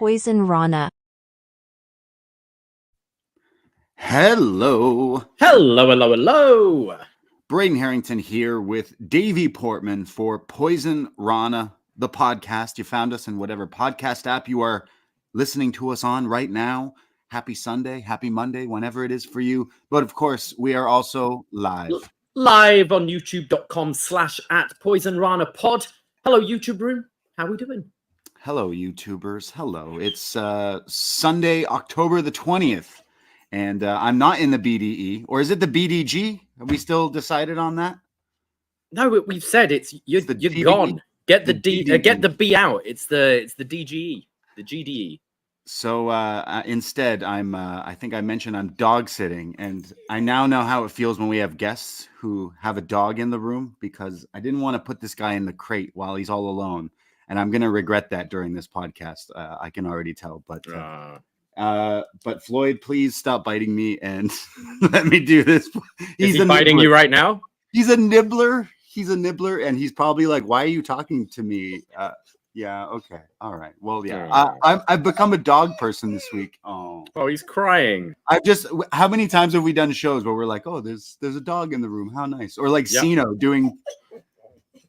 Poisonrana. Hello. Hello. Braden Herrington here with Davie Portman for Poisonrana, the podcast. You found us in whatever podcast app you are listening to us on right now. Happy Sunday, happy Monday, whenever it is for you. But of course, we are also live. Live on youtube.com/@PoisonRanaPod. Hello, YouTube room. How are we doing? Hello, YouTubers. Hello. It's Sunday, October the 20th. And I'm not in the BDE. Or is it the BDG? Have we still decided on that? No, we've said you're gone. Get the get the B out. It's the DGE, the GDE. So instead, I think I mentioned I'm dog sitting, and I now know how it feels when we have guests who have a dog in the room, because I didn't want to put this guy in the crate while he's all alone, and I'm going to regret that during this podcast. I can already tell, but Floyd, please stop biting me and let me do this. Is he biting you right now? He's a nibbler. And he's probably like, "Why are you talking to me?" Yeah. Okay. All right. Well, yeah. I've become a dog person this week. Oh, he's crying. How many times have we done shows where we're like, "Oh, there's a dog in the room. How nice." Or like Cino doing.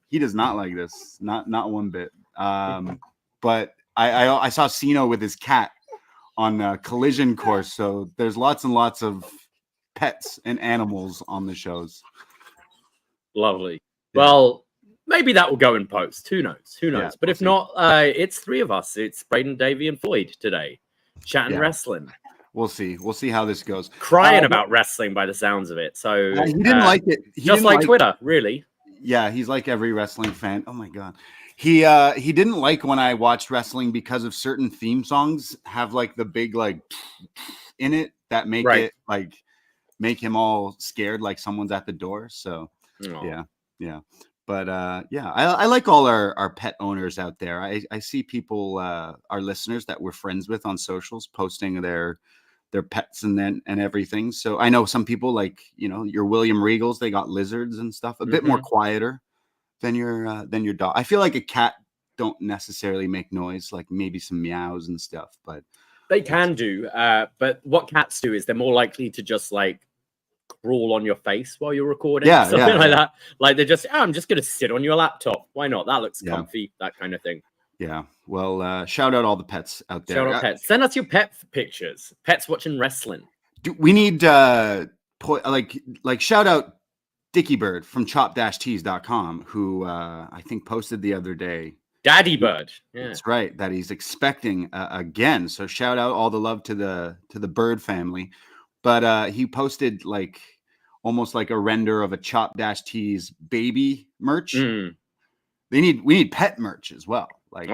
He does not like this. Not one bit. But I saw Cino with his cat on a collision course. So there's lots and lots of pets and animals on the shows. Lovely. Yeah. Well, maybe that will go in post. Who knows? Yeah, but if not, it's three of us. It's Braden, Davie, and Floyd today. Chatting wrestling. We'll see. We'll see how this goes. Crying about wrestling by the sounds of it. So he didn't like it. Just like Twitter, really. Yeah, he's like every wrestling fan. Oh my God. He didn't like when I watched wrestling because of certain theme songs have like the big like in it that make it like make him all scared like someone's at the door. So yeah. But I like all our pet owners out there. I see people, our listeners that we're friends with on socials, posting their pets and everything. So I know some people, like, your William Regals, they got lizards and stuff, a bit more quieter than your dog. I feel like a cat don't necessarily make noise, like maybe some meows and stuff, but they can do. But what cats do is they're more likely to just like crawl on your face while you're recording, something like that. Like they're just, I'm just gonna sit on your laptop. Why not? That looks comfy. That kind of thing. Yeah. Well, shout out all the pets out there. Shout out pets. Send us your pet pictures. Pets watching wrestling. We need like shout out Dickie Bird from Chopt-tees.com, who I think posted the other day. Daddy Bird. Yeah. That's right. That he's expecting again. So shout out all the love to the Bird family. But he posted like almost like a render of a Chopt-tees baby merch. We need pet merch as well. Like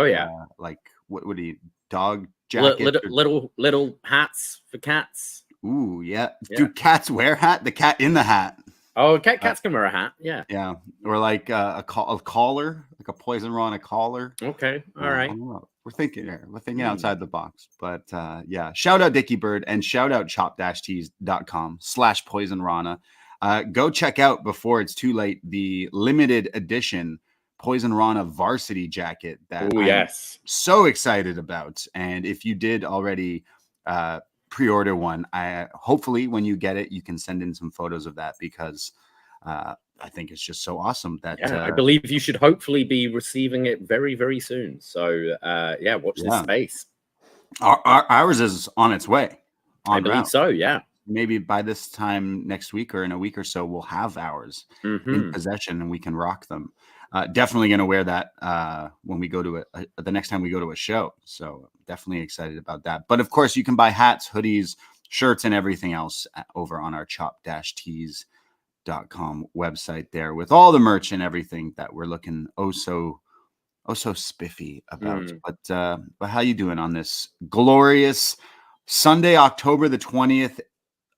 like what would he dog jacket? Little hats for cats. Ooh, yeah. Do cats wear hat? The cat in the hat. Oh, cats can wear a hat. Yeah. Yeah. Or like a collar, like a Poisonrana collar. Okay. All right. We're thinking here. We're thinking outside the box. But shout out Dickie Bird and shout out Chopt-tees.com/Poisonrana. Go check out before it's too late the limited edition Poisonrana varsity jacket that I'm so excited about. And if you did already pre-order one, hopefully when you get it, you can send in some photos of that, because I think it's just so awesome that I believe you should hopefully be receiving it very, very soon. So watch this space. Ours is on its way. I believe so. Yeah. Maybe by this time next week or in a week or so, we'll have ours in possession and we can rock them. Definitely going to wear that when we go to the next time we go to a show. So definitely excited about that. But of course, you can buy hats, hoodies, shirts, and everything else over on our Chopt-tees.com website there, with all the merch and everything that we're looking so spiffy about. But how you doing on this glorious Sunday, October the 20th,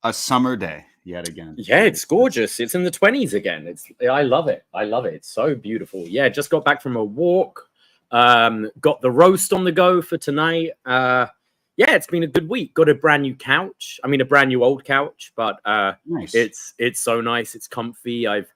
a summer day yet again? Yeah, it's gorgeous. It's in the 20s again. I love it. It's so beautiful. Yeah, just got back from a walk. Got the roast on the go for tonight. It's been a good week. Got a brand new couch. I mean, a brand new old couch, but nice. It's so nice. It's comfy. I've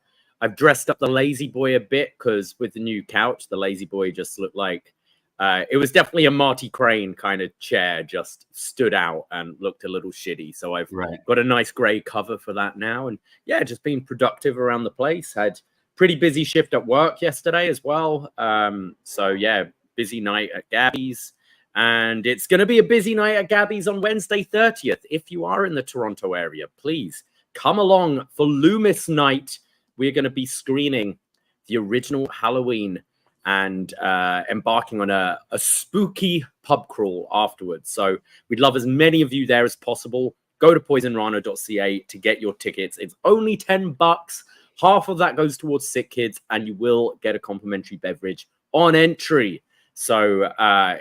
dressed up the lazy boy a bit, because with the new couch, the lazy boy just looked like It was definitely a Marty Crane kind of chair, just stood out and looked a little shitty. So I've got a nice gray cover for that now. And yeah, just being productive around the place. Had pretty busy shift at work yesterday as well. So yeah, busy night at Gabby's. And it's going to be a busy night at Gabby's on Wednesday 30th. If you are in the Toronto area, please come along for Lumis Night. We're going to be screening the original Halloween and embarking on a spooky pub crawl afterwards. So we'd love as many of you there as possible. Go to poisonrana.ca to get your tickets. It's only $10. Half of that goes towards sick kids, and you will get a complimentary beverage on entry. So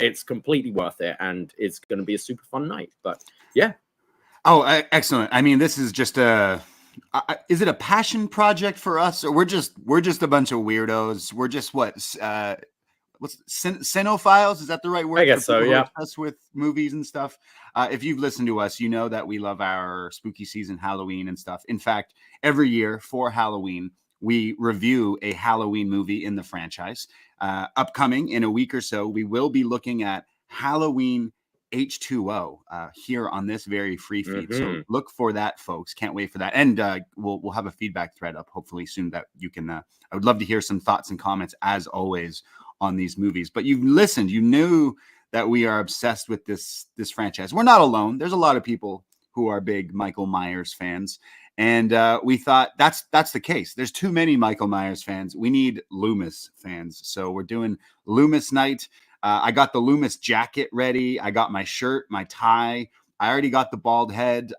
it's completely worth it, and it's going to be a super fun night. But yeah. Oh, excellent. I mean, this is just is it a passion project for us, or we're just a bunch of weirdos? We're just what's cinephiles? Is that the right word? I guess so. Yeah. Us with movies and stuff. If you've listened to us, you know that we love our spooky season, Halloween and stuff. In fact, every year for Halloween, we review a Halloween movie in the franchise. Upcoming in a week or so, we will be looking at Halloween H2O here on this very free feed. So look for that, folks. Can't wait for that. And we'll have a feedback thread up hopefully soon that you can. I would love to hear some thoughts and comments as always on these movies. But you've listened, you knew that we are obsessed with this franchise. We're not alone. There's a lot of people who are big Michael Myers fans. And we thought that's the case. There's too many Michael Myers fans. We need Lumis fans. So we're doing Lumis Night. I got the Lumis jacket ready. I got my shirt, my tie. I already got the bald head.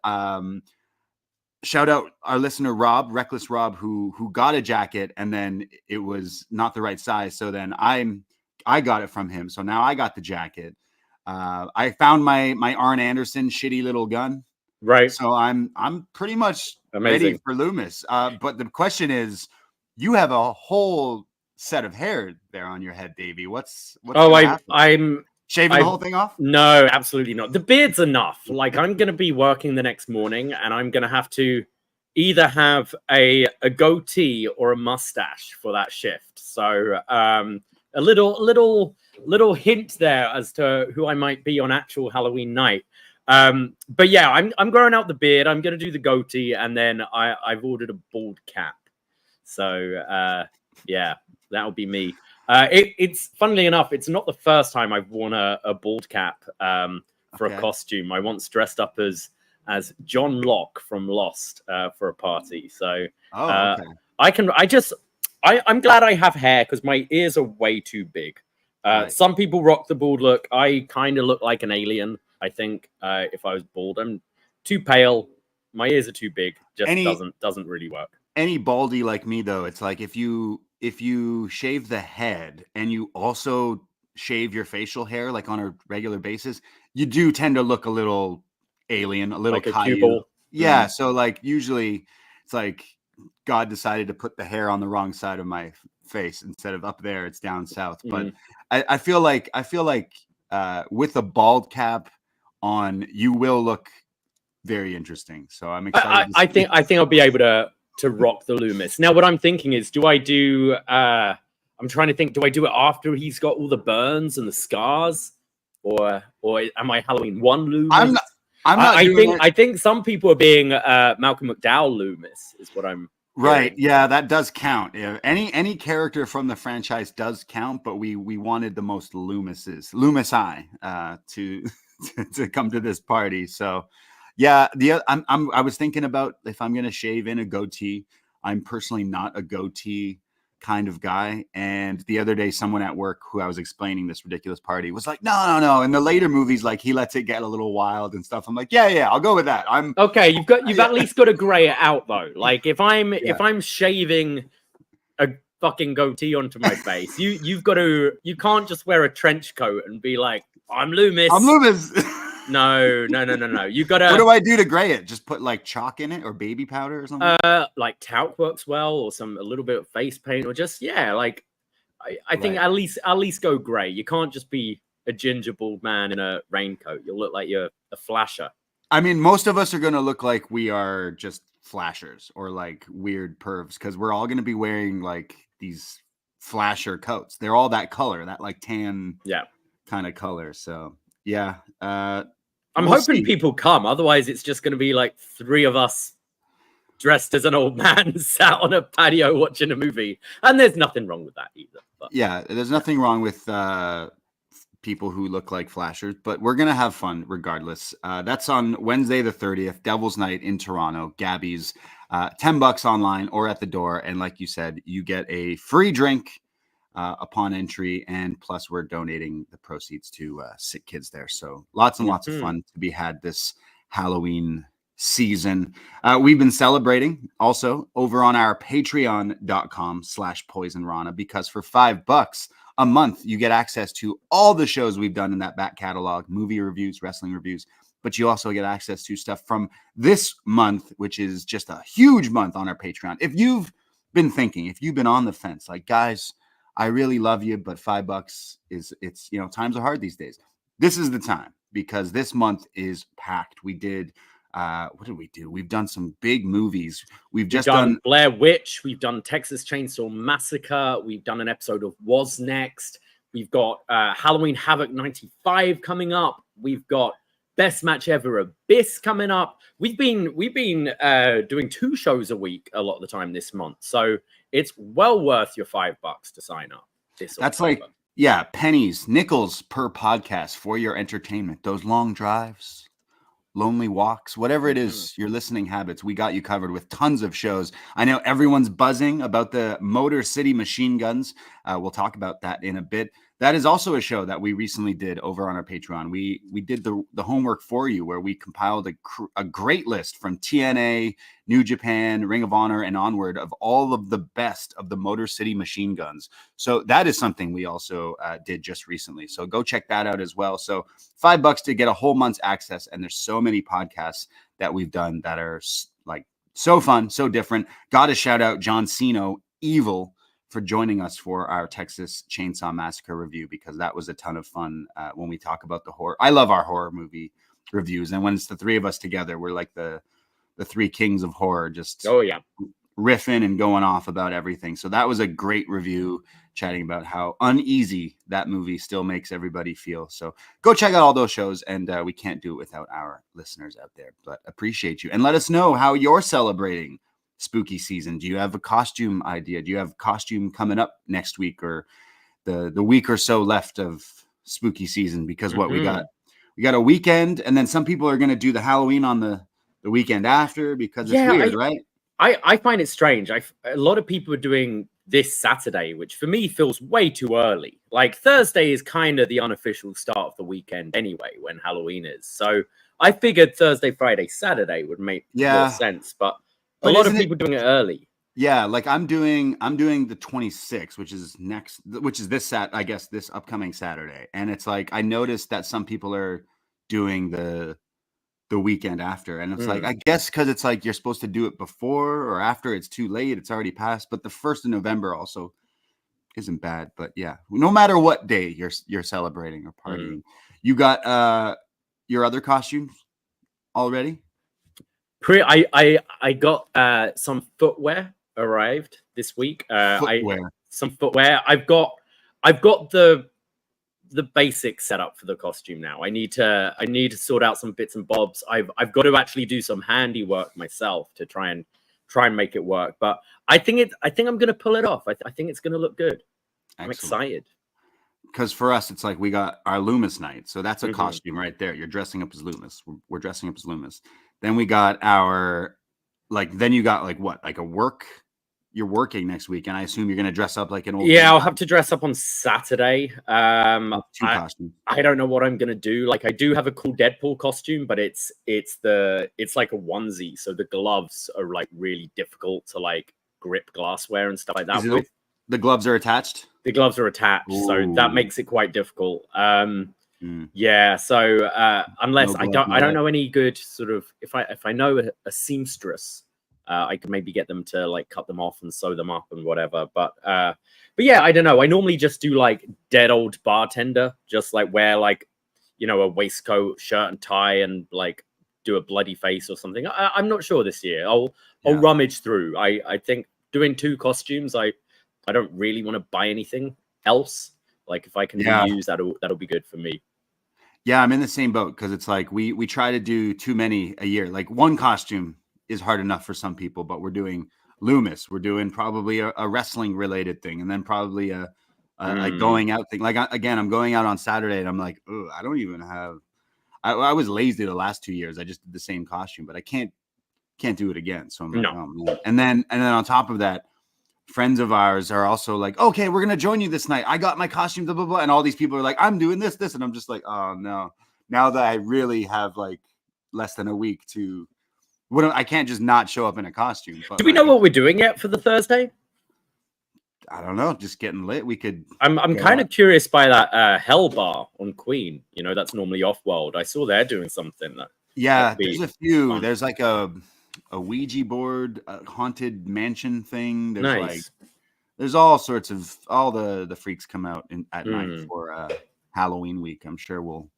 Shout out our listener, Rob, Reckless Rob, who got a jacket and then it was not the right size. So then I got it from him. So now I got the jacket. I found my Arn Anderson shitty little gun. Right. So I'm pretty much ready for Lumis. But the question is, you have a whole set of hair there on your head, Davie. What's I'm shaving the whole thing off? No, absolutely not. The beard's enough. Like, I'm gonna be working the next morning and I'm gonna have to either have a goatee or a mustache for that shift. So a little hint there as to who I might be on actual Halloween night. But yeah, I'm growing out the beard. I'm gonna do the goatee, and then I've ordered a bald cap. So yeah, that'll be me. It's funnily enough, it's not the first time I've worn a bald cap for a costume. I once dressed up as John Locke from Lost for a party. So I'm glad I have hair because my ears are way too big. Some people rock the bald look. I kind of look like an alien. I think if I was bald, I'm too pale. My ears are too big. Just doesn't really work. Any baldy like me though, it's like if you shave the head and you also shave your facial hair like on a regular basis, you do tend to look a little alien, a little like a cue ball. Yeah. So like usually it's like God decided to put the hair on the wrong side of my face instead of up there, it's down south. But I feel like with a bald cap on, you will look very interesting. So I'm excited. I think I'll be able to rock the Lumis. Now, what I'm thinking is, do I do? I'm trying to think. Do I do it after he's got all the burns and the scars, or am I Halloween 1 Lumis? I'm not. I think some people are being Malcolm McDowell Lumis is what I'm. Right. Yeah, that does count. Yeah, any character from the franchise does count, but we wanted the most Lumisi to come to this party. So yeah, I was thinking about if I'm gonna shave in a goatee. I'm personally not a goatee kind of guy. And the other day, someone at work who I was explaining this ridiculous party was like, no. In the later movies, like he lets it get a little wild and stuff. I'm like, yeah, I'll go with that. I'm okay. You've at least got to gray it out though. Like if I'm shaving a fucking goatee onto my face, you can't just wear a trench coat and be like, I'm Lumis. No. You gotta. What do I do to gray it? Just put like chalk in it or baby powder or something? Like talc works well, or a little bit of face paint, or just like I think at least go gray. You can't just be a ginger bald man in a raincoat. You'll look like you're a flasher. I mean, most of us are gonna look like we are just flashers or like weird pervs because we're all gonna be wearing like these flasher coats. They're all that color, that like tan. Yeah. kind of color. So yeah, I'm hoping people come. Otherwise, it's just going to be like 3 of us dressed as an old man sat on a patio watching a movie, and there's nothing wrong with that either. But yeah, there's nothing wrong with people who look like flashers, but we're gonna have fun regardless. That's on Wednesday the 30th, Devil's Night in Toronto. Gabby's $10 online or at the door, and like you said, you get a free drink upon entry, and plus we're donating the proceeds to sick kids there. So lots and lots of fun to be had this Halloween season. We've been celebrating also over on our patreon.com/Poisonrana, because for $5 a month, you get access to all the shows we've done in that back catalog, movie reviews, wrestling reviews, but you also get access to stuff from this month, which is just a huge month on our Patreon. If you've been thinking, if you've been on the fence, like, guys, I really love you, but $5 it's, times are hard these days. This is the time, because this month is packed. We did, what did we do? We've done some big movies. We've done Blair Witch. We've done Texas Chainsaw Massacre. We've done an episode of Was Next. We've got Halloween Havoc 95 coming up. We've got Best Match Ever Abyss coming up. We've been doing 2 shows a week a lot of the time this month. So it's well worth your $5 to sign up. That's October. Pennies, nickels per podcast for your entertainment. Those long drives, lonely walks, whatever it is, your listening habits, we got you covered with tons of shows. I know everyone's buzzing about the Motor City Machine Guns. We'll talk about that in a bit. That is also a show that we recently did over on our Patreon. We did the homework for you, where we compiled a great list from TNA, New Japan, Ring of Honor, and onward of all of the best of the Motor City Machine Guns. So that is something we also did just recently. So go check that out as well. So $5 to get a whole month's access. And there's so many podcasts that we've done that are like so fun, so different. Got to shout out John Cena, Evil, for joining us for our Texas Chainsaw Massacre review, because that was a ton of fun when we talk about the horror. I love our horror movie reviews. And when it's the 3 of us together, we're like the 3 kings of horror, just riffing and going off about everything. So that was a great review, chatting about how uneasy that movie still makes everybody feel. So go check out all those shows, and we can't do it without our listeners out there, but appreciate you. And let us know how you're celebrating spooky season. Do you have a costume idea? Do you have costume coming up next week, or the week or so left of spooky season? Because we got a weekend, and then some people are going to do the Halloween on the weekend after, because it's weird, right? I find it strange. A lot of people are doing this Saturday, which for me feels way too early. Like Thursday is kind of the unofficial start of the weekend anyway, when Halloween is. So I figured Thursday, Friday, Saturday would make more sense, but a lot of people doing it early. Yeah, like I'm doing the 26th, which is this this upcoming Saturday. And it's like, I noticed that some people are doing the weekend after. And it's like, I guess because it's like you're supposed to do it before or after, it's too late, it's already passed. But the 1st of November also isn't bad. But yeah, no matter what day you're celebrating or partying, you got your other costumes already? I got some footwear arrived this week. Some footwear. I've got the basic setup for the costume now. I need to sort out some bits and bobs. I've got to actually do some handiwork myself to try and make it work. But I think I'm going to pull it off. I think it's going to look good. I'm excited. Because for us, it's like we got our Lumis Night. So that's a costume right there. You're dressing up as Lumis. We're dressing up as Lumis. Then we got our, then you got a work. You're working next week, and I assume you're going to dress up like an old. Yeah, I'll have to dress up on Saturday. 2 costumes. I don't know what I'm going to do. Like, I do have a cool Deadpool costume, but it's like a onesie. So the gloves are like really difficult to like grip glassware and stuff like that. The gloves are attached? The gloves are attached. Ooh. So that makes it quite difficult. Yeah. So unless I don't know any good sort of, if I know a seamstress, I could maybe get them to like cut them off and sew them up and whatever. But yeah, I don't know. I normally just do like dead old bartender, just like wear like, a waistcoat, shirt and tie, and like do a bloody face or something. I'm not sure this year. I'll rummage through. I think doing 2 costumes, I don't really want to buy anything else. Like if I can reuse, that'll be good for me. Yeah, I'm in the same boat because it's like we try to do too many a year. Like one costume is hard enough for some people, but we're doing Lumis. We're doing probably a wrestling related thing, and then probably a going out thing. Like again, I'm going out on Saturday, and I'm like, oh, I don't even have. I was lazy the last 2 years. I just did the same costume, but I can't do it again. So I'm like, oh man. And then on top of that, friends of ours are also like, okay, we're gonna join you this night. I got my costume, blah blah blah, and all these people are like, I'm doing this, and I'm just like, oh no. Now that I really have like less than a week to, I can't just not show up in a costume. But do we know what we're doing yet for the Thursday? I don't know. Just getting lit. We could. I'm kind of curious by that Hell Bar on Queen. You know, that's normally Off-World. I saw they're doing something. There's a few. Fun. There's like a Ouija board, a haunted mansion thing. There's there's all sorts of the freaks come out at night for Halloween week. I'm sure we'll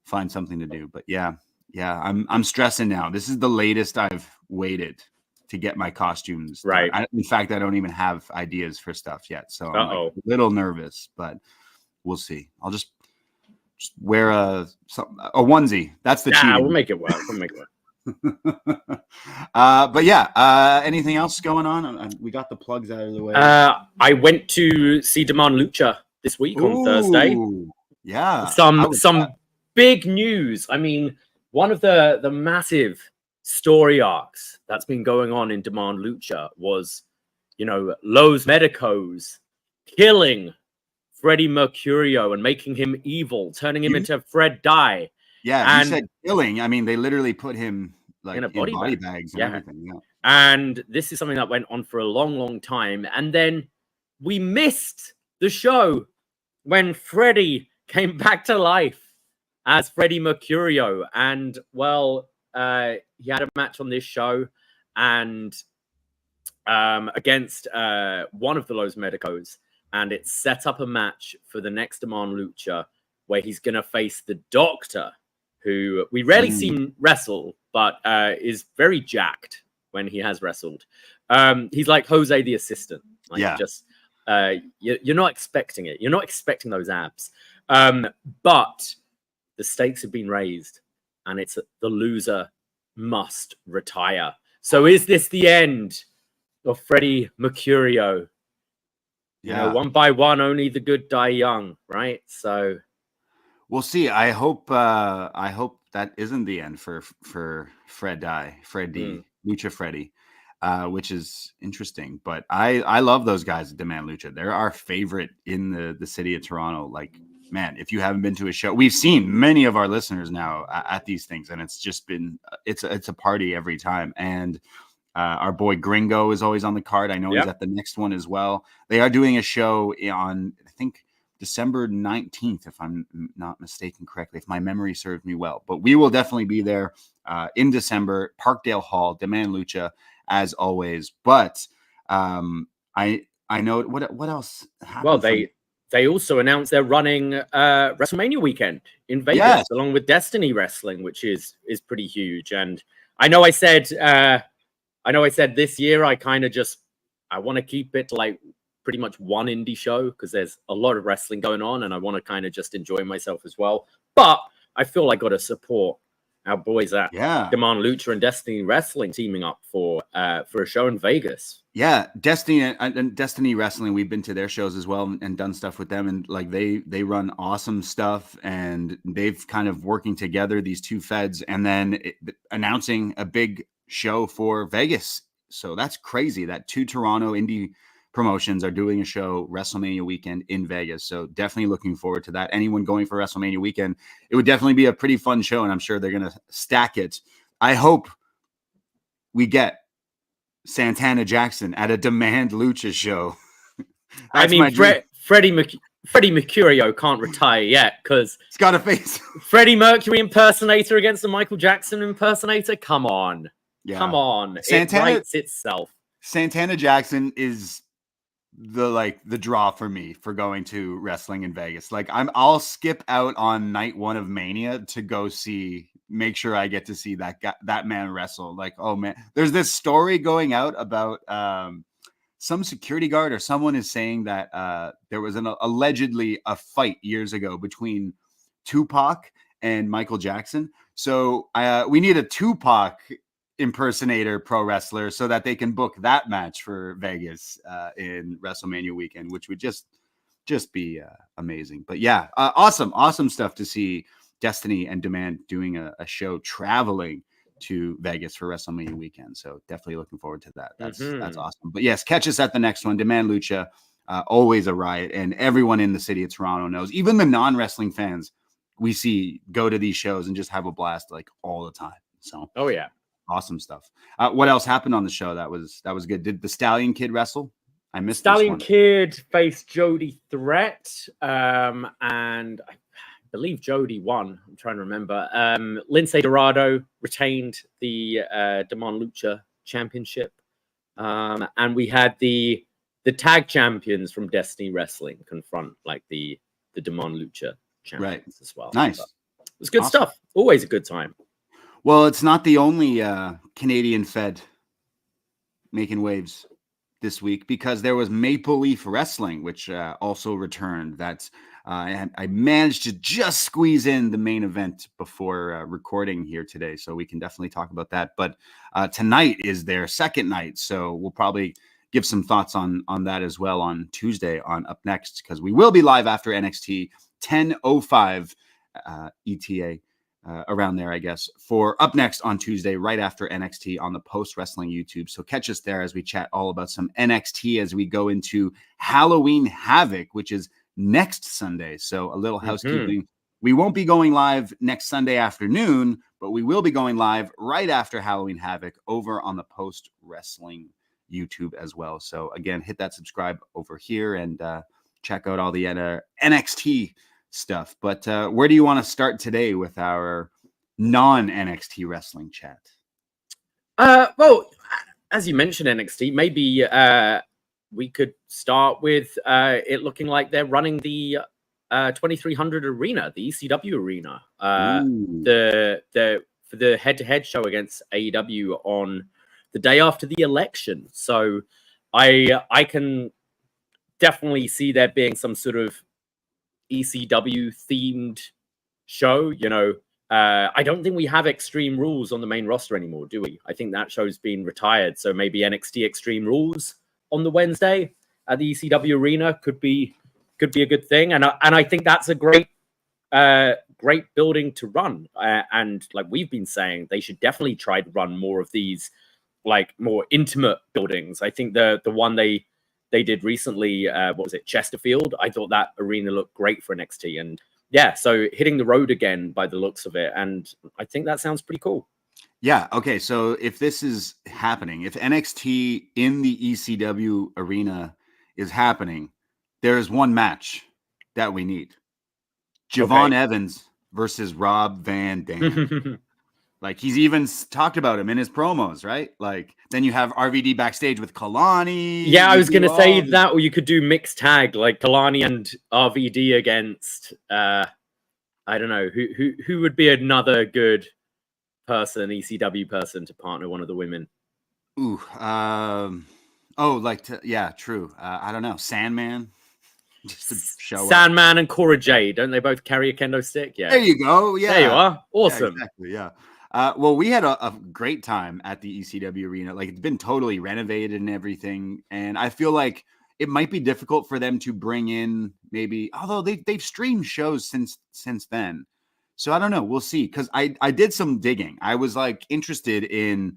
find something to do. But yeah, I'm stressing now. This is the latest I've waited to get my costumes. Right. In fact, I don't even have ideas for stuff yet. So I'm like a little nervous, but we'll see. I'll just wear a onesie. That's the cheating. We'll make it work. But yeah, anything else going on? We got the plugs out of the way. I went to see Demand Lucha this week on Thursday. Yeah. Some big news. I mean, one of the massive story arcs that's been going on in Demand Lucha was, Los Medicos killing Freddie Mercurio and making him evil, turning him into Fred Die. Yeah, you said killing. I mean, they literally put him like in a body bags and everything. Yeah. And this is something that went on for a long, long time. And then we missed the show when Freddie came back to life as Freddie Mercurio. And, he had a match on this show and against one of the Los Medicos. And it set up a match for the next Demand Lucha where he's going to face the Doctor, who we rarely seen wrestle, but is very jacked when he has wrestled. He's like Jose the Assistant. You're not expecting it. You're not expecting those abs. But the stakes have been raised, and it's the loser must retire. So is this the end of Freddie Mercurio? Yeah. One by one, only the good die young, right? So we'll see. I hope that isn't the end for Freddie, Lucha Freddy, which is interesting. But I love those guys at Demand Lucha. They're our favorite in the city of Toronto. Like, man, if you haven't been to a show, we've seen many of our listeners now at these things, and it's just been it's a party every time. And our boy Gringo is always on the card. I know he's at the next one as well. They are doing a show on, I think, December 19th, if I'm not mistaken correctly, if my memory serves me well. But we will definitely be there in December, Parkdale Hall, Demand Lucha, as always. But I know what else happened. Well, they also announced they're running WrestleMania weekend in Vegas along with Destiny Wrestling, which is pretty huge. And I know I said this year I want to keep it to like pretty much one indie show because there's a lot of wrestling going on and I want to kind of just enjoy myself as well. But I feel I got to support our boys at Demand Lucha and Destiny Wrestling teaming up for a show in Vegas. Yeah, Destiny Wrestling, we've been to their shows as well and done stuff with them, and like they run awesome stuff, and they've kind of working together, these two feds, and then announcing a big show for Vegas. So that's crazy that two Toronto indie promotions are doing a show WrestleMania weekend in Vegas. So definitely looking forward to that. Anyone going for WrestleMania weekend, it would definitely be a pretty fun show, and I'm sure they're going to stack it. I hope we get Santana Jackson at a Demand Lucha show. I mean, Freddie Mercurio can't retire yet because he's got a face. Freddie Mercury impersonator against a Michael Jackson impersonator. Come on. Yeah. Come on. It writes itself. Santana Jackson is the draw for me for going to wrestling in Vegas. Like I'll skip out on night one of Mania to go make sure I get to see that man wrestle. Like, oh man, there's this story going out about some security guard or someone is saying that there was allegedly a fight years ago between Tupac and Michael Jackson. So we need a Tupac impersonator pro wrestler so that they can book that match for Vegas in WrestleMania weekend, which would just be amazing. But yeah, awesome stuff to see Destiny and Demand doing a show traveling to Vegas for WrestleMania weekend. So definitely looking forward to that. That's awesome. But yes, catch us at the next one. Demand Lucha, always a riot, and everyone in the city of Toronto knows. Even the non-wrestling fans we see go to these shows and just have a blast like all the time. So oh yeah, awesome stuff. What else happened on the show that was good? Did the Stallion Kid wrestle? I missed Stallion Kid faced Jody Threat, and I believe Jody won. I'm trying to remember. Lince Dorado retained the Demand Lucha Championship, and we had the tag champions from Destiny Wrestling confront like the Demand Lucha champions as well. Nice. But it was good stuff. Always a good time. Well, it's not the only Canadian Fed making waves this week, because there was Maple Leaf Wrestling, which also returned. That's I managed to just squeeze in the main event before recording here today, so we can definitely talk about that. But tonight is their second night, so we'll probably give some thoughts on that as well on Tuesday on Up Next, because we will be live after NXT 10:05 ETA. Around there, I guess, for Up Next on Tuesday, right after NXT on the Post Wrestling YouTube. So catch us there as we chat all about some NXT as we go into Halloween Havoc, which is next Sunday. So a little housekeeping. We won't be going live next Sunday afternoon, but we will be going live right after Halloween Havoc over on the Post Wrestling YouTube as well. So again, hit that subscribe over here and check out all the NXT stuff. But where do you want to start today with our non-NXT wrestling chat? Well, as you mentioned NXT, maybe we could start with it looking like they're running the 2300 arena, the ECW arena, for the head-to-head show against AEW on the day after the election. So I can definitely see there being some sort of ECW themed show. I don't think we have Extreme Rules on the main roster anymore, do we? I think that show's been retired. So maybe NXT Extreme Rules on the Wednesday at the ECW arena could be a good thing. And I think that's a great building to run. And like we've been saying, they should definitely try to run more of these like more intimate buildings. I think the one they did recently, what was it, Chesterfield? I thought that arena looked great for NXT. And yeah, so hitting the road again by the looks of it. And I think that sounds pretty cool. Yeah. Okay. So if this is happening, if NXT in the ECW arena is happening, there's one match that we need. Javon Evans versus Rob Van Dam. Like he's even talked about him in his promos, right? Like then you have RVD backstage with Kalani. Yeah, I was going to say that, or you could do mixed tag like Kalani and RVD against, I don't know, who would be another good person, ECW person to partner one of the women? Ooh, yeah, true. I don't know, Sandman. Just to show Sandman up. And Cora Jade, don't they both carry a kendo stick? Yeah, there you go. Yeah, there you are. Awesome. Yeah, exactly. Yeah. Well, we had a great time at the ECW arena. Like it's been totally renovated and everything. And I feel like it might be difficult for them to bring in maybe, although they've streamed shows since then. So I don't know. We'll see. Because I did some digging. I was like interested in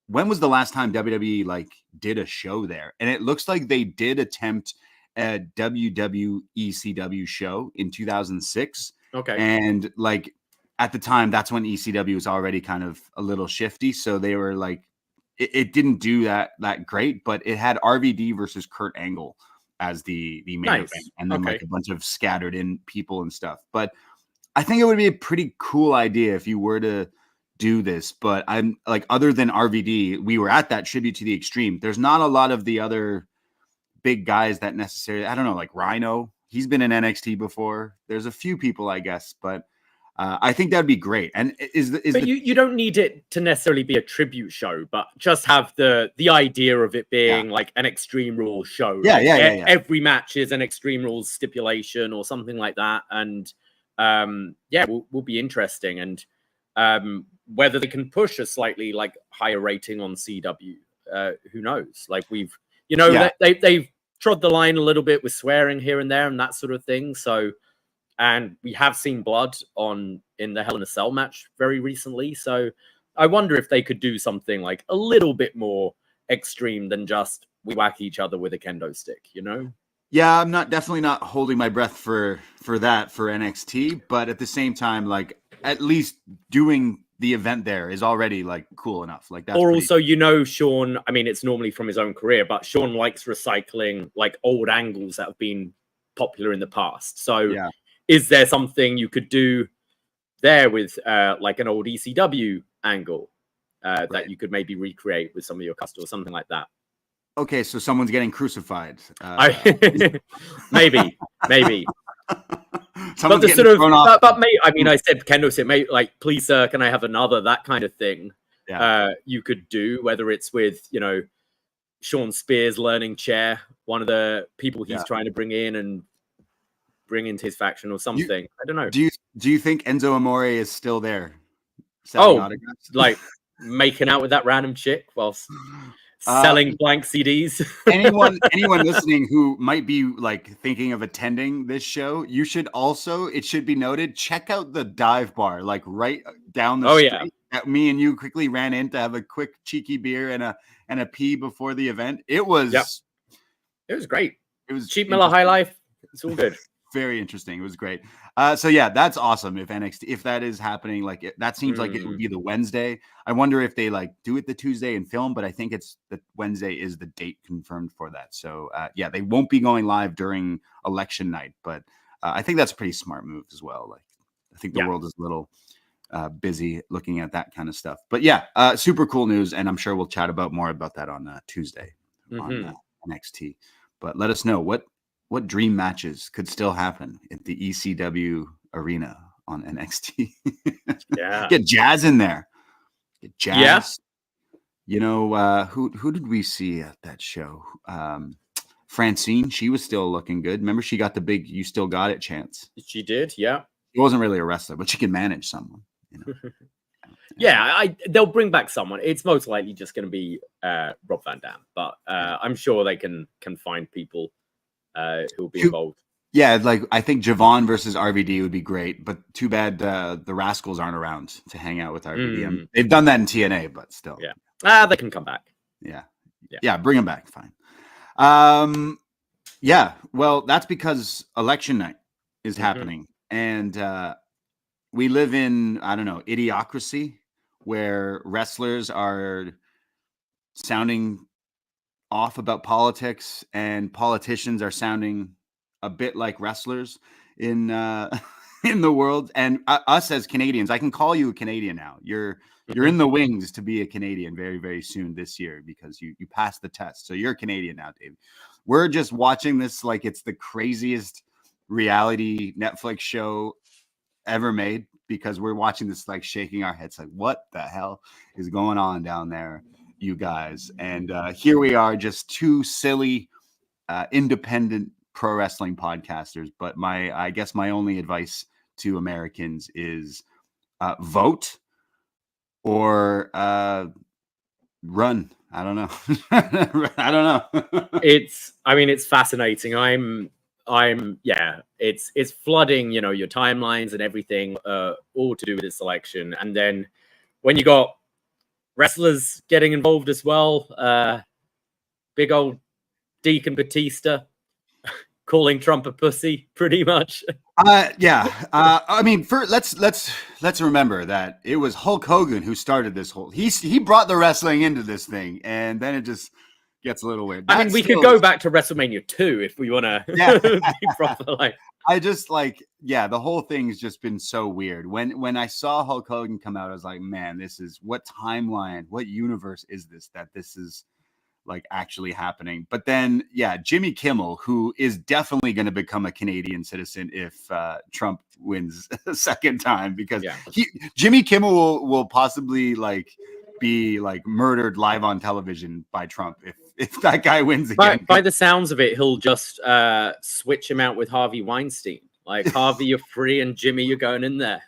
when was the last time WWE like did a show there? And it looks like they did attempt a WWE ECW show in 2006. Okay. And like at the time, that's when ECW was already kind of a little shifty. So they were like, it didn't do that great, but it had RVD versus Kurt Angle as the main event, and then like a bunch of scattered in people and stuff. But I think it would be a pretty cool idea if you were to do this. But I'm like, other than RVD, we were at that tribute to the Extreme. There's not a lot of the other big guys that necessarily, I don't know, like Rhino. He's been in NXT before. There's a few people, I guess, but I think that'd be great. And you don't need it to necessarily be a tribute show, but just have the idea of it being like an Extreme Rules show. Yeah, like yeah. Every match is an Extreme Rules stipulation or something like that, and will be interesting. And whether they can push a slightly like higher rating on CW, who knows? Like they've trod the line a little bit with swearing here and there and that sort of thing. So. And we have seen blood in the Hell in a Cell match very recently. So I wonder if they could do something like a little bit more extreme than just we whack each other with a kendo stick, you know? Yeah, I'm definitely not holding my breath for that for NXT, but at the same time, like at least doing the event there is already like cool enough. Like that's also, Sean, I mean, it's normally from his own career, but Sean likes recycling like old angles that have been popular in the past. So yeah. Is there something you could do there with like an old ECW angle that you could maybe recreate with some of your customers or something like that? Okay, so someone's getting crucified. Maybe. But the sort of, but maybe, I mean, I said kendo stick, maybe like, please, sir, can I have another? That kind of thing. Yeah. You could do, whether it's with, Sean Spears learning chair, one of the people he's trying to bring in and bring into his faction or something. I don't know. Do you think Enzo Amore is still there? Like making out with that random chick whilst selling blank CDs? anyone listening who might be like thinking of attending this show, you should also, it should be noted, check out the dive bar, like right down the street that me and you quickly ran in to have a quick cheeky beer and a pee before the event. It was great. It was cheap Miller High Life. It's all good. Very interesting. It was great. So yeah, that's awesome. If that is happening, like that seems like it would be the Wednesday. I wonder if they like do it the Tuesday and film, but I think it's the Wednesday is the date confirmed for that. So they won't be going live during election night, but I think that's a pretty smart move as well. Like I think the world is a little busy looking at that kind of stuff. But yeah, super cool news, and I'm sure we'll chat more about that on Tuesday on NXT. But let us know what dream matches could still happen at the ECW arena on NXT. Get Jazz in there. Get Jazz. Yeah. Who did we see at that show? Francine, she was still looking good. Remember, she got the big "You Still Got It" chance. She did, yeah. She wasn't really a wrestler, but she could manage someone. They'll bring back someone. It's most likely just going to be Rob Van Dam, but I'm sure they can find people who'll be involved. Yeah, like I think Javon versus RVD would be great, but too bad the Rascals aren't around to hang out with RVD. They've done that in TNA, but still. Yeah. They can come back. Yeah, bring them back. Fine. Well, that's because election night is happening. And we live in, I don't know, idiocracy where wrestlers are sounding off about politics and politicians are sounding a bit like wrestlers in the world. And us as Canadians, I can call you a Canadian now. You're in the wings to be a Canadian very, very soon this year because you passed the test. So you're a Canadian now, Dave. We're just watching this like it's the craziest reality Netflix show ever made because we're watching this like shaking our heads like what the hell is going on down there, you guys? And here we are, just two silly independent pro wrestling podcasters. But I guess my only advice to Americans is vote or run. I don't know. I don't know. It's fascinating. It's flooding, your timelines and everything, all to do with this election. And then when you got wrestlers getting involved as well, big old Deacon Batista calling Trump a pussy, pretty much. Let's remember that it was Hulk Hogan who started this whole. He brought the wrestling into this thing, and then it just gets a little weird. We could go back to WrestleMania 2 if we want to be proper. Like, I just the whole thing's just been so weird. When I saw Hulk Hogan come out, I was like, man, this is what timeline, what universe is this? That this is like actually happening. But then, yeah, Jimmy Kimmel, who is definitely going to become a Canadian citizen if Trump wins a second time, because Jimmy Kimmel will possibly like be like murdered live on television by Trump if that guy wins again. By the sounds of it, he'll just switch him out with Harvey Weinstein. Like, Harvey, you're free, and Jimmy, you're going in there.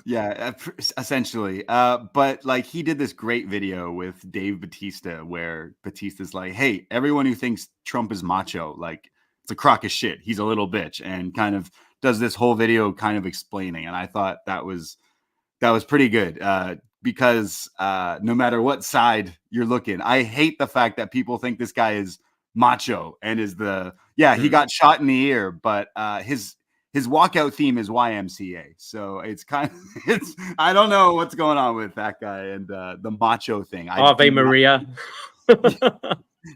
Yeah, essentially. But like, he did this great video with Dave Batista where Batista's like, hey, everyone who thinks Trump is macho, like, it's a crock of shit. He's a little bitch, and kind of does this whole video kind of explaining. And I thought that was pretty good, because no matter what side you're looking, I hate the fact that people think this guy is macho and is he got shot in the ear, but his walkout theme is YMCA. So it's I don't know what's going on with that guy and the macho thing. Ave Maria.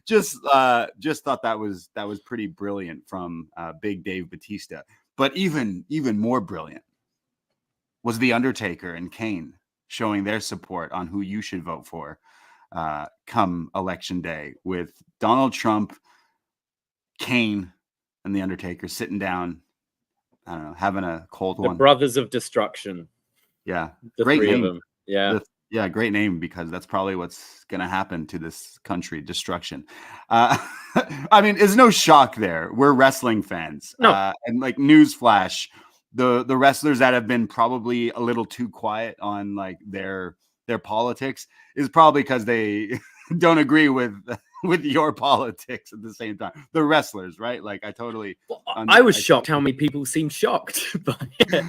Just thought that was pretty brilliant from Big Dave Batista. But even more brilliant was The Undertaker and Kane showing their support on who you should vote for come election day, with Donald Trump, Kane, and The Undertaker sitting down, I don't know, having a cold one. The Brothers of Destruction. Yeah. The great three name. of them. Yeah. Yeah, great name, because that's probably what's going to happen to this country, destruction. I mean, there's no shock there. We're wrestling fans. No. And like, newsflash, the wrestlers that have been probably a little too quiet on like their politics is probably because they don't agree with your politics at the same time. The wrestlers, right? Like, I was shocked how many people seem shocked.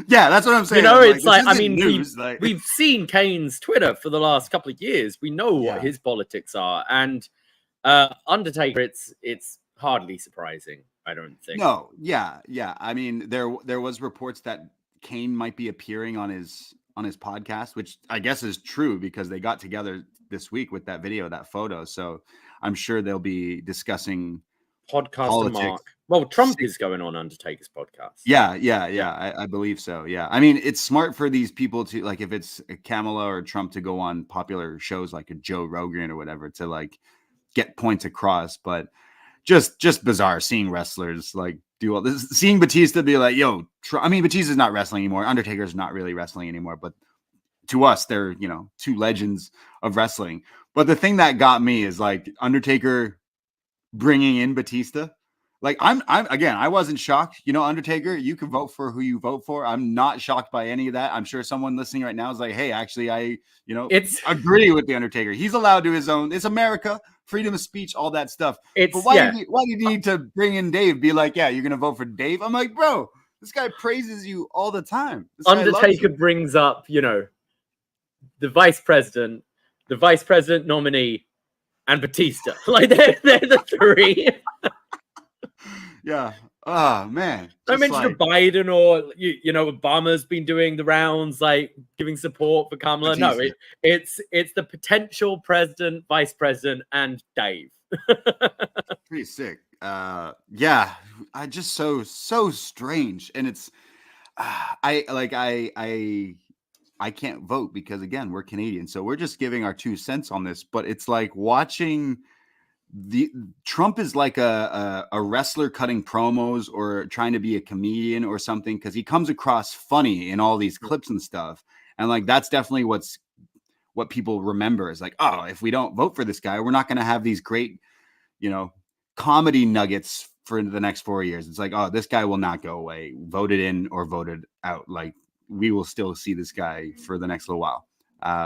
Yeah, that's what I'm saying. You know, it's like I mean, we've seen Kane's Twitter for the last couple of years. We know what his politics are, and Undertaker, it's hardly surprising, I don't think. No, yeah. I mean, there was reports that Kane might be appearing on his podcast, which I guess is true, because they got together this week with that video, that photo. So I'm sure they'll be discussing podcast. Mark. Well, Trump is going on Undertaker's podcast. Yeah. I believe so. Yeah. I mean, it's smart for these people to, like, if it's Kamala or Trump, to go on popular shows like a Joe Rogan or whatever to like get points across. But just bizarre seeing wrestlers like do all this, seeing Batista be like, yo, I mean, Batista's not wrestling anymore. Undertaker's not really wrestling anymore, but to us, they're, two legends of wrestling. But the thing that got me is like Undertaker bringing in Batista. Like, I wasn't shocked. Undertaker, you can vote for who you vote for. I'm not shocked by any of that. I'm sure someone listening right now is like, hey, actually, I agree with the Undertaker. He's allowed to his own. It's America, freedom of speech, all that stuff. But why do you need to bring in Dave? Be like, yeah, you're gonna vote for Dave? I'm like, bro, this guy praises you all the time. Undertaker brings up, the vice president nominee, and Batista. Like, they're the three. Yeah. Oh man. I mentioned Biden, or Obama's been doing the rounds, like giving support for Kamala. Batista. No, it's the potential president, vice president, and Dave. Pretty sick. Yeah. I just so strange, and it's I can't vote because, again, we're Canadian, so we're just giving our 2 cents on this. But it's like watching. Trump is like a wrestler cutting promos or trying to be a comedian or something, because he comes across funny in all these clips and stuff. And like, that's definitely what people remember is like, oh, if we don't vote for this guy, we're not going to have these great, comedy nuggets for the next 4 years. It's like, oh, this guy will not go away, voted in or voted out. Like, we will still see this guy for the next little while,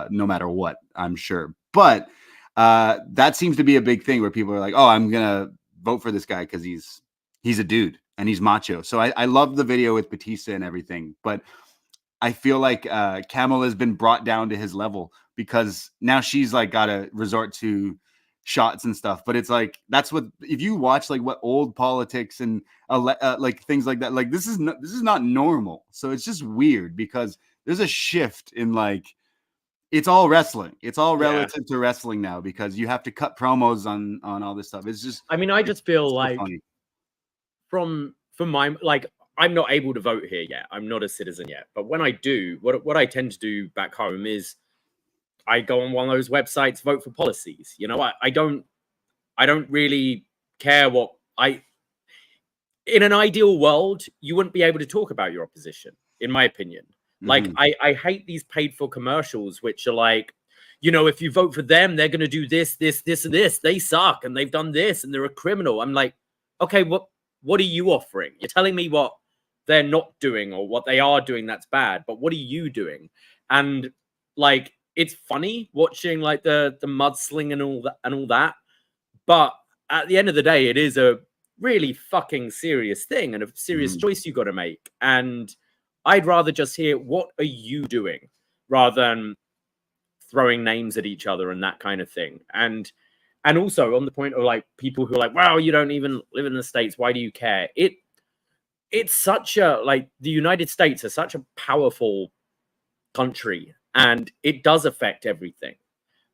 no matter what, I'm sure. But that seems to be a big thing where people are like, oh, I'm going to vote for this guy because he's a dude and he's macho. So I love the video with Batista and everything, but I feel like Kamala has been brought down to his level, because now she's like got to resort to shots and stuff. But it's like, that's what, if you watch like what old politics and like things like that, like this is not normal. So it's just weird, because there's a shift in like, it's all wrestling. It's all relative to wrestling now, because you have to cut promos on all this stuff. It's just, I mean, I just feel like funny. from my, like, I'm not able to vote here yet. I'm not a citizen yet. But when I do, what I tend to do back home is I go on one of those websites, vote for policies. I I don't really care what in an ideal world, you wouldn't be able to talk about your opposition, in my opinion. Like, I hate these paid for commercials, which are like, you know, if you vote for them, they're going to do this, this, this, and this. They suck, and they've done this, and they're a criminal. I'm like, okay, what are you offering? You're telling me what they're not doing or what they are doing that's bad, but what are you doing? And like, it's funny watching like the mudsling and all that, but at the end of the day, it is a really fucking serious thing and a serious choice you got to make. And I'd rather just hear, what are you doing, rather than throwing names at each other and that kind of thing. And also on the point of like people who are like, wow, you don't even live in the States, why do you care? It's such a, like, the United States is such a powerful country, and it does affect everything.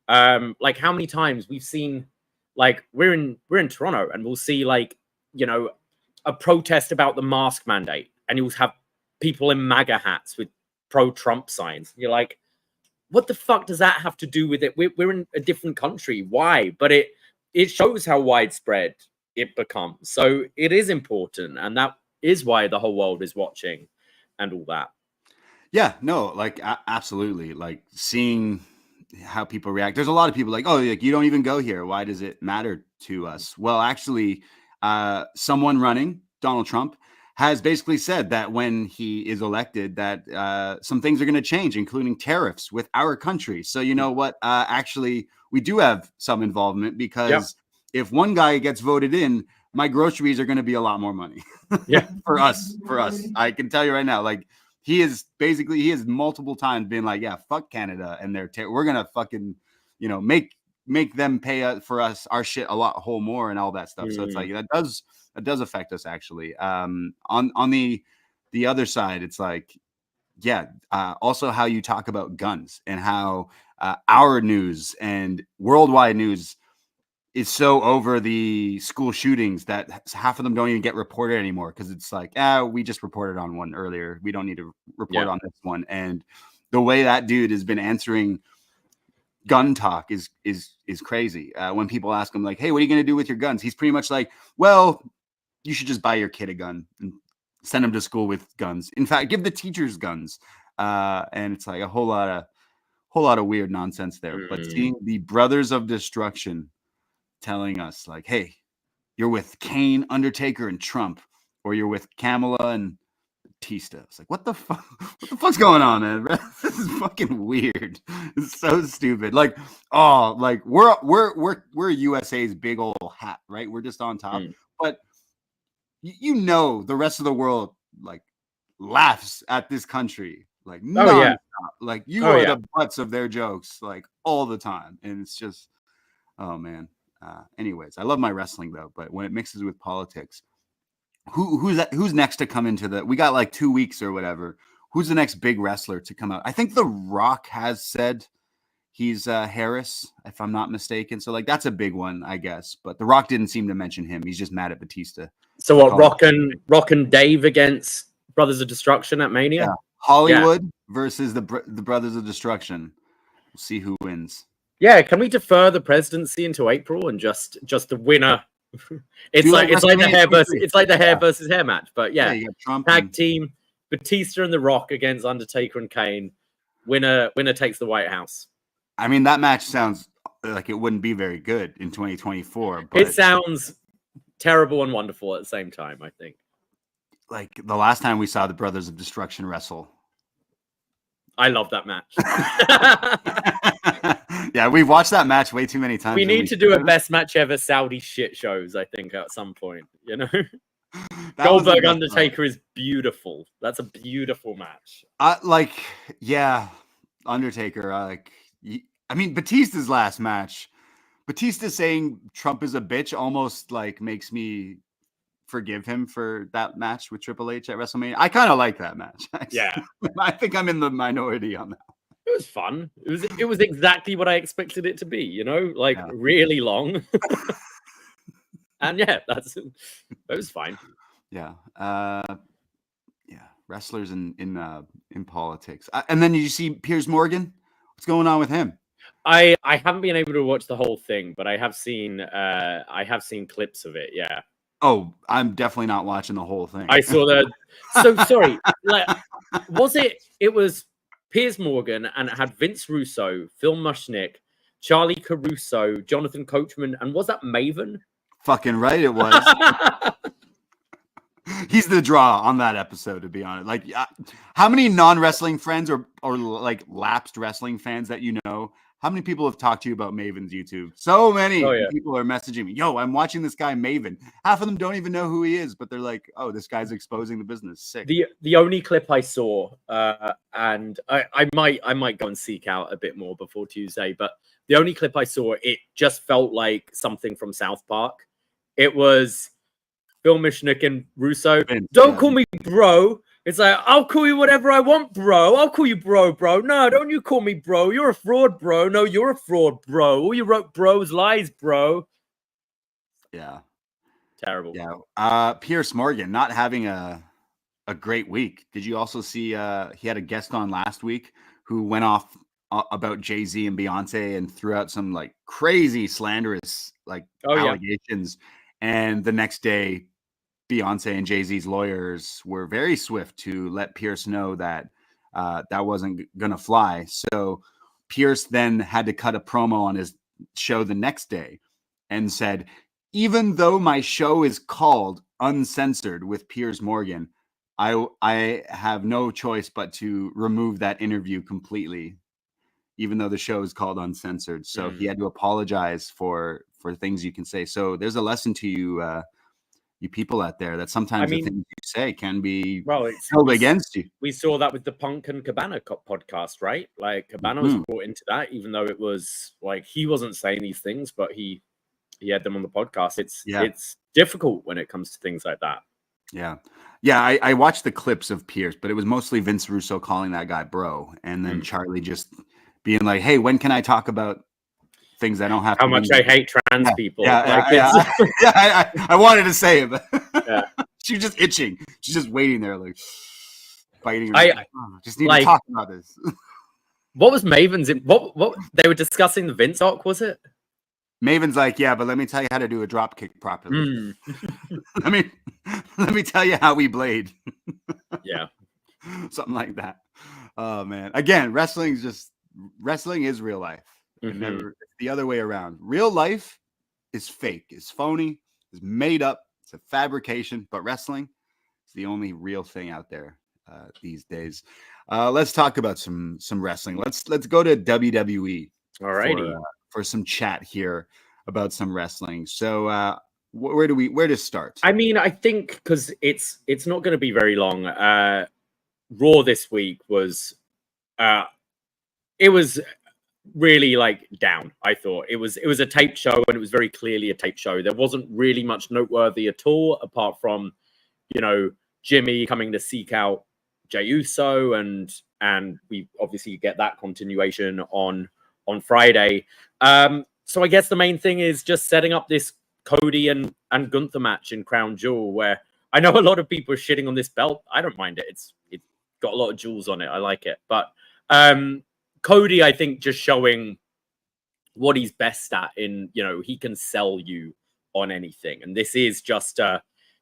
Like, how many times we've seen, like, we're in Toronto, and we'll see, like, you know, a protest about the mask mandate, and you'll have people in MAGA hats with pro-Trump signs. You're like, what the fuck does that have to do with it? We're in a different country. Why? But it shows how widespread it becomes. So it is important, and that is why the whole world is watching and all that. Yeah, no, like absolutely. Like, seeing how people react. There's a lot of people like, oh, like, you don't even go here. Why does it matter to us? Well, actually, someone running, Donald Trump, has basically said that when he is elected, that some things are going to change, including tariffs with our country. So you know what? Actually, we do have some involvement, because if one guy gets voted in, my groceries are going to be a lot more money. for us. I can tell you right now, like, he has multiple times been like, yeah, fuck Canada, and we're going to fucking, you know, make them pay for us our shit a whole more and all that stuff. So it's like, that does affect us, actually. On the other side, it's like, also how you talk about guns, and how our news and worldwide news is so over the school shootings that half of them don't even get reported anymore, because it's like, we just reported on one earlier, we don't need to report on this one. And the way that dude has been answering gun talk is crazy. When people ask him, like, hey, what are you going to do with your guns? He's pretty much like, well, you should just buy your kid a gun and send him to school with guns. In fact, give the teachers guns. And it's like a whole lot of weird nonsense there. But seeing the Brothers of Destruction telling us, like, hey, you're with Kane, Undertaker, and Trump, or you're with Kamala and Batista. It's like, what the fuck's going on, man? This is fucking weird. It's so stupid. Like, oh, like, we're USA's big old hat, right? We're just on top. But you know, the rest of the world, like, laughs at this country, like, like, you are the butts of their jokes, like, all the time. And it's just, oh man. Anyways, I love my wrestling, though, but when it mixes with politics, who's next to come into we got like 2 weeks or whatever. Who's the next big wrestler to come out? I think The Rock has said he's Harris, if I'm not mistaken. So, like, that's a big one, I guess. But The Rock didn't seem to mention him. He's just mad at Batista. So what? Rock and Dave against Brothers of Destruction at Mania? Yeah. Hollywood versus the Brothers of Destruction. We'll see who wins. Yeah, can we defer the presidency into April and just the winner? It's like the hair versus hair match, but you got Trump tag team, Batista and The Rock against Undertaker and Kane. Winner takes the White House. I mean, that match sounds like it wouldn't be very good in 2024. But it sounds terrible and wonderful at the same time, I think. Like the last time we saw the Brothers of Destruction wrestle, I love that match. Yeah, we've watched that match way too many times. We need to do a best match ever Saudi shit shows, I think, at some point. You know, Goldberg Undertaker is beautiful. That's a beautiful match. Undertaker. I mean, Batista's last match. Batista saying Trump is a bitch almost like makes me forgive him for that match with Triple H at WrestleMania. I kind of like that match. Yeah, I think I'm in the minority on that. It was fun. It was exactly what I expected it to be. You know, like really long. And it was fine. Yeah, wrestlers in politics. And then you see Piers Morgan. What's going on with him? I haven't been able to watch the whole thing, but I have seen clips of it. Yeah. Oh, I'm definitely not watching the whole thing. I saw the. So sorry. Like, was it? It was Piers Morgan, and it had Vince Russo, Phil Mushnick, Charlie Caruso, Jonathan Coachman, and was that Maven? Fucking right, it was. He's the draw on that episode, to be honest. Like, how many non-wrestling friends or like lapsed wrestling fans that you know? How many people have talked to you about Maven's YouTube? So many people are messaging me. Yo, I'm watching this guy Maven. Half of them don't even know who he is, but they're like, "Oh, this guy's exposing the business." Sick. The only clip I saw, and I might go and seek out a bit more before Tuesday, but the only clip I saw, it just felt like something from South Park. It was Phil Mushnick and Russo. Don't call me bro. It's like, I'll call you whatever I want, bro. I'll call you bro. No, don't you call me bro. You're a fraud, bro. No, you're a fraud, bro. All you wrote, bro, is lies, bro. Yeah. Terrible. Yeah. Piers Morgan not having a great week. Did you also see he had a guest on last week who went off about Jay-Z and Beyonce and threw out some like crazy slanderous like allegations. And the next day, Beyonce and Jay-Z's lawyers were very swift to let Pierce know that that wasn't going to fly. So Pierce then had to cut a promo on his show the next day and said, even though my show is called Uncensored with Piers Morgan, I have no choice but to remove that interview completely, even though the show is called Uncensored. So he had to apologize for things you can say. So there's a lesson to you, you people out there, that sometimes the things you say can be held against you. We saw that with the Punk and Cabana podcast, right? Like Cabana was brought into that, even though it was like he wasn't saying these things, but he had them on the podcast. It's difficult when it comes to things like that. Yeah. I watched the clips of Pierce, but it was mostly Vince Russo calling that guy bro, and then Charlie just being like, "Hey, when can I talk about things I don't have how to much I hate trans people." I wanted to say it, but she's just itching. She's just waiting there, like biting her. Just need to talk about this. What was Maven's? What they were discussing the Vince talk, was it? Maven's like, yeah, but let me tell you how to do a drop kick properly. let me tell you how we blade. Something like that. Oh man. Again, wrestling is real life. Never the other way around. Real life is fake, is phony, is made up, it's a fabrication, but wrestling is the only real thing out there these days. Let's talk about some wrestling. Let's go to WWE. Alrighty. For some chat here about some wrestling. So where to start? I mean, I think because it's not going to be very long. Raw this week was it was really like down. I thought it was a tape show, and it was very clearly a tape show. There wasn't really much noteworthy at all, apart from Jimmy coming to seek out Jey Uso, and we obviously get that continuation on Friday. So I guess the main thing is just setting up this Cody and Gunther match in Crown Jewel, where I know a lot of people are shitting on this belt. I don't mind it. It's got a lot of jewels on it. I like it. But Cody, I think, just showing what he's best at in, he can sell you on anything. And this is just,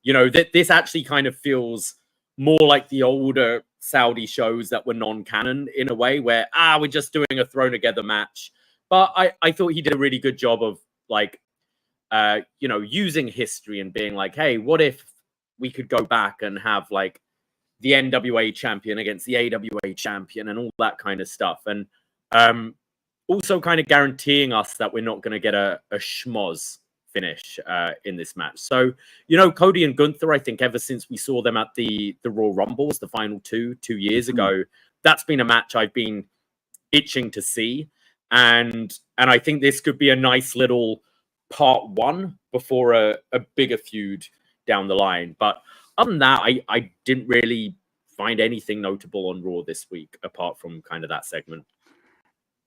this actually kind of feels more like the older Saudi shows that were non-canon in a way, where, we're just doing a thrown together match. But I thought he did a really good job of using history and being like, hey, what if we could go back and have like the NWA champion against the AWA champion and all that kind of stuff. And also kind of guaranteeing us that we're not going to get a schmoz finish in this match. So, Cody and Gunther, I think ever since we saw them at the Royal Rumbles, the final two years ago, that's been a match I've been itching to see. And I think this could be a nice little part one before a bigger feud down the line. But other than that, I didn't really find anything notable on Raw this week, apart from kind of that segment.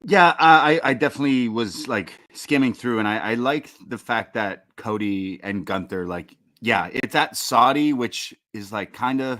Yeah, I definitely was like skimming through, and I like the fact that Cody and Gunther, it's at Saudi, which is like kind of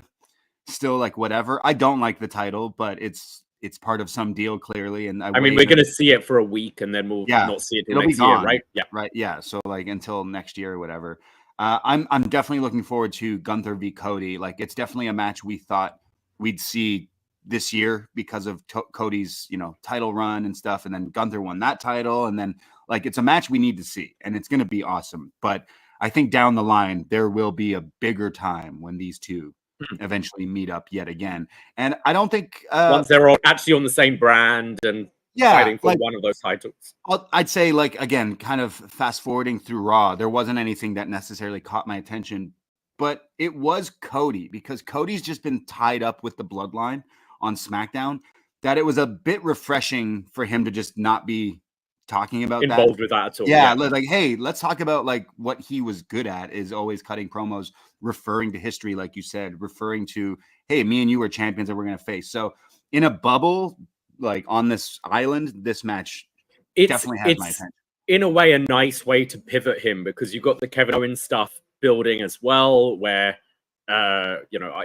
still like whatever. I don't like the title, but it's it's part of some deal clearly. And I mean, we're going to see it for a week and then we'll not see it till next year, right? Yeah. Right. Yeah. So like until next year or whatever. I'm definitely looking forward to Gunther v. Cody. Like it's definitely a match we thought we'd see this year because of Cody's, title run and stuff. And then Gunther won that title. And then like, it's a match we need to see and it's going to be awesome. But I think down the line, there will be a bigger time when these two eventually meet up yet again. And I don't think once they're all actually on the same brand and fighting for one of those titles. I'd say, like, again, kind of fast forwarding through Raw, there wasn't anything that necessarily caught my attention, but it was Cody, because Cody's just been tied up with the bloodline on SmackDown, that it was a bit refreshing for him to just not be talking about involved with that at all. Yeah, like, hey, let's talk about like what he was good at, is always cutting promos, referring to history, like you said, referring to, hey, me and you were champions that we're going to face. So in a bubble, like on this island, this match definitely has my attention. In a way, a nice way to pivot him, because you've got the Kevin Owens stuff building as well, where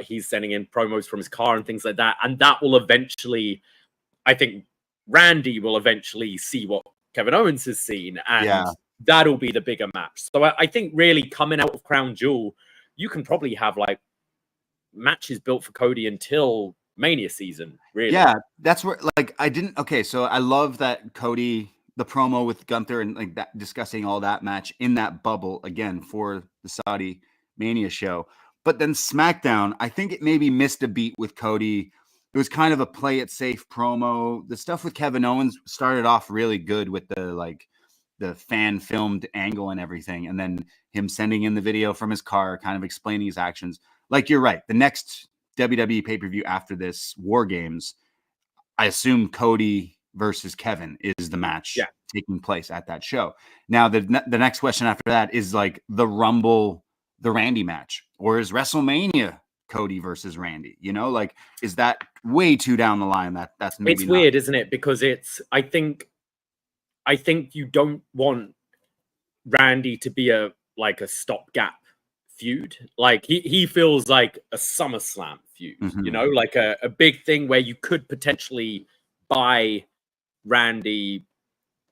he's sending in promos from his car and things like that, and that will eventually, I think, Randy will eventually see what Kevin Owens has seen, and that'll be the bigger match. So I think really coming out of Crown Jewel, you can probably have like matches built for Cody until Mania season, really. Yeah, that's where, like, so I love that Cody, the promo with Gunther and like that, discussing all that match in that bubble again for the Saudi Mania show. But then SmackDown, I think it maybe missed a beat with Cody. It was kind of a play it safe promo. The stuff with Kevin Owens started off really good with the fan filmed angle and everything. And then him sending in the video from his car, kind of explaining his actions. Like, you're right. The next WWE pay-per-view after this, War Games, I assume Cody versus Kevin is the match taking place at that show. Now, the next question after that is like the Rumble, the Randy match, or is WrestleMania Cody versus Randy? Like, is that way too down the line? That's maybe it's weird, isn't it? Because I think you don't want Randy to be a stopgap feud. Like he feels like a SummerSlam feud, like a big thing where you could potentially buy Randy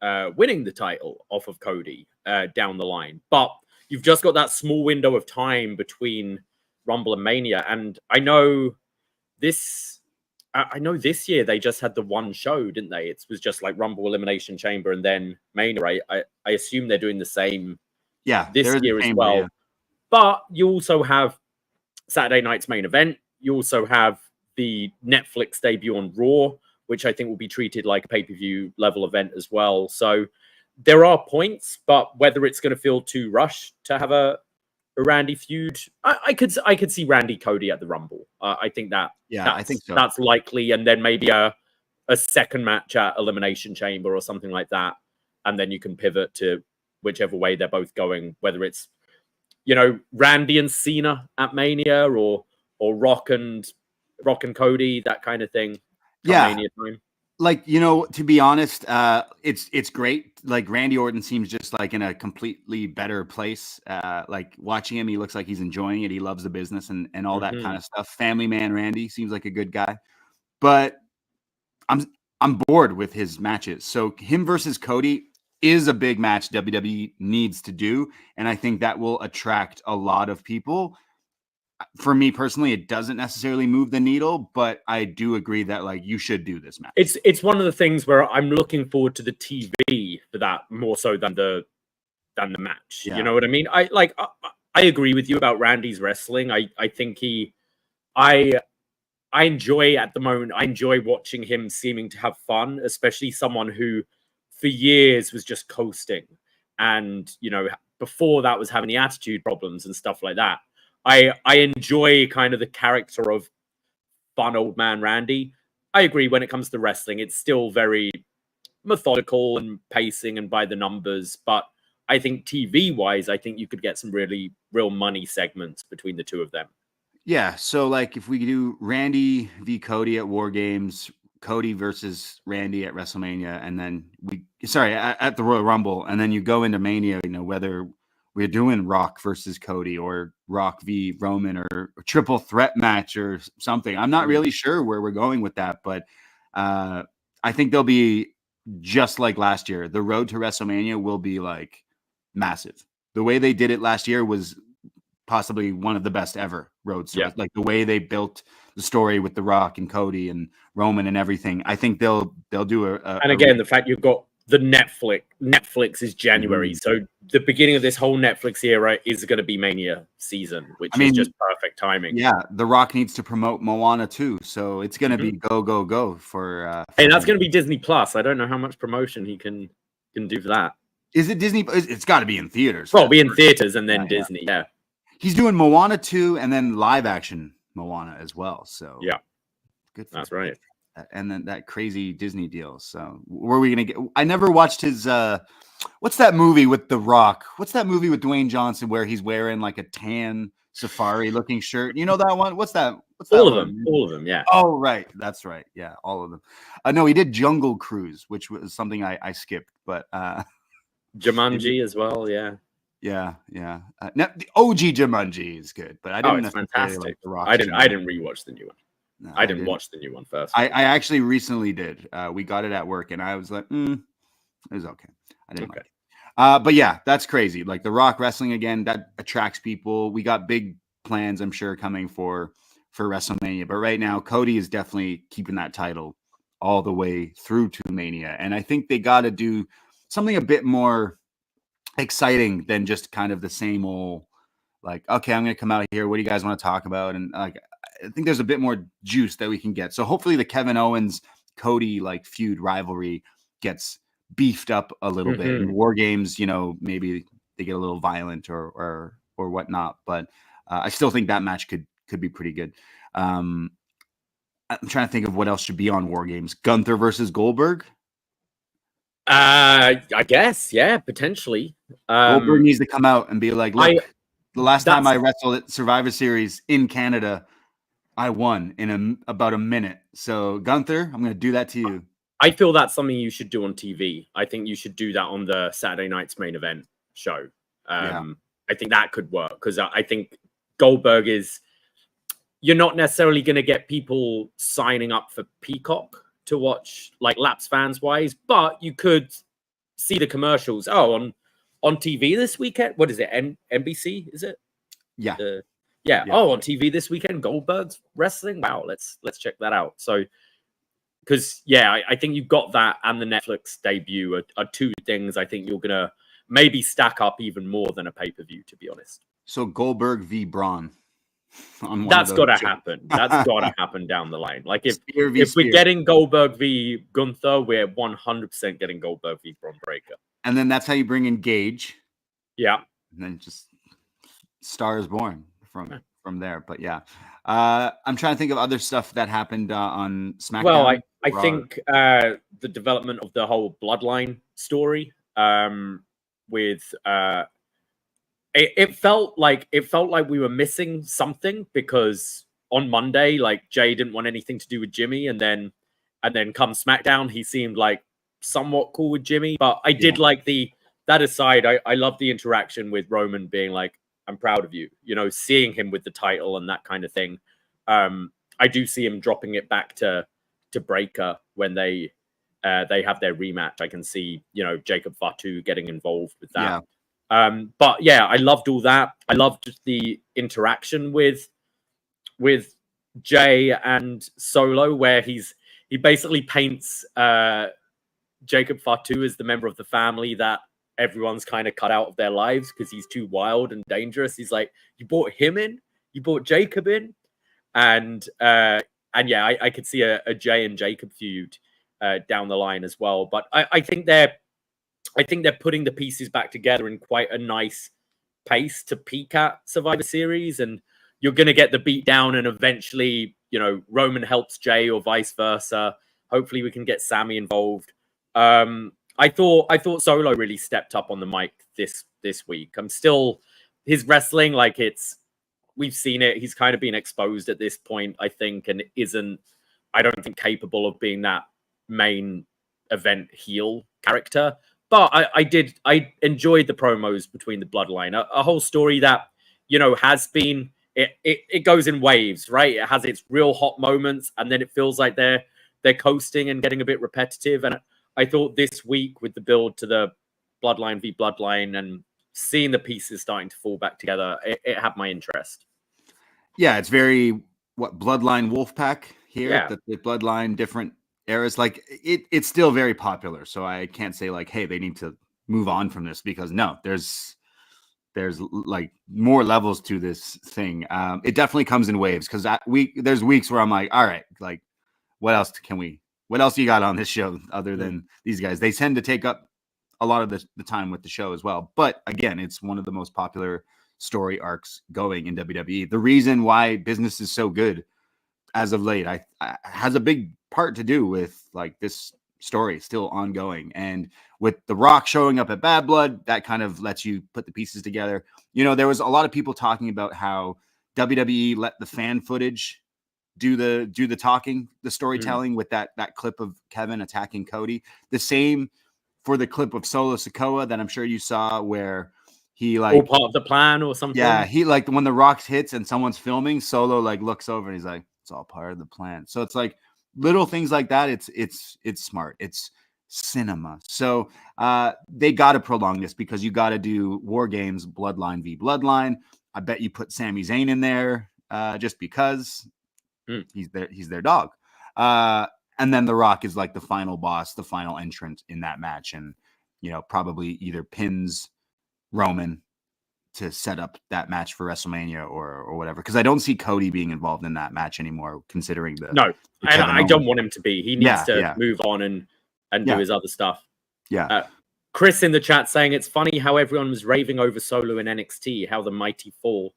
winning the title off of Cody down the line. But you've just got that small window of time between Rumble and Mania, and I know this year they just had the one show, didn't they? It was just like Rumble, Elimination Chamber, and then Mania. I assume they're doing the same this year as well. But you also have Saturday night's main event. You also have the Netflix debut on Raw, which I think will be treated like a pay-per-view level event as well. So there are points, but whether it's going to feel too rushed to have a Randy feud, I could see Randy Cody at the Rumble. I think that I think so. That's likely, and then maybe a second match at Elimination Chamber or something like that, and then you can pivot to whichever way they're both going, whether it's Randy and Cena at Mania or Rock and Cody, that kind of thing. Mania time. Like, to be honest, it's great. Like, Randy Orton seems just like in a completely better place. Like, watching him, he looks like he's enjoying it. He loves the business and all that kind of stuff. Family man Randy seems like a good guy. But I'm bored with his matches. So him versus Cody is a big match WWE needs to do. And I think that will attract a lot of people. For me personally, it doesn't necessarily move the needle, but I do agree that like you should do this match. It's one of the things where I'm looking forward to the TV for that more so than the match. Yeah. You know what I mean? I agree with you about Randy's wrestling. I think I enjoy at the moment. I enjoy watching him seeming to have fun, especially someone who for years was just coasting, and before that was having the attitude problems and stuff like that. I enjoy kind of the character of fun old man Randy. I agree when it comes to wrestling, it's still very methodical and pacing and by the numbers. But I think TV-wise, I think you could get some really real money segments between the two of them. Yeah, so like if we do Randy v. Cody at War Games, Cody versus Randy at WrestleMania, and then at the Royal Rumble, and then you go into Mania, whether we're doing Rock versus Cody or Rock v. Roman or a triple threat match or something. I'm not really sure where we're going with that, but I think they'll be just like last year. The road to WrestleMania will be like massive. The way they did it last year was possibly one of the best ever roads. Yeah. Like the way they built the story with The Rock and Cody and Roman and everything. I think they'll do and again, the fact you've got the Netflix is January. So the beginning of this whole Netflix era is going to be Mania season, which is just perfect timing. Yeah. The Rock needs to promote Moana too. So it's going to be go for hey, that's going to be Disney Plus. I don't know how much promotion he can do for that. Is it Disney? It's got to be in theaters. Well, be in theaters and then Disney. Yeah. He's doing Moana 2 and then live action Moana as well. So yeah, good. That's right. And then that crazy Disney deal. So where are we gonna get? I never watched his. What's that movie with The Rock? What's that movie with Dwayne Johnson where he's wearing like a tan safari looking shirt? You know that one? What's that? All of them. Yeah. Oh, right. That's right. Yeah, all of them. No, he did Jungle Cruise, which was something I skipped, but Jumanji as well. Yeah. Yeah. Now, the OG Jumanji is good, but I didn't. It's fantastic. Like The Rock. I didn't rewatch the new one. No, I didn't watch the new one first. I actually recently did. We got it at work, and I was like, it was okay. I didn't like it. But yeah, that's crazy. Like The Rock wrestling again, that attracts people. We got big plans, I'm sure, coming for WrestleMania. But right now, Cody is definitely keeping that title all the way through to Mania. And I think they got to do something a bit more exciting than just kind of the same old, like, okay, I'm going to come out here. What do you guys want to talk about? And like, I think there's a bit more juice that we can get. So hopefully the Kevin Owens Cody like feud rivalry gets beefed up a little bit. And War Games, maybe they get a little violent or whatnot. But I still think that match could be pretty good. I'm trying to think of what else should be on War Games. Gunther versus Goldberg. I guess, yeah, potentially. Goldberg needs to come out and be like, look, the last time I wrestled at Survivor Series in Canada, I won in about a minute. So Gunther, I'm going to do that to you. I feel that's something you should do on TV. I think you should do that on the Saturday night's main event show. I think that could work because I think Goldberg you're not necessarily going to get people signing up for Peacock to watch, like Laps fans wise, but you could see the commercials. Oh, on TV this weekend. What is it? NBC? Is it? Yeah. Yeah. Oh, on TV this weekend, Goldberg's wrestling. Wow, let's check that out. So, because I think you've got that and the Netflix debut are two things I think you're gonna maybe stack up even more than a pay-per-view, to be honest. So Goldberg v. Braun. That's got to happen. That's got to happen down the line. Like if we're getting Goldberg v. Gunther, we're 100% getting Goldberg v. Braun Breaker. And then that's how you bring in Gage. Yeah. And then just Star is born from there. But yeah, I'm trying to think of other stuff that happened on SmackDown. Well, I think the development of the whole Bloodline story with it felt like we were missing something because on Monday, like Jey didn't want anything to do with Jimmy, and then come SmackDown, he seemed like somewhat cool with Jimmy. But I did like that aside. I love the interaction with Roman being like, "I'm proud of you," seeing him with the title and that kind of thing. I do see him dropping it back to Breaker when they have their rematch. I can see Jacob Fatu getting involved with that. Yeah. But yeah, I loved all that. I loved the interaction with Jey and Solo, where he basically paints Jacob Fatu as the member of the family that everyone's kind of cut out of their lives because he's too wild and dangerous. He's like, you brought him in, you brought Jacob in, and yeah, I could see a Jey and Jacob feud down the line as well. But I think they're putting the pieces back together in quite a nice pace to peak at Survivor Series, and you're going to get the beat down, and eventually, Roman helps Jey or vice versa. Hopefully, we can get Sammy involved. I thought Solo really stepped up on the mic this week. His wrestling, like we've seen it. He's kind of been exposed at this point, I think, and I don't think capable of being that main event heel character. But I enjoyed the promos between the Bloodline, a whole story that, has been, it goes in waves, right? It has its real hot moments, and then it feels like they're they're coasting and getting a bit repetitive. And I thought this week with the build to the Bloodline v Bloodline and seeing the pieces starting to fall back together, it had my interest. Yeah, it's very Bloodline Wolfpack here. Yeah. The Bloodline different eras. Like it's still very popular. So I can't say like, hey, they need to move on from this, because no, there's like more levels to this thing. It definitely comes in waves, because there's weeks where I'm like, all right, like what else you got on this show other than these guys? They tend to take up a lot of the time with the show as well. But again, it's one of the most popular story arcs going in WWE. The reason why business is so good as of late, I has a big part to do with like this story still ongoing. And with The Rock showing up at Bad Blood, that kind of lets you put the pieces together. You know, there was a lot of people talking about how WWE let the fan footage do the talking, the storytelling with that clip of Kevin attacking Cody. The same for the clip of Solo Sikoa that I'm sure you saw, where he like all part of the plan or something. Yeah, he like when the Rock hits and someone's filming, Solo like looks over and he's like, it's all part of the plan. So it's like little things like that. It's smart. It's cinema. So they got to prolong this, because you got to do War Games Bloodline v Bloodline. I bet you put Sami Zayn in there just because he's their dog. And then The Rock is like the final boss, the final entrant in that match, and you know, probably either pins Roman to set up that match for WrestleMania or whatever. Because I don't see Cody being involved in that match anymore, considering the and I don't want him to be. He needs to move on and do his other stuff. Yeah. Chris in the chat saying it's funny how everyone was raving over Solo in NXT, how the mighty fall.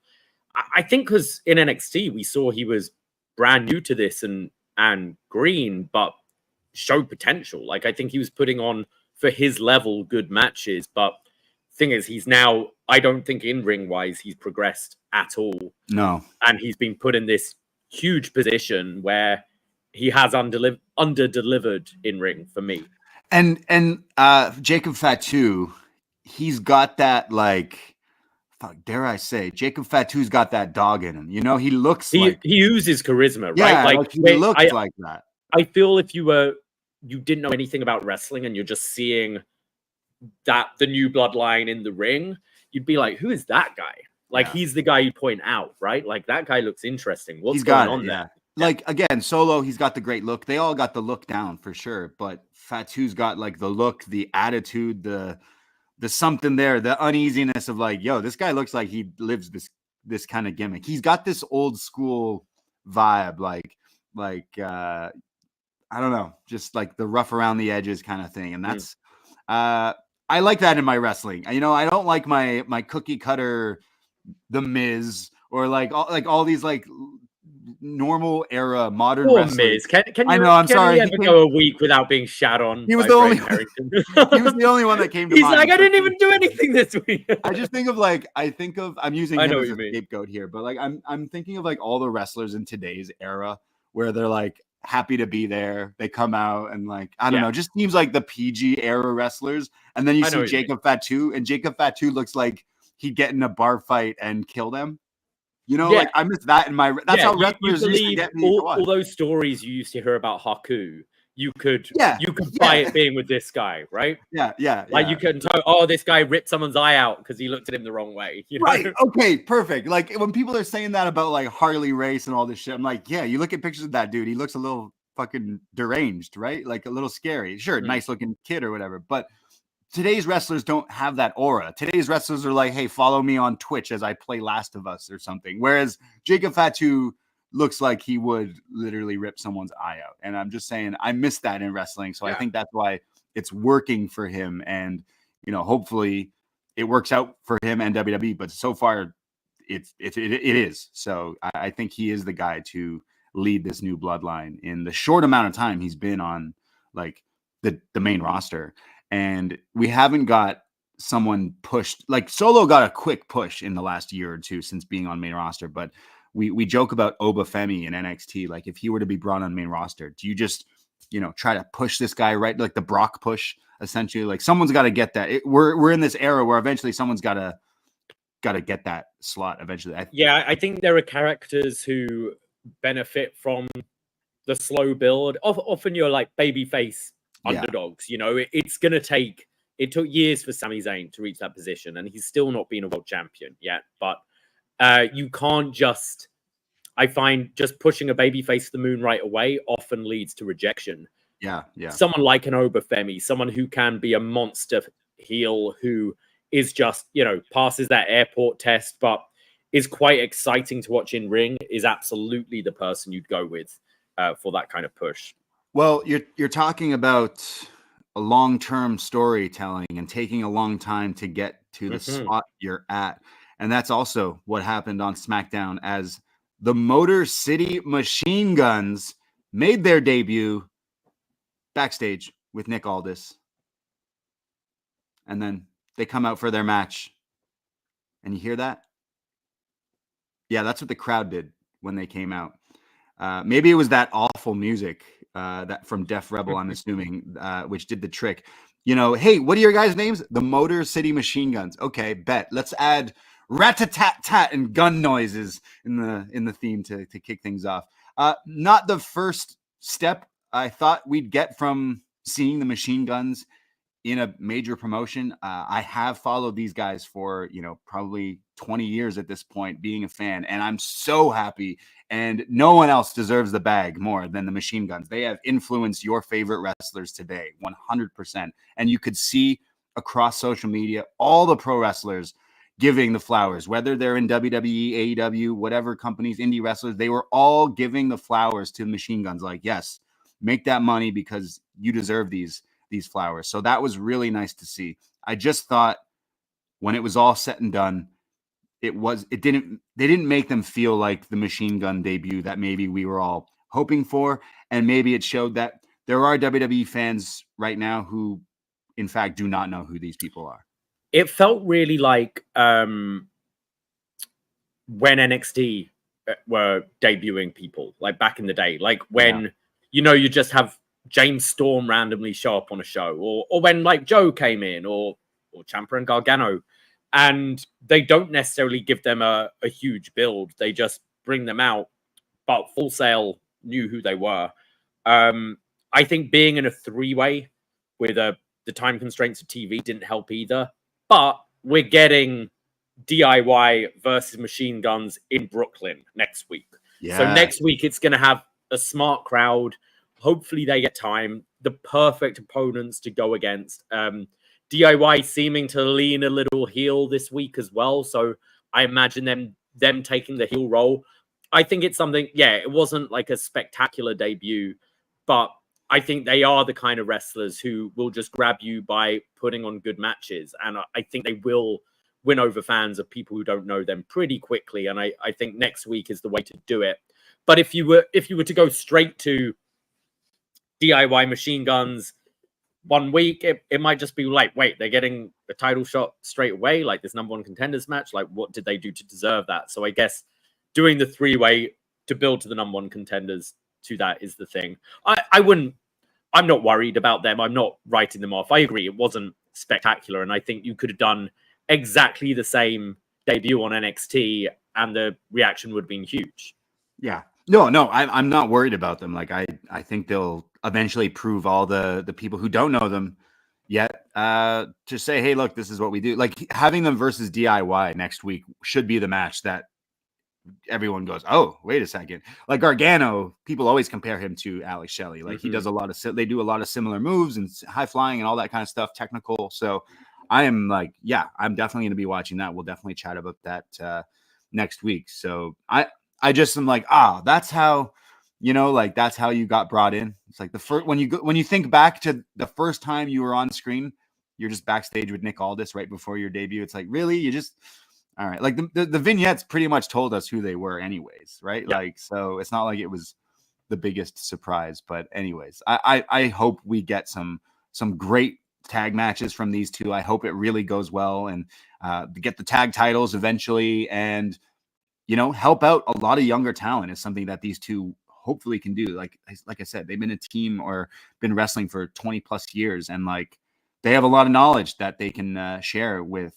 I think because in NXT we saw he was brand new to this and green, but showed potential. Like I think he was putting on for his level good matches, but thing is he's now, I don't think in ring wise he's progressed at all. No. And he's been put in this huge position where he has under-delivered in ring for me. And Jacob Fatu, he's got that like, dare I say, Jacob Fatu's got that dog in him. You know, he looks he oozes charisma, yeah, right? like he looks like that. I feel if you didn't know anything about wrestling and you're just seeing that the new bloodline in the ring, you'd be like, who is that guy? Like he's the guy you point out, right? Like that guy looks interesting. What's going on there? Like again, Solo, he's got the great look. They all got the look down for sure, but Fatu's got like the look, the attitude, the something there, the uneasiness of like, yo, this guy looks like he lives this kind of gimmick. He's got this old school vibe, like I don't know, just like the rough around the edges kind of thing. And that's I like that in my wrestling. You know, I don't like my cookie cutter The Miz or like all these like normal era modern wrestling. Miz. Can you, I know, I'm sorry. He ever go a week without being shat on? He was the only he was the only one that came to mind. He's like, I didn't even do anything this week. I just think of like I'm using him as a scapegoat here, but like I'm thinking of like all the wrestlers in today's era where they're like happy to be there. They come out and like, I don't know, just seems like the PG era wrestlers. And then you see Jacob Fatu, and Jacob Fatu looks like he'd get in a bar fight and kill them. You know, like I miss that in my. That's how wrestlers used to get me. All those stories you used to hear about Haku, you could buy it being with this guy, right? Yeah. Like you can tell, oh, this guy ripped someone's eye out because he looked at him the wrong way. You know? Right. Okay. Perfect. Like when people are saying that about like Harley Race and all this shit, I'm like, yeah, you look at pictures of that dude, he looks a little fucking deranged, right? Like a little scary. Sure, nice looking kid or whatever, but today's wrestlers don't have that aura. Today's wrestlers are like, hey, follow me on Twitch as I play Last of Us or something. Whereas Jacob Fatu looks like he would literally rip someone's eye out. And I'm just saying, I miss that in wrestling. So I think that's why it's working for him. And, you know, hopefully it works out for him and WWE. But so far, it is. So I think he is the guy to lead this new bloodline in the short amount of time he's been on like the main roster. And we haven't got someone pushed, like Solo got a quick push in the last year or two since being on main roster. But we joke about Obafemi in NXT. Like if he were to be brought on main roster, do you just, you know, try to push this guy, right? Like the Brock push, essentially. Like someone's got to get that. We're in this era where eventually someone's got to get that slot eventually. I think there are characters who benefit from the slow build. Often you're like babyface underdogs. You know, it's going to take. It took years for Sami Zayn to reach that position, and he's still not been a world champion yet. But you can't just. I find just pushing a babyface to the moon right away often leads to rejection. Yeah. Someone like an Obafemi, someone who can be a monster heel, who is just, you know, passes that airport test, but is quite exciting to watch in ring, is absolutely the person you'd go with for that kind of push. Well, you're talking about a long-term storytelling and taking a long time to get to the spot you're at. And that's also what happened on SmackDown as the Motor City Machine Guns made their debut backstage with Nick Aldis. And then they come out for their match. And you hear that? Yeah, that's what the crowd did when they came out. Maybe it was that awful music that from Def Rebel, I'm assuming, which did the trick. You know, hey, what are your guys' names? The Motor City Machine Guns. Okay, bet. Let's add rat-a-tat-tat and gun noises in the theme to kick things off. Not the first step I thought we'd get from seeing the Machine Guns in a major promotion. I have followed these guys for, you know, probably 20 years at this point, being a fan, and I'm so happy. And no one else deserves the bag more than the Machine Guns. They have influenced your favorite wrestlers today, 100%. And you could see across social media, all the pro wrestlers giving the flowers, whether they're in WWE, AEW, whatever companies, indie wrestlers, they were all giving the flowers to Machine Guns. Like, yes, make that money because you deserve these flowers. So that was really nice to see. I just thought when it was all said and done, they didn't make them feel like the Machine Gun debut that maybe we were all hoping for. And maybe it showed that there are WWE fans right now who, in fact, do not know who these people are. It felt really like when NXT were debuting people, like back in the day, like when, you know, you just have James Storm randomly show up on a show, or when like Joe came in, or Ciampa and Gargano, and they don't necessarily give them a huge build. They just bring them out, but Full Sail knew who they were. I think being in a three-way with the time constraints of TV didn't help either. But we're getting DIY versus Machine Guns in Brooklyn next week. Yeah. So next week it's going to have a smart crowd. Hopefully they get time. The perfect opponents to go against. DIY seeming to lean a little heel this week as well. So I imagine them taking the heel role. I think it's something, it wasn't like a spectacular debut, but I think they are the kind of wrestlers who will just grab you by putting on good matches. And I think they will win over fans of people who don't know them pretty quickly. And I think next week is the way to do it. But if you were to go straight to DIY Machine Guns 1 week, it might just be like, wait, they're getting a title shot straight away, like this number one contenders match. Like, what did they do to deserve that? So I guess doing the three-way to build to the number one contenders to that is the thing. I'm not worried about them. I'm not writing them off. I agree, it wasn't spectacular, and I think you could have done exactly the same debut on NXT, and the reaction would have been huge. Yeah. No, I'm not worried about them. Like, I think they'll eventually prove all the people who don't know them yet to say, hey, look, this is what we do. Like, having them versus DIY next week should be the match that everyone goes, oh, wait a second. Like Gargano, people always compare him to Alex Shelley. Like, he does they do a lot of similar moves and high flying and all that kind of stuff, technical. So I am like, I'm definitely going to be watching that. We'll definitely chat about that next week. So I just am like, that's how, like, that's how you got brought in. It's like the first, when you think back to the first time you were on screen, you're just backstage with Nick Aldis right before your debut. It's like, really? You just, all right. Like the vignettes pretty much told us who they were anyways. Right. Yeah. Like, so it's not like it was the biggest surprise, but anyways, I hope we get some great tag matches from these two. I hope it really goes well and get the tag titles eventually, and help out a lot of younger talent is something that these two hopefully can do. Like I said, they've been a team or been wrestling for 20 plus years, and like they have a lot of knowledge that they can share with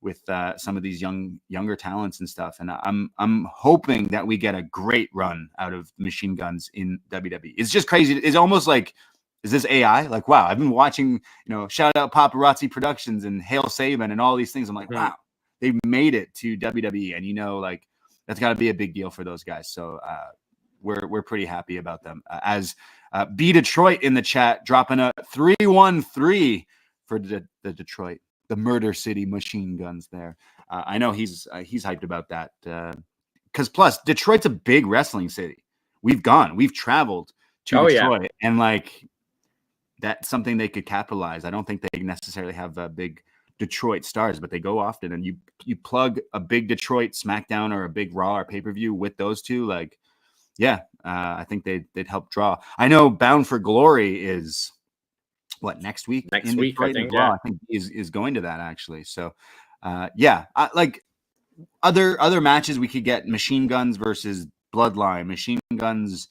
with some of these younger talents and stuff. And I'm hoping that we get a great run out of Machine Guns in WWE. It's just crazy. It's almost like, is this AI? Like, wow, I've been watching, shout out Paparazzi Productions and Hail Saban and all these things. I'm like, wow, they've made it to WWE. And, like, that's got to be a big deal for those guys. So we're pretty happy about them. As B Detroit in the chat, dropping a 313 for the Detroit. The Murder City Machine Guns there. I know he's hyped about that. Because plus, Detroit's a big wrestling city. We've traveled to Detroit. And like, that's something they could capitalize. I don't think they necessarily have big Detroit stars, but they go often. And you plug a big Detroit SmackDown or a big Raw or pay-per-view with those two, like, I think they'd help draw. I know Bound for Glory is... next week? Next week, I think. I think is going to that actually. So, like other matches we could get: Machine Guns versus Bloodline, Machine Guns,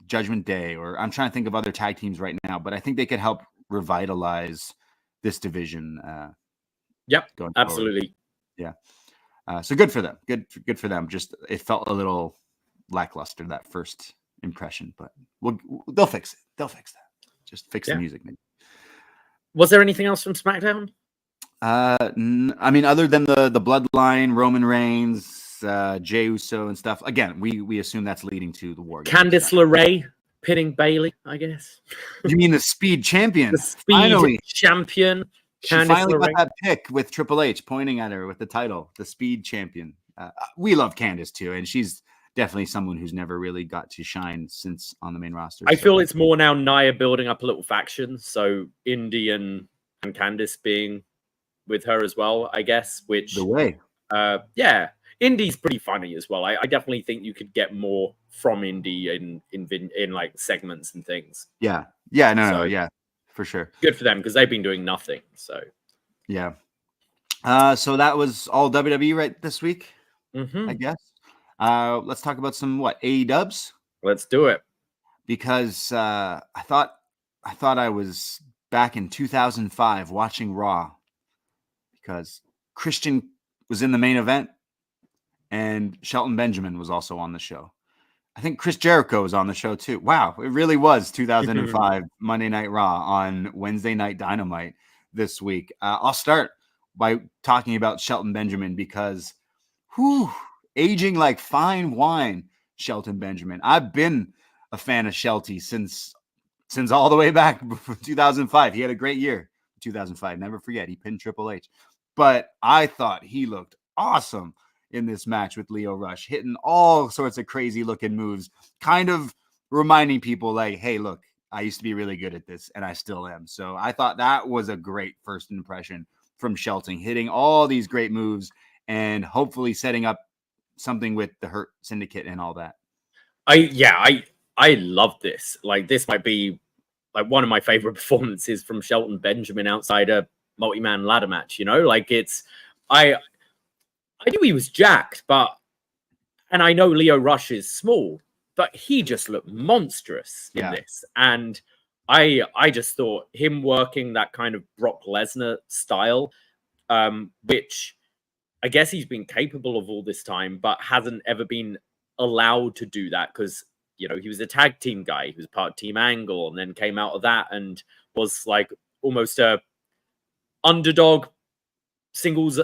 Judgment Day, or I'm trying to think of other tag teams right now. But I think they could help revitalize this division. Going absolutely. Forward. Yeah. So good for them. Good for them. Just it felt a little lackluster that first impression, but they'll fix it. They'll fix that. Just fix the music, maybe. Was there anything else from SmackDown? I mean, other than the Bloodline, Roman Reigns, Jey Uso and stuff. Again, we assume that's leading to the War Games. Candice LeRae pinning Bayley, I guess. You mean the Speed Champion? The Speed Champion. She finally got that pick with Triple H pointing at her with the title, the Speed Champion. We love Candice too, and she's definitely someone who's never really got to shine since on the main roster. I feel it's more now Nia building up a little faction. So Indy and Candice being with her as well, I guess, which the way. Indy's pretty funny as well. I definitely think you could get more from Indy in like segments and things. Yeah, for sure. Good for them because they've been doing nothing. So yeah. So that was all WWE right this week, I guess. Let's talk about some AEWs. Let's do it. Because I thought I was back in 2005 watching Raw because Christian was in the main event and Shelton Benjamin was also on the show. I think Chris Jericho was on the show too. Wow, it really was 2005 Monday Night Raw on Wednesday Night Dynamite this week. I'll start by talking about Shelton Benjamin because aging like fine wine, Shelton Benjamin. I've been a fan of Shelty since all the way back from 2005. He had a great year, 2005. Never forget, he pinned Triple H. But I thought he looked awesome in this match with Lio Rush, hitting all sorts of crazy looking moves, kind of reminding people like, hey, look, I used to be really good at this and I still am. So I thought that was a great first impression from Shelton, hitting all these great moves and hopefully setting up something with the Hurt Syndicate and all that. I love this. Like, this might be like one of my favorite performances from Shelton Benjamin outside a multi-man ladder match. Like I knew he was jacked, and I know Lio Rush is small, but he just looked monstrous in this. And I just thought him working that kind of Brock Lesnar style, which I guess he's been capable of all this time, but hasn't ever been allowed to do that because, he was a tag team guy. He was part of Team Angle and then came out of that and was like almost a underdog singles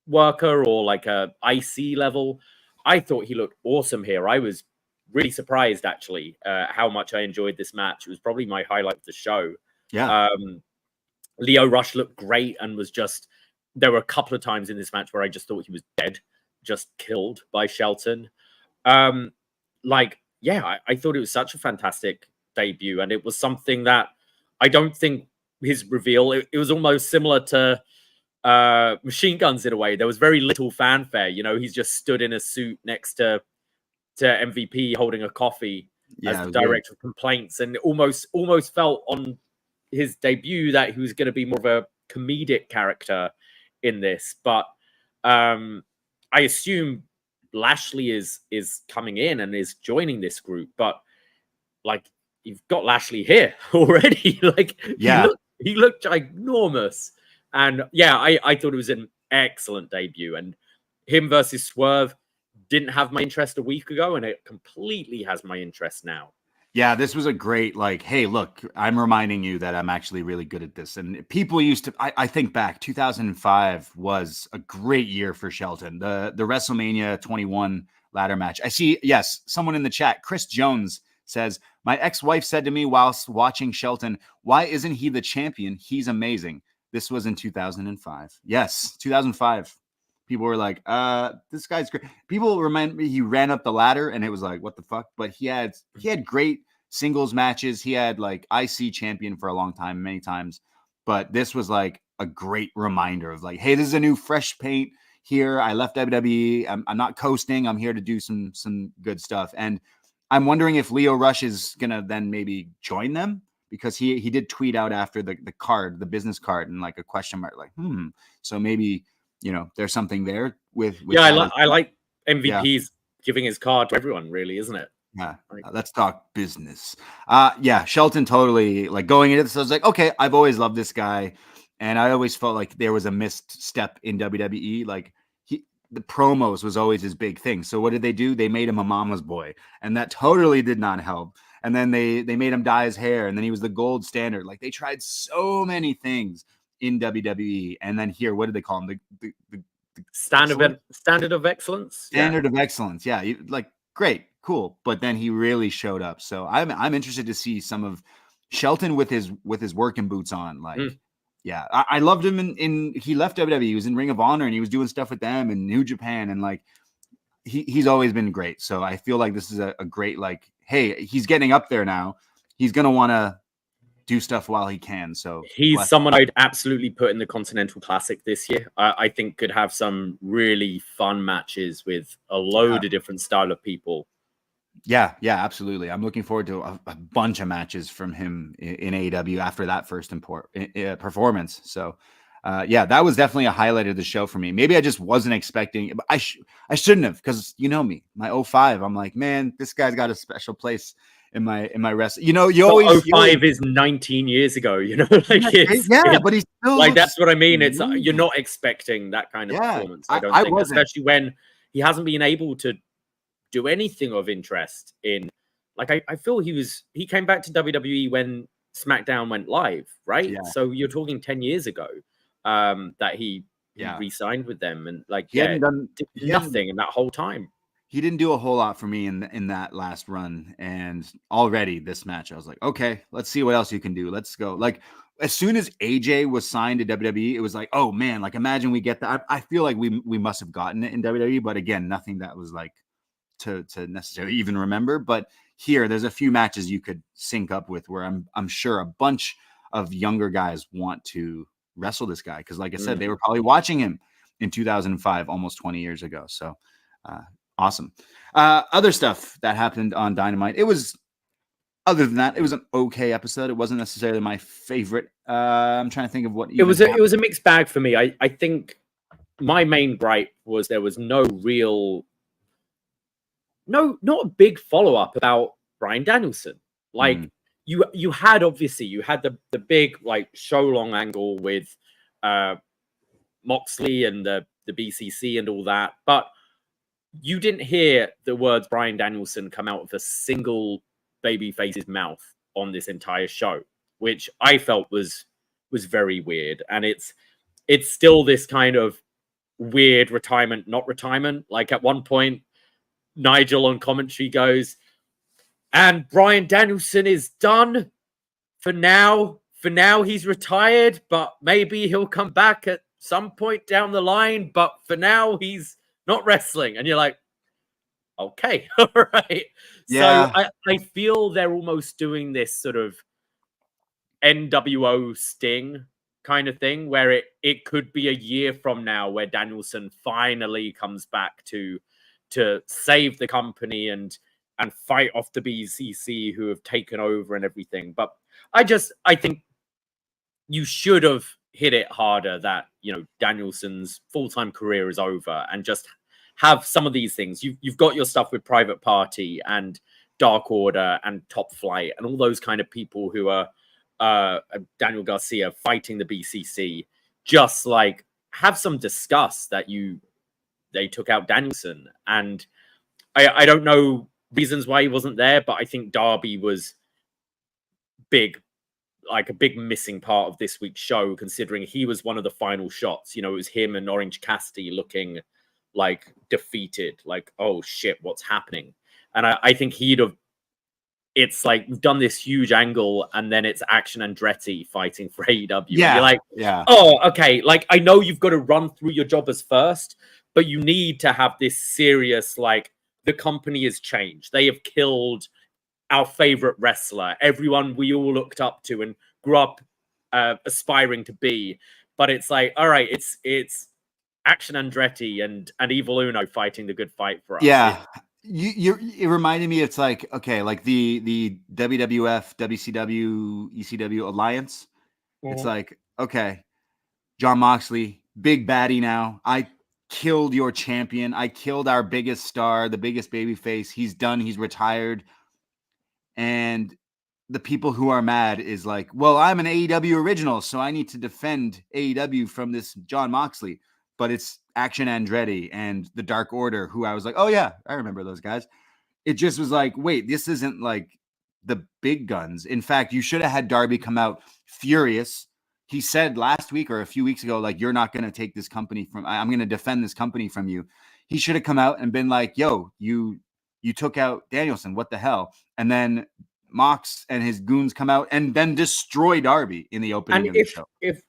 worker or like a IC level. I thought he looked awesome here. I was really surprised, actually, how much I enjoyed this match. It was probably my highlight of the show. Yeah. Lio Rush looked great and was just... There were a couple of times in this match where I just thought he was dead, just killed by Shelton. I thought it was such a fantastic debut, and it was something that I don't think his reveal... It was almost similar to Machine Guns in a way. There was very little fanfare. He's just stood in a suit next to MVP holding a coffee as the director of complaints, and it almost felt on his debut that he was going to be more of a comedic character in this. But I assume Lashley is coming in and is joining this group, but like, you've got Lashley here already. Like, he looked ginormous. And yeah, I thought it was an excellent debut. And him versus Swerve didn't have my interest a week ago, and it completely has my interest now. Yeah, this was a great, like, hey, look, I'm reminding you that I'm actually really good at this. And people used to, I think back, 2005 was a great year for Shelton. The WrestleMania 21 ladder match. I see, yes, someone in the chat, Chris Jones says, my ex-wife said to me whilst watching Shelton, why isn't he the champion? He's amazing. This was in 2005. Yes, 2005. People were like, this guy's great. People remind me he ran up the ladder and it was like, what the fuck? But he had great singles matches. He had like IC champion for a long time, many times. But this was like a great reminder of like, hey, this is a new fresh paint here. I left WWE. I'm not coasting. I'm here to do some good stuff. And I'm wondering if Lio Rush is gonna then maybe join them, because he did tweet out after the card, the business card, and like a question mark, like, so maybe, you know, there's something there with yeah, I like MVP's giving his card to everyone, really, isn't it? Yeah, let's talk business. Yeah, Shelton totally, like, going into this, I was like, okay, I've always loved this guy, and I always felt like there was a missed step in WWE. Like, the promos was always his big thing. So what did they do? They made him a mama's boy, and that totally did not help. And then they made him dye his hair, and then he was the gold standard. Like, they tried so many things in WWE, and then here, what did they call him? The standard of excellence. Standard of excellence. Yeah, like, great, cool. But then he really showed up. So I'm interested to see some of Shelton with his working boots on. Like, yeah, I loved him in he left WWE. He was in Ring of Honor, and he was doing stuff with them in New Japan, and like he's always been great. So I feel like this is a great, like, hey, he's getting up there now. He's gonna want to do stuff while he can. So he's someone I'd absolutely put in the Continental Classic this year. I think could have some really fun matches with a load of different style of people. Yeah, absolutely. I'm looking forward to a bunch of matches from him in AEW after that first performance. So yeah, that was definitely a highlight of the show for me. Maybe I just wasn't expecting, but I shouldn't have, because you know me, my 05, I'm like, man, this guy's got a special place in my wrestling. You know, you always 05 is 19 years ago, you know, like it's, but he's still like, that's what I mean. It's you're not expecting that kind of performance. I don't think, especially when he hasn't been able to do anything of interest in, like, I feel he came back to WWE when SmackDown went live, right? Yeah. So you're talking 10 years ago that he re-signed with them, and like he hadn't done nothing in that whole time. He didn't do a whole lot for me in that last run, and already this match, I was like, okay, let's see what else you can do. Let's go. Like, as soon as AJ was signed to WWE, it was like, oh man, like, imagine we get that. I feel like we must have gotten it in WWE, but again, nothing that was like to necessarily even remember. But here, there's a few matches you could sync up with where I'm sure a bunch of younger guys want to wrestle this guy, because like I said, they were probably watching him in 2005, almost 20 years ago. So awesome. Other stuff that happened on Dynamite, other than that, it was an okay episode. It wasn't necessarily my favorite. I'm trying to think of what it was. It was a mixed bag for me. I think my main gripe was there was no real, not a big follow up about Bryan Danielson. Like you had the big, like, show long angle with Moxley and the BCC and all that, but you didn't hear the words Bryan Danielson come out of a single babyface's mouth on this entire show, which I felt was very weird. And it's still this kind of weird retirement, not retirement. Like, at one point, Nigel on commentary goes, and Bryan Danielson is done for now. For now, he's retired, but maybe he'll come back at some point down the line. But for now, he's not wrestling. And you're like, okay, all right. Yeah. So I feel they're almost doing this sort of NWO Sting kind of thing, where it could be a year from now where Danielson finally comes back to save the company and fight off the BCC who have taken over and everything. But I think you should have hit it harder that, you know, Danielson's full-time career is over, and just have some of these things. You've got your stuff with Private Party and Dark Order and Top Flight and all those kind of people who are Daniel Garcia fighting the BCC. just like have some disgust that they took out Danielson. And I don't know reasons why he wasn't there, but I think Darby was big, like a big missing part of this week's show, considering he was one of the final shots. You know, it was him and Orange Cassidy looking like defeated, like, oh shit, what's happening? And I think it's like we've done this huge angle, and then it's Action Andretti fighting for AEW. Yeah, you're like, oh, okay. Like, I know you've got to run through your jobbers first, but you need to have this serious, like, the company has changed. They have killed our favorite wrestler, everyone we all looked up to and grew up aspiring to be. But it's like, all right, it's Action Andretti and Evil Uno fighting the good fight for us. Yeah. It reminded me, it's like, okay, like the WWF, WCW, ECW alliance. It's like, okay, Jon Moxley, big baddie now. I killed your champion. I killed our biggest star, the biggest babyface. He's done. He's retired. And the people who are mad is like, well, I'm an AEW original, so I need to defend AEW from this Jon Moxley. But it's Action Andretti and the Dark Order, who I was like, oh yeah, I remember those guys. It just was like, wait, this isn't like the big guns. In fact, you should have had Darby come out furious. He said last week or a few weeks ago, like, you're not going to take this company from, I'm going to defend this company from you. He should have come out and been like, yo, you took out Danielson. What the hell? And then Mox and his goons come out and then destroy Darby in the opening of the show. If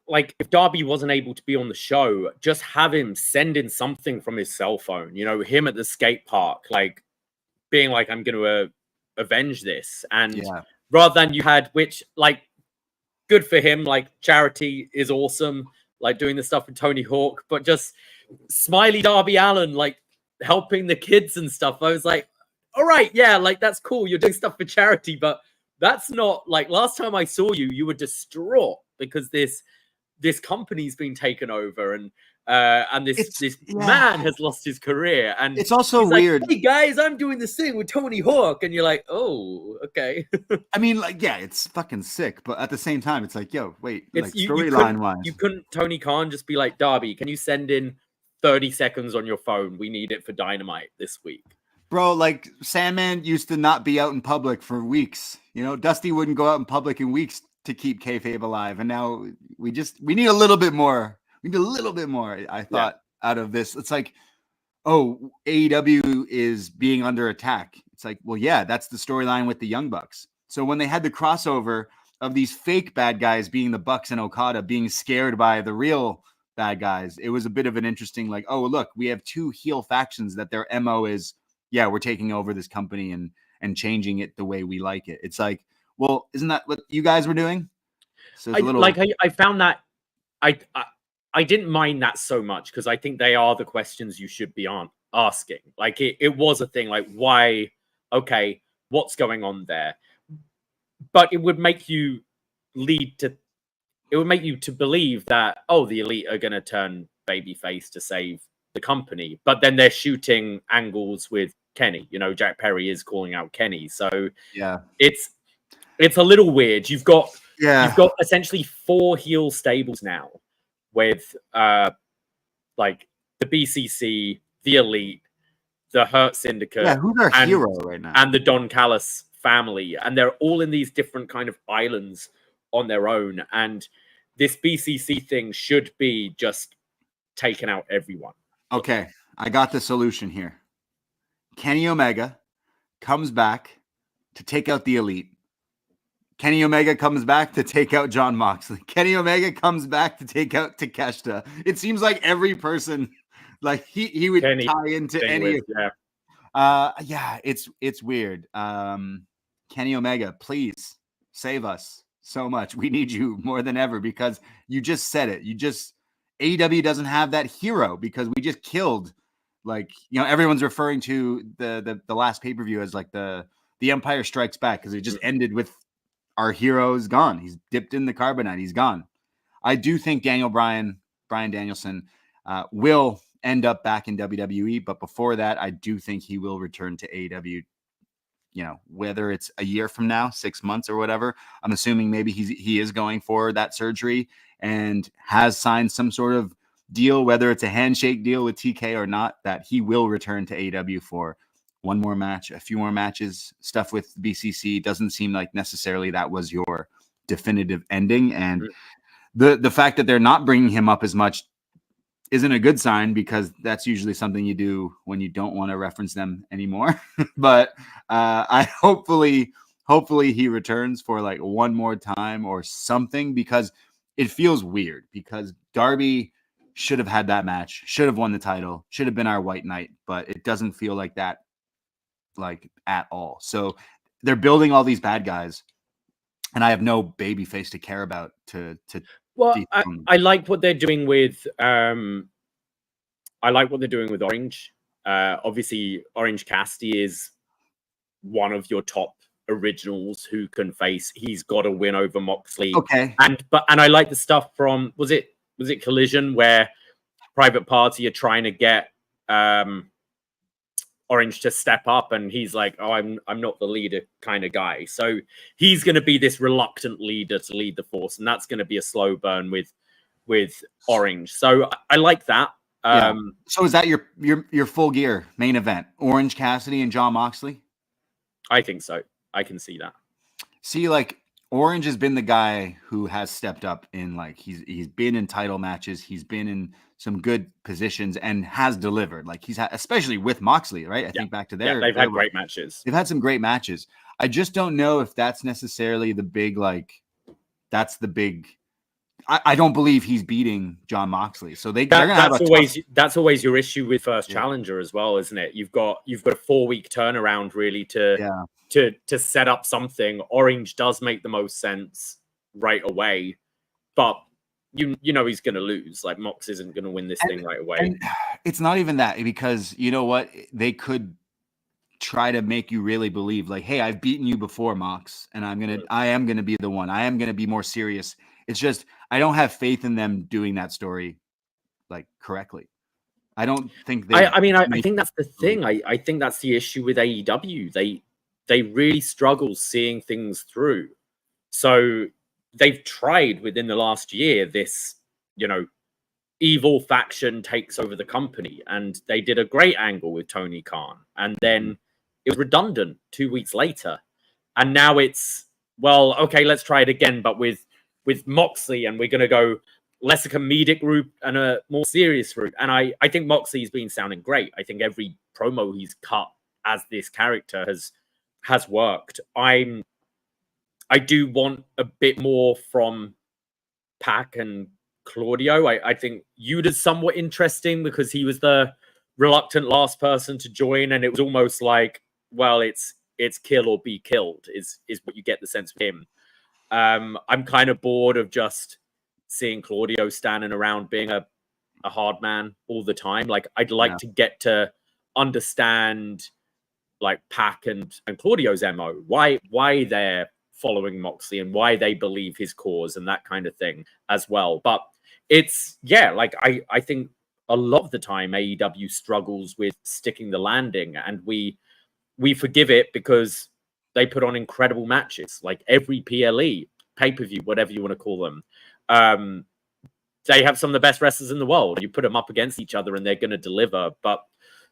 Darby wasn't able to be on the show, just have him send in something from his cell phone. You know, him at the skate park, like being like, I'm going to avenge this. And rather than you had, which, like, good for him. Like, charity is awesome. Like, doing the stuff with Tony Hawk, but just smiley Darby Allin, like, helping the kids and stuff. I was like, all right, yeah, like, that's cool. You're doing stuff for charity, but that's not, like, last time I saw you, you were distraught because this company's been taken over, and this man has lost his career. And it's also weird. Like, hey guys, I'm doing this thing with Tony Hawk, and you're like, oh, okay. I mean, like, yeah, it's fucking sick, but at the same time, it's like, yo, wait, like, storyline wise, you couldn't Tony Khan just be like, Darby, can you send in 30 seconds on your phone? We need it for Dynamite this week. Bro, like, Sandman used to not be out in public for weeks. You know, Dusty wouldn't go out in public in weeks to keep kayfabe alive. And now we need a little bit more. We need a little bit more, I thought, out of this. It's like, oh, AEW is being under attack. It's like, well, yeah, that's the storyline with the Young Bucks. So when they had the crossover of these fake bad guys being the Bucks and Okada being scared by the real bad guys, it was a bit of an interesting, like, oh, look, we have two heel factions that their MO is, yeah, we're taking over this company and changing it the way we like it. It's like, well, isn't that what you guys were doing? So I found that I didn't mind that so much because I think they are the questions you should be asking. Like, it was a thing, like, why? Okay, what's going on there? But it would make you to believe that, oh, the Elite are going to turn babyface to save the company, but then they're shooting angles with Kenny. You know, Jack Perry is calling out Kenny, so yeah, it's a little weird. You've got essentially 4 heel stables now with like the BCC, the Elite, the Hurt Syndicate. Yeah, who's our hero right now? And the Don Callis family, and they're all in these different kind of islands on their own. And this BCC thing should be just taking out everyone. Okay, I got the solution here. Kenny Omega comes back to take out the Elite. Kenny Omega comes back to take out Jon Moxley. Kenny Omega comes back to take out Takeshita. It seems like every person, like, he would tie into any. It's weird. Kenny Omega, please save us so much. We need you more than ever because you just said it. AEW doesn't have that hero because we just killed, like, you know, everyone's referring to the last pay-per-view as like the Empire Strikes Back because it just ended with our hero's gone. He's dipped in the carbonite. He's gone. I do think Bryan Danielson will end up back in WWE, but before that, I do think he will return to AEW. whether it's a year from now, 6 months or whatever. I'm assuming maybe he is going for that surgery and has signed some sort of deal, whether it's a handshake deal with TK or not, that he will return to AEW for one more match, a few more matches. Stuff with BCC doesn't seem like necessarily that was your definitive ending. And the fact that they're not bringing him up as much isn't a good sign, because that's usually something you do when you don't want to reference them anymore. But I hopefully he returns for like one more time or something, because it feels weird, because Darby should have had that match, should have won the title, should have been our White Knight, but it doesn't feel like that, like, at all. So they're building all these bad guys, and I have no baby face to care about Well, I like what they're doing with Orange. Obviously, Orange Cassidy is one of your top originals who can face. He's got a win over Moxley. Okay. And I like the stuff from was it Collision, where Private Party are trying to get Orange to step up, and he's like, "Oh, I'm not the leader kind of guy." So he's going to be this reluctant leader to lead the force, and that's going to be a slow burn with Orange. So I like that. So is that your full gear main event? Orange Cassidy and Jon Moxley? I think so. I can see that. See, like, Orange has been the guy who has stepped up in, like, he's been in title matches, he's been in some good positions and has delivered. Like, he's had, especially with Moxley, right? I think back to there, they've had great matches. They've had some great matches. I just don't know if that's necessarily the big, like, that's the big. I don't believe he's beating Jon Moxley, so they're gonna have that's always your issue with First Challenger as well, isn't it? You've got a 4-week turnaround really to set up something. Orange does make the most sense right away, but you know he's going to lose. Like, Mox isn't going to win this thing right away. And it's not even that, because you know what, they could try to make you really believe, like, hey, I've beaten you before, Mox, and I am gonna be the one. I am gonna be more serious. It's just I don't have faith in them doing that story, like, correctly. I don't think they. I think that's the thing. I think that's the issue with AEW. They really struggle seeing things through. So they've tried within the last year this, evil faction takes over the company, and they did a great angle with Tony Khan, and then it was redundant 2 weeks later, and now it's, well, okay, let's try it again, but with Moxley, and we're going to go less a comedic route and a more serious route. And I think Moxley's been sounding great. I think every promo he's cut as this character has worked. I do want a bit more from Pac and Claudio. I think Yuta's somewhat interesting, because he was the reluctant last person to join, and it was almost like, well, it's kill or be killed is what you get the sense of him. I'm kind of bored of just seeing Claudio standing around being a hard man all the time. Like, I'd like to get to understand, like, Pac and Claudio's MO, why they're following Moxley and why they believe his cause and that kind of thing as well. But it's, like, I think a lot of the time AEW struggles with sticking the landing, and we forgive it because they put on incredible matches. Like, every PLE, pay-per-view, whatever you want to call them, they have some of the best wrestlers in the world. You put them up against each other and they're going to deliver. But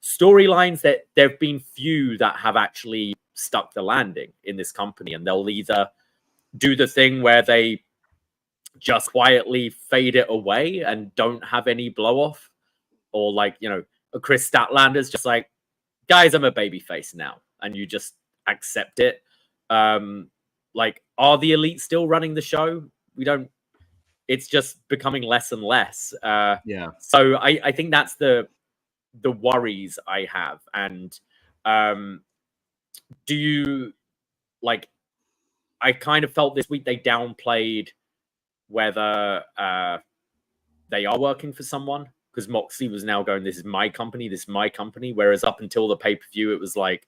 storylines, that there have been few that have actually stuck the landing in this company, and they'll either do the thing where they just quietly fade it away and don't have any blow off, or, like, Chris Statlander's just like, guys, I'm a babyface now, and you just accept it. Like, are the Elite still running the show? We don't. It's just becoming less and less. So I think that's the worries I have. And do you, like, I kind of felt this week they downplayed whether they are working for someone, because Moxley was now going, this is my company, whereas up until the pay-per-view it was like,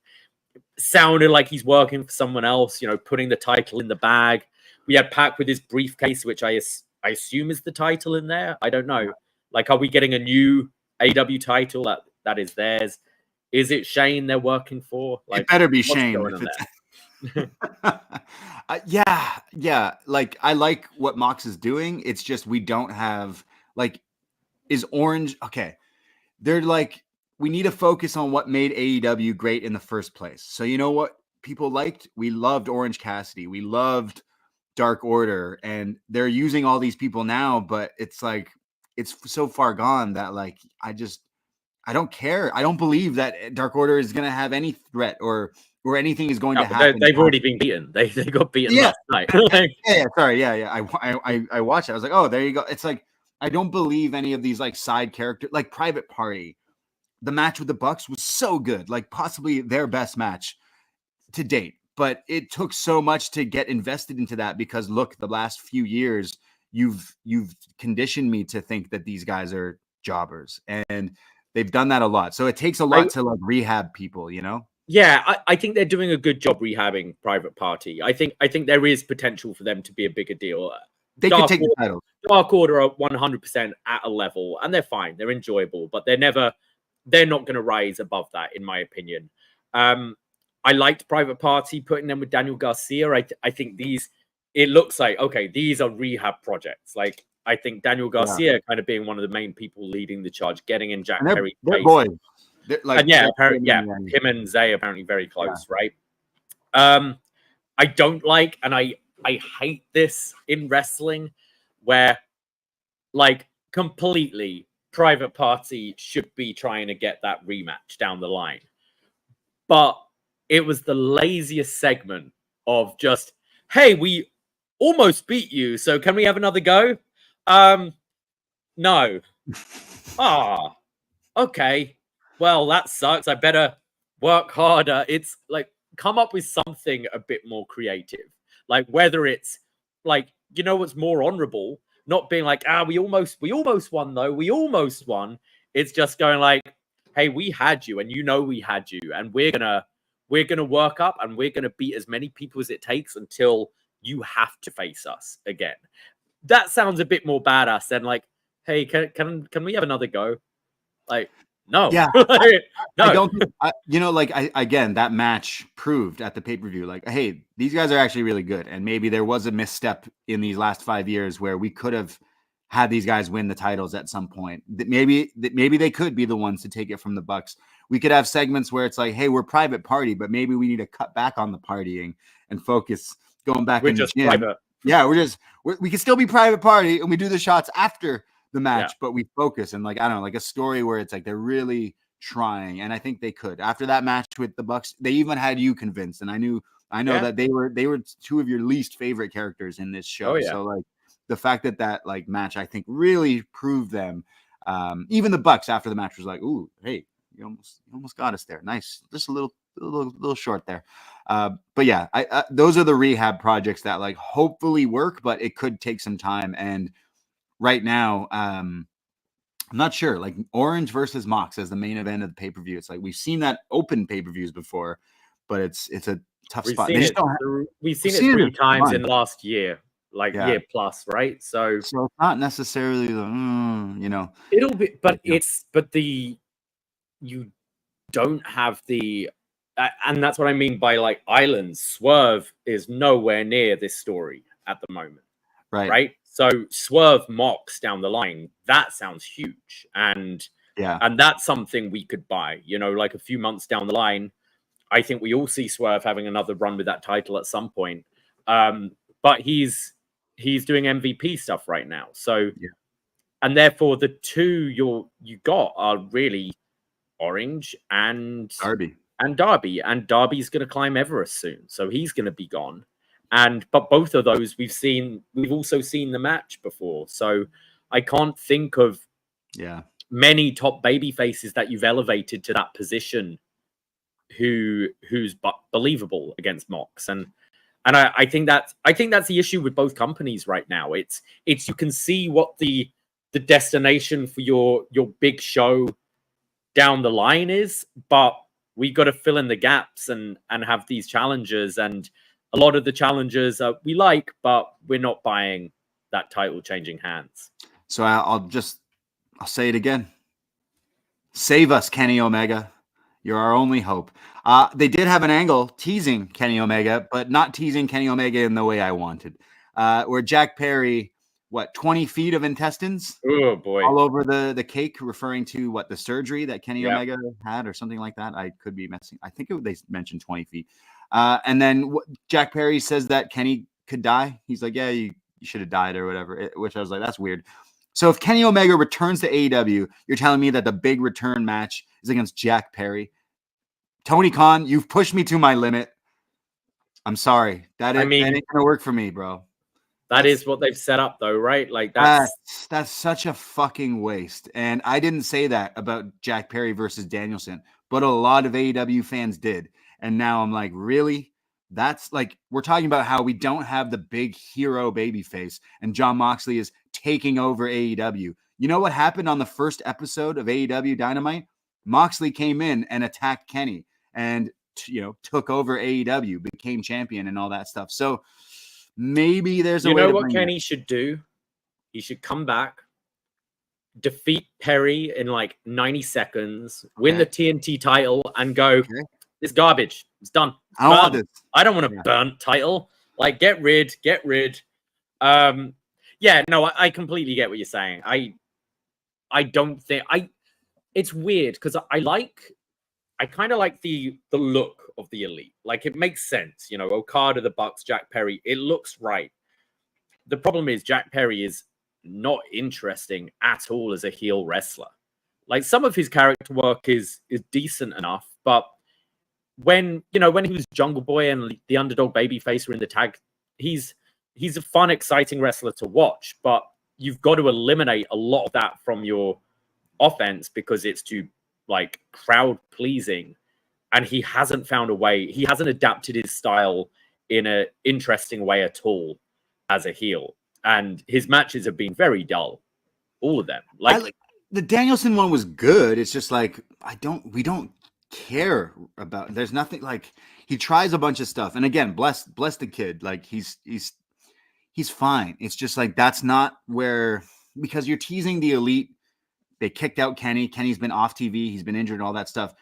sounded like he's working for someone else, putting the title in the bag. We had Pac with his briefcase, which I assume is the title in there. I don't know. Like, are we getting a new AEW title that is theirs? Is it Shane they're working for? Like, it better be what's Shane. going on there? Yeah. Like, I like what Mox is doing. It's just we don't have, like, is Orange okay? They're like, we need to focus on what made AEW great in the first place. So you know what people liked? We loved Orange Cassidy. We loved Dark Order, and they're using all these people now, but it's like it's so far gone that like I don't care. I don't believe that Dark Order is going to have any threat or anything is going to happen. They've already been beaten. They got beaten last night. Sorry. I watched it. I was like, oh, there you go. It's like I don't believe any of these like side characters, like Private Party. The match with the Bucks was so good, like possibly their best match to date. But it took so much to get invested into that because look, the last few years you've conditioned me to think that these guys are jobbers, and they've done that a lot. So it takes a lot to like rehab people, you know? Yeah, I think they're doing a good job rehabbing Private Party. I think there is potential for them to be a bigger deal. They could take the title. Dark Order are 100% at a level, and they're fine. They're enjoyable, but they're not going to rise above that, in my opinion. I liked Private Party, putting them with Daniel Garcia. I think it looks like, okay, these are rehab projects. Like, I think Daniel Garcia kind of being one of the main people leading the charge, getting in Jack Perry's face. Boys. Like, and him and Zay apparently very close, right? I don't like, and I hate this in wrestling, where like completely Private Party should be trying to get that rematch down the line, but it was the laziest segment of just, hey, we almost beat you, so can we have another go? No. Okay. Well, that sucks. I better work harder. It's like, come up with something a bit more creative. Like, whether it's like, you know, what's more honorable, not being like, we almost won though. We almost won. It's just going like, hey, we had you, and you know we had you, and we're gonna work up, and we're gonna beat as many people as it takes until you have to face us again. That sounds a bit more badass than like, hey, can we have another go? Like, no. Yeah. No. I don't think, again, that match proved at the pay-per-view, like, hey, these guys are actually really good. And maybe there was a misstep in these last 5 years where we could have had these guys win the titles at some point. Maybe they could be the ones to take it from the Bucks. We could have segments where it's like, hey, we're Private Party, but maybe we need to cut back on the partying and focus going back. We're just private. Yeah, we can still be Private Party, and we do the shots after the match, but we focus, and like, I don't know, like a story where it's like they're really trying, and I think they could. After that match with the Bucks, they even had you convinced, and I know that they were two of your least favorite characters in this show. So like the fact that like match, I think, really proved them. Even the Bucks after the match was like, ooh, hey, you almost got us there. Nice, just a little short there. But yeah, those are the rehab projects that like hopefully work, but it could take some time. And right now, I'm not sure. Like Orange versus Mox as the main event of the pay-per-view. It's like we've seen that open pay-per-views before, but it's a tough spot. We've seen it 3 times in the last year, year plus, right? So it's not necessarily it'll be, but you don't have the, and that's what I mean by like Islands. Swerve is nowhere near this story at the moment, right? So Swerve Mox down the line, that sounds huge. And that's something we could buy, like a few months down the line. I think we all see Swerve having another run with that title at some point. But he's doing MVP stuff right now. So, and therefore the two you got are really Orange and Darby. And Darby's going to climb Everest soon. So he's going to be gone. But both of those we've also seen the match before. So I can't think of many top baby faces that you've elevated to that position who's believable against Mox. And I think that's the issue with both companies right now. It's you can see what the destination for your big show down the line is, but we got to fill in the gaps and have these challenges. And a lot of the challenges we like, but we're not buying that title changing hands. So I'll say it again. Save us, Kenny Omega. You're our only hope. They did have an angle teasing Kenny Omega, but not teasing Kenny Omega in the way I wanted. Where Jack Perry, 20 feet of intestines? Oh boy. All over the cake, referring to the surgery that Kenny Omega had or something like that. I could be messing. I think they mentioned 20 feet. And then Jack Perry says that Kenny could die. He's like, yeah, you should have died or whatever, which I was like, that's weird. So if Kenny Omega returns to AEW, you're telling me that the big return match is against Jack Perry. Tony Khan, you've pushed me to my limit. I'm sorry. That ain't going to work for me, bro. That is what they've set up, though, right? Like that's such a fucking waste. And I didn't say that about Jack Perry versus Danielson, but a lot of AEW fans did. And now I'm like, really? That's like, we're talking about how we don't have the big hero babyface, and Jon Moxley is taking over AEW. You know what happened on the first episode of AEW Dynamite? Moxley came in and attacked Kenny and, took over AEW, became champion and all that stuff. So maybe there's a way. You know what Kenny should do? He should come back, defeat Perry in like 90 seconds, win the TNT title, and go, it's garbage. It's done. It's I don't want this. I don't want a burnt title. Like, get rid. I completely get what you're saying. I don't think it's weird because I kind of like the look of the Elite. Like, it makes sense. Okada, the Bucks, Jack Perry. It looks right. The problem is Jack Perry is not interesting at all as a heel wrestler. Like, some of his character work is decent enough, but when he was Jungle Boy and the underdog babyface were in the tag, he's a fun, exciting wrestler to watch, but you've got to eliminate a lot of that from your offense because it's too crowd pleasing, and he hasn't found a way. He hasn't adapted his style in an interesting way at all as a heel, and his matches have been very dull, all of them. The Danielson one was good. It's just we don't care about. There's nothing he tries a bunch of stuff, and again, bless the kid. He's fine. It's just that's not where, because you're teasing the Elite. They kicked out Kenny. Kenny's been off TV. He's been injured and all that stuff.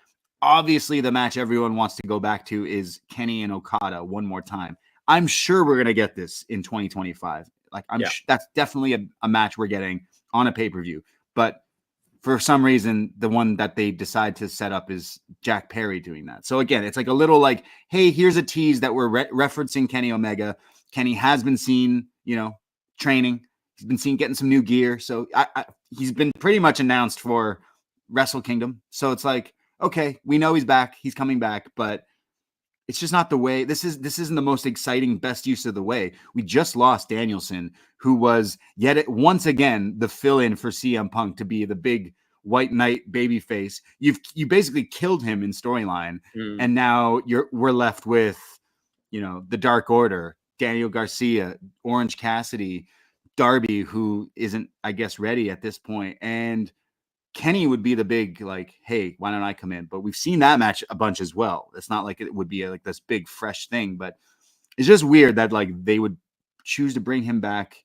Obviously, the match everyone wants to go back to is Kenny and Okada one more time. I'm sure we're going to get this in 2025. That's definitely a match we're getting on a pay-per-view. But for some reason, the one that they decide to set up is Jack Perry doing that. So again, it's a little hey, here's a tease that we're referencing Kenny Omega. Kenny has been seen, training. He's been seen getting some new gear. So he's been pretty much announced for Wrestle Kingdom. So it's okay, we know he's back. He's coming back, but it's just not the way. This isn't the most exciting, best use of the way. We just lost Danielson, who was once again the fill-in for CM Punk to be the big white knight babyface. You basically killed him in storyline, and now we're left with the Dark Order, Daniel Garcia, Orange Cassidy, Darby, who isn't, I guess, ready at this point, and Kenny would be the big hey, why don't I come in? But we've seen that match a bunch as well. It's not like it would be this big fresh thing, but it's just weird that they would choose to bring him back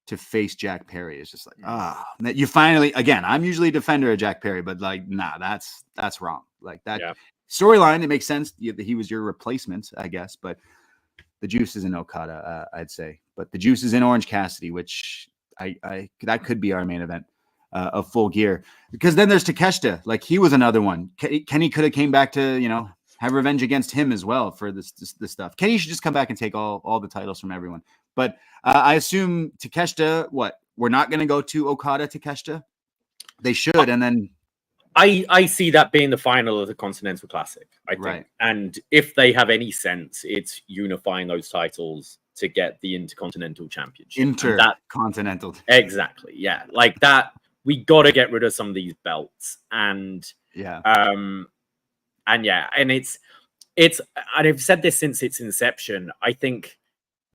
to face Jack Perry. It's just that you finally, again, I'm usually a defender of Jack Perry, but nah, that's wrong. Storyline, it makes sense. He was your replacement, I guess, but the juice is in Okada, I'd say. But the juice is in Orange Cassidy, which that could be our main event of Full Gear. Because then there's Takeshita. He was another one. Kenny could have came back to, have revenge against him as well for this stuff. Kenny should just come back and take all the titles from everyone. But I assume Takeshita, we're not going to go to Okada Takeshita? They should, and then... I see that being the final of the Continental Classic, I think. Right. And if they have any sense, it's unifying those titles to get the Intercontinental Championship. Intercontinental. Exactly, yeah. That, we got to get rid of some of these belts. And and it's and I've said this since its inception, I think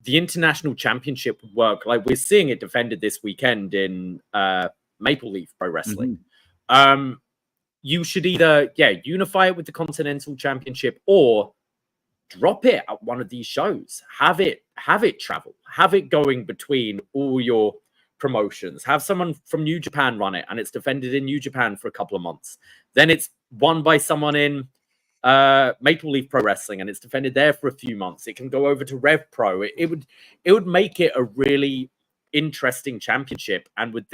the International Championship would work. We're seeing it defended this weekend in Maple Leaf Pro Wrestling. Mm-hmm. You should either, unify it with the Continental Championship or drop it at one of these shows. Have it travel. Have it going between all your promotions. Have someone from New Japan run it, and it's defended in New Japan for a couple of months. Then it's won by someone in Maple Leaf Pro Wrestling, and it's defended there for a few months. It can go over to Rev Pro. It would make it a really interesting championship, and would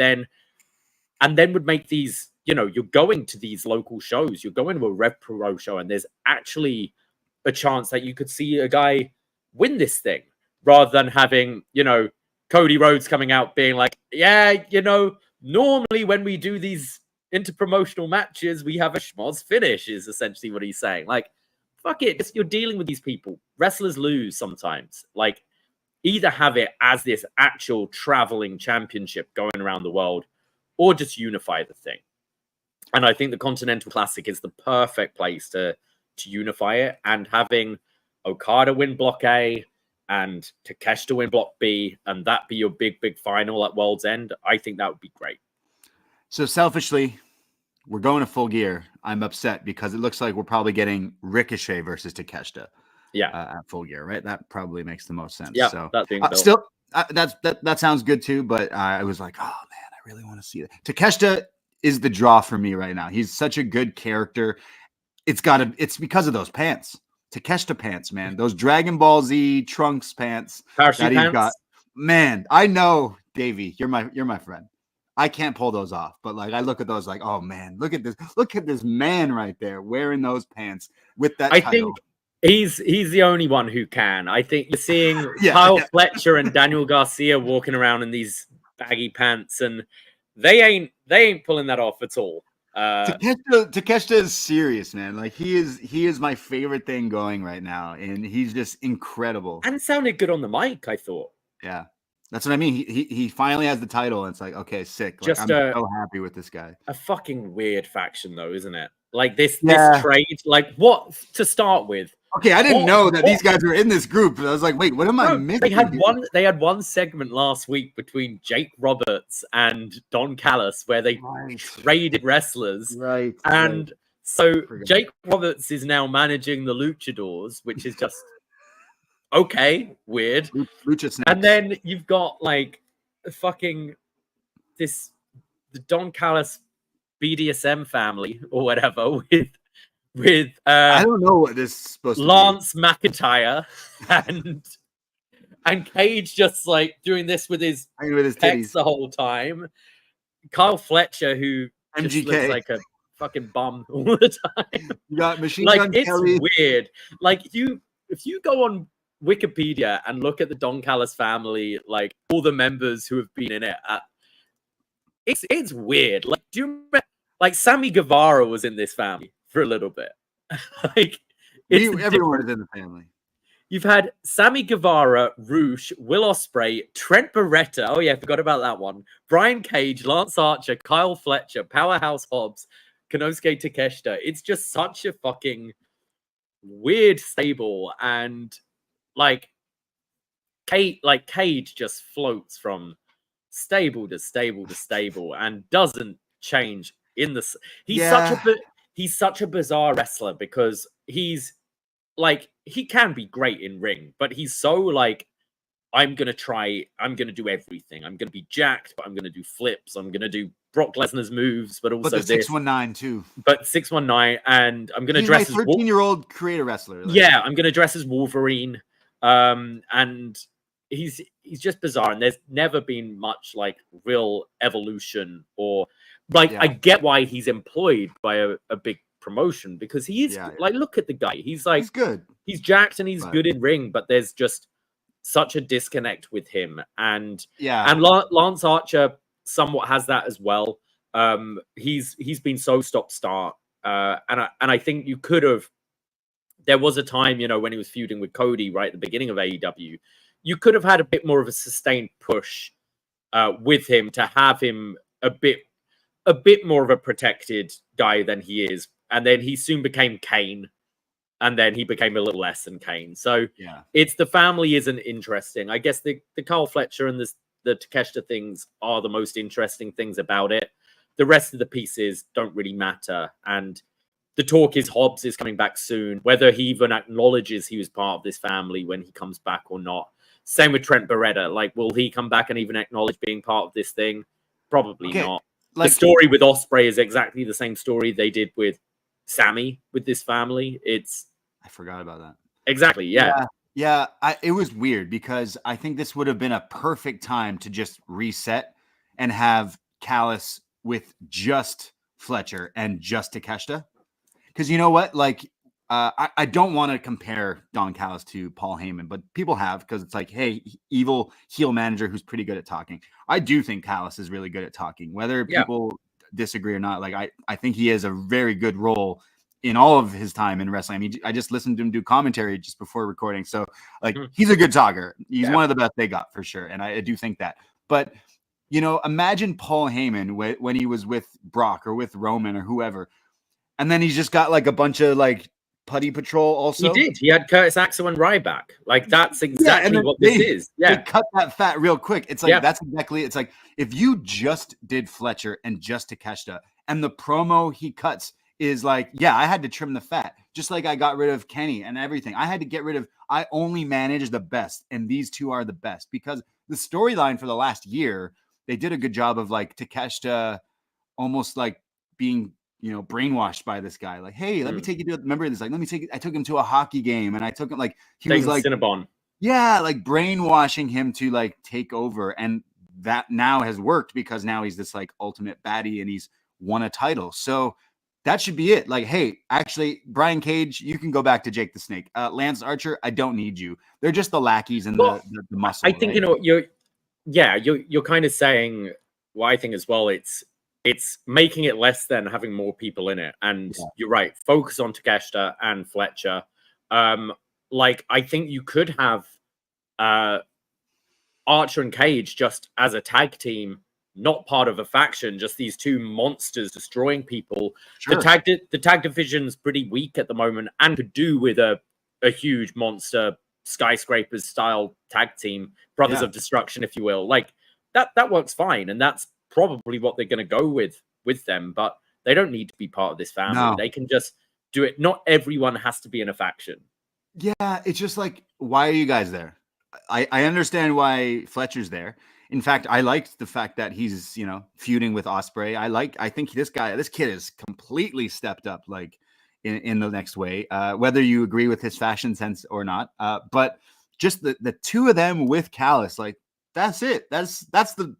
make these, you're going to these local shows, you're going to a Rev Pro show, and there's actually a chance that you could see a guy win this thing, rather than having, Cody Rhodes coming out being like, yeah, normally when we do these interpromotional matches, we have a schmoz finish, is essentially what he's saying. Like, fuck it, you're dealing with these people. Wrestlers lose sometimes. Like, either have it as this actual traveling championship going around the world, or just unify the thing. And I think the Continental Classic is the perfect place to unify it, and having Okada win Block A and Takeshita win Block B, and that be your big final at World's End, I think that would be great. So selfishly, we're going to Full Gear. I'm upset because it looks like we're probably getting Ricochet versus Takeshita. Yeah, at Full Gear, right? That probably makes the most sense. Yeah, so that's being built. Still, that sounds good too. But I was like, oh man, I really want to see it. Takeshita is the draw for me right now. He's such a good character. It's because of those pants. Takeshita pants, man. Those Dragon Ball Z Trunks pants Parachute pants. Man, I know, Davie, you're my friend. I can't pull those off, but like I look at those like, oh man, look at this man right there wearing those pants with that title. Think he's the only one who can. I think you're seeing Kyle Fletcher and Daniel Garcia walking around in these baggy pants, and they ain't pulling that off at all. Takeshita is serious, man. Like he is my favorite thing going right now, and he's just incredible. And sounded good on the mic, I thought. Yeah, that's what I mean. He finally has the title, and it's like, okay, sick. Like, I'm so happy with this guy. A fucking weird faction, though, isn't it? Like this trade. Like what to start with? Okay, I didn't know that these guys were in this group. I was like, wait, what am I missing? They had one segment last week between Jake Roberts and Don Callis where they traded wrestlers. Right. And so Jake Roberts is now managing the Luchadors, which is just okay, weird. Lucha snakes. And then you've got like fucking the Don Callis BDSM family or whatever with I don't know what this is supposed to be. Lance McIntyre and Cage just like doing this with his pecs the whole time. Kyle Fletcher, who just looks like a fucking bum all the time. You got Machine like Gun it's Kelly. weird. Like if you go on Wikipedia and look at the Don Callis family, like all the members who have been in it, it's weird. Like, do you remember, like Sammy Guevara was in this family for a little bit. Like everyone is in the family. You've had Sammy Guevara, Roosh, Will Ospreay, Trent Beretta. Oh yeah, forgot about that one. Brian Cage, Lance Archer, Kyle Fletcher, Powerhouse Hobbs, Konosuke Takeshita. It's just such a fucking weird stable, and like Cage just floats from stable to stable to stable and doesn't change in the. He's such a bizarre wrestler because he's like, he can be great in ring, but he's so like, I'm going to do everything. I'm going to be jacked, but I'm going to do flips. I'm going to do Brock Lesnar's moves, but also the 619 too. But 619, and I'm going to dress as 13-year-old creator wrestler. Like. Yeah, I'm going to dress as Wolverine. And he's just bizarre, and there's never been much like real evolution or like I get why he's employed by a big promotion because he's like, look at the guy. He's good. He's jacked and he's good in ring, but there's just such a disconnect with him. And Lance Archer somewhat has that as well. He's been so stop-start. And I think you could have. There was a time, when he was feuding with Cody right at the beginning of AEW, you could have had a bit more of a sustained push with him to have him a bit more of a protected guy than he is. And then he soon became Kane, and then he became a little less than Kane. So it's the family isn't interesting. I guess the Kyle Fletcher and the Takeshita things are the most interesting things about it. The rest of the pieces don't really matter. And the talk is Hobbs is coming back soon, whether he even acknowledges he was part of this family when he comes back or not. Same with Trent Beretta. Like, will he come back and even acknowledge being part of this thing? Probably not. the story with Ospreay is exactly the same story they did with Sammy with this family. I forgot about that. Exactly. Yeah. Yeah. It was weird because I think this would have been a perfect time to just reset and have Callis with just Fletcher and just Takeshita. Because you know what? Like, I don't want to compare Don Callis to Paul Heyman, but people have, because it's like, hey, evil heel manager who's pretty good at talking. I do think Callis is really good at talking, whether people disagree or not. Like, I think he has a very good role in all of his time in wrestling. I mean, I just listened to him do commentary just before recording. So, like, he's a good talker. He's one of the best they got for sure. And I do think that. But, you know, imagine Paul Heyman when he was with Brock or with Roman or whoever. And then he's just got like a bunch of like Putty Patrol also. He did. He had Curtis Axel and Ryback. Like, that's exactly what this is. Yeah. They cut that fat real quick. It's like, that's exactly, it's like, if you just did Fletcher and just Takeshita and the promo he cuts is like, yeah, I had to trim the fat. Just like I got rid of Kenny and everything. I had to get rid of, I only manage the best. And these two are the best because the storyline for the last year, they did a good job of like Takeshita almost like being, you know, brainwashed by this guy. Like, hey, let me take you to, remember this? Like, I took him to a hockey game and I took him like, he was like, Cinnabon. Yeah, like brainwashing him to like take over. And that now has worked because now he's this like ultimate baddie and he's won a title. So that should be it. Like, hey, actually, Brian Cage, you can go back to Jake the Snake. Lance Archer, I don't need you. They're just the lackeys and the muscle. I think, right? You know, you're kind of saying what I think as well. It's making it less than having more people in it. And you're right. Focus on Takeshita and Fletcher. Like, I think you could have Archer and Cage just as a tag team, not part of a faction, just these two monsters destroying people. Sure. The tag division's pretty weak at the moment and could do with a huge monster skyscrapers style tag team, Brothers of Destruction, if you will. Like, that works fine. And that's probably what they're going to go with them, but they don't need to be part of this family. No. They can just do it. Not everyone has to be in a faction. Yeah, it's just like, why are you guys there? I understand why Fletcher's there. In fact, I liked the fact that he's, you know, feuding with Ospreay. I think this kid is completely stepped up, like in the next way, whether you agree with his fashion sense or not. But just the two of them with Callis, like, that's it. That's the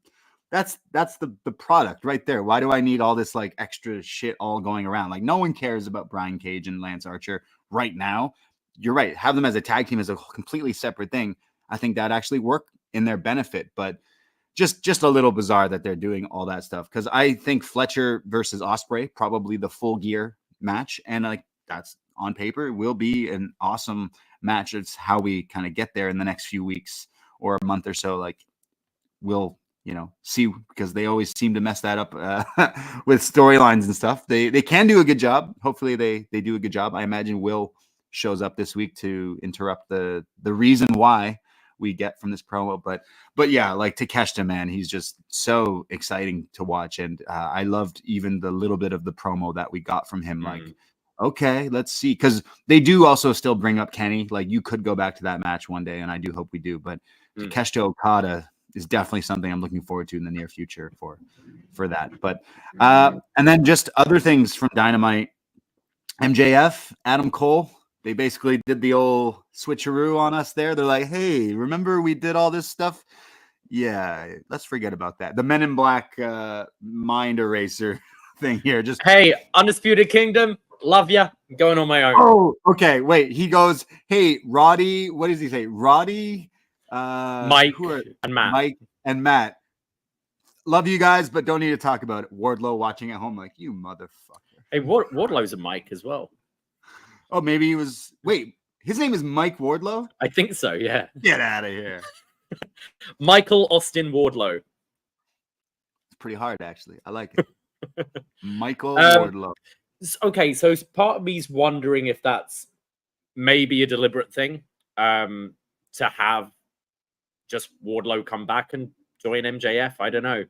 product right there. Why do I need all this like extra shit all going around? Like, no one cares about Brian Cage and Lance Archer right now. You're right. Have them as a tag team as a completely separate thing. I think that actually work in their benefit, but just a little bizarre that they're doing all that stuff. Cause I think Fletcher versus Ospreay, probably the Full Gear match. And like, that's on paper will be an awesome match. It's how we kind of get there in the next few weeks or a month or so. Like, we'll, you know, see, because they always seem to mess that up with storylines and stuff. They can do a good job. Hopefully they do a good job. I imagine Will shows up this week to interrupt the reason why we get from this promo. But yeah, like Takeshita, man, he's just so exciting to watch. And I loved even the little bit of the promo that we got from him. Like, okay, let's see. Because they do also still bring up Kenny. Like, you could go back to that match one day, and I do hope we do. But Takeshita Okada is definitely something I'm looking forward to in the near future for that. But and then just other things from Dynamite. MJF, Adam Cole, they basically did the old switcheroo on us there. They're like, hey, remember we did all this stuff? Yeah, let's forget about that. The Men in Black mind eraser thing here. Just, hey, Undisputed Kingdom, love ya. I'm going on my own. Oh, okay. Wait, he goes, hey, Roddy, what does he say? Roddy, Mike and Matt. Love you guys, but don't need to talk about it. Wardlow watching at home like, you motherfucker. Hey, Wardlow's a Mike as well. Oh, maybe he was. Wait, his name is Mike Wardlow? I think so, yeah. Get out of here. Michael Austin Wardlow. It's pretty hard, actually. I like it. Michael Wardlow. Okay, so part of me's wondering if that's maybe a deliberate thing to have just Wardlow come back and join MJF. I don't know.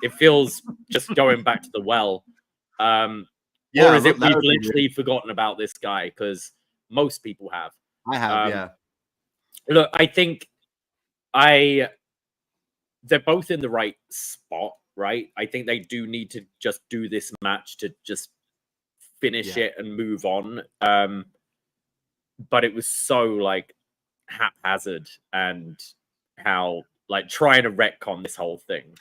It feels just going back to the well. Or is it we've literally forgotten about this guy? Because most people have. I have, yeah. Look, I think they're both in the right spot. right? I think they do need to just do this match to just finish it and move on. But it was so like haphazard and how like trying to retcon this whole thing.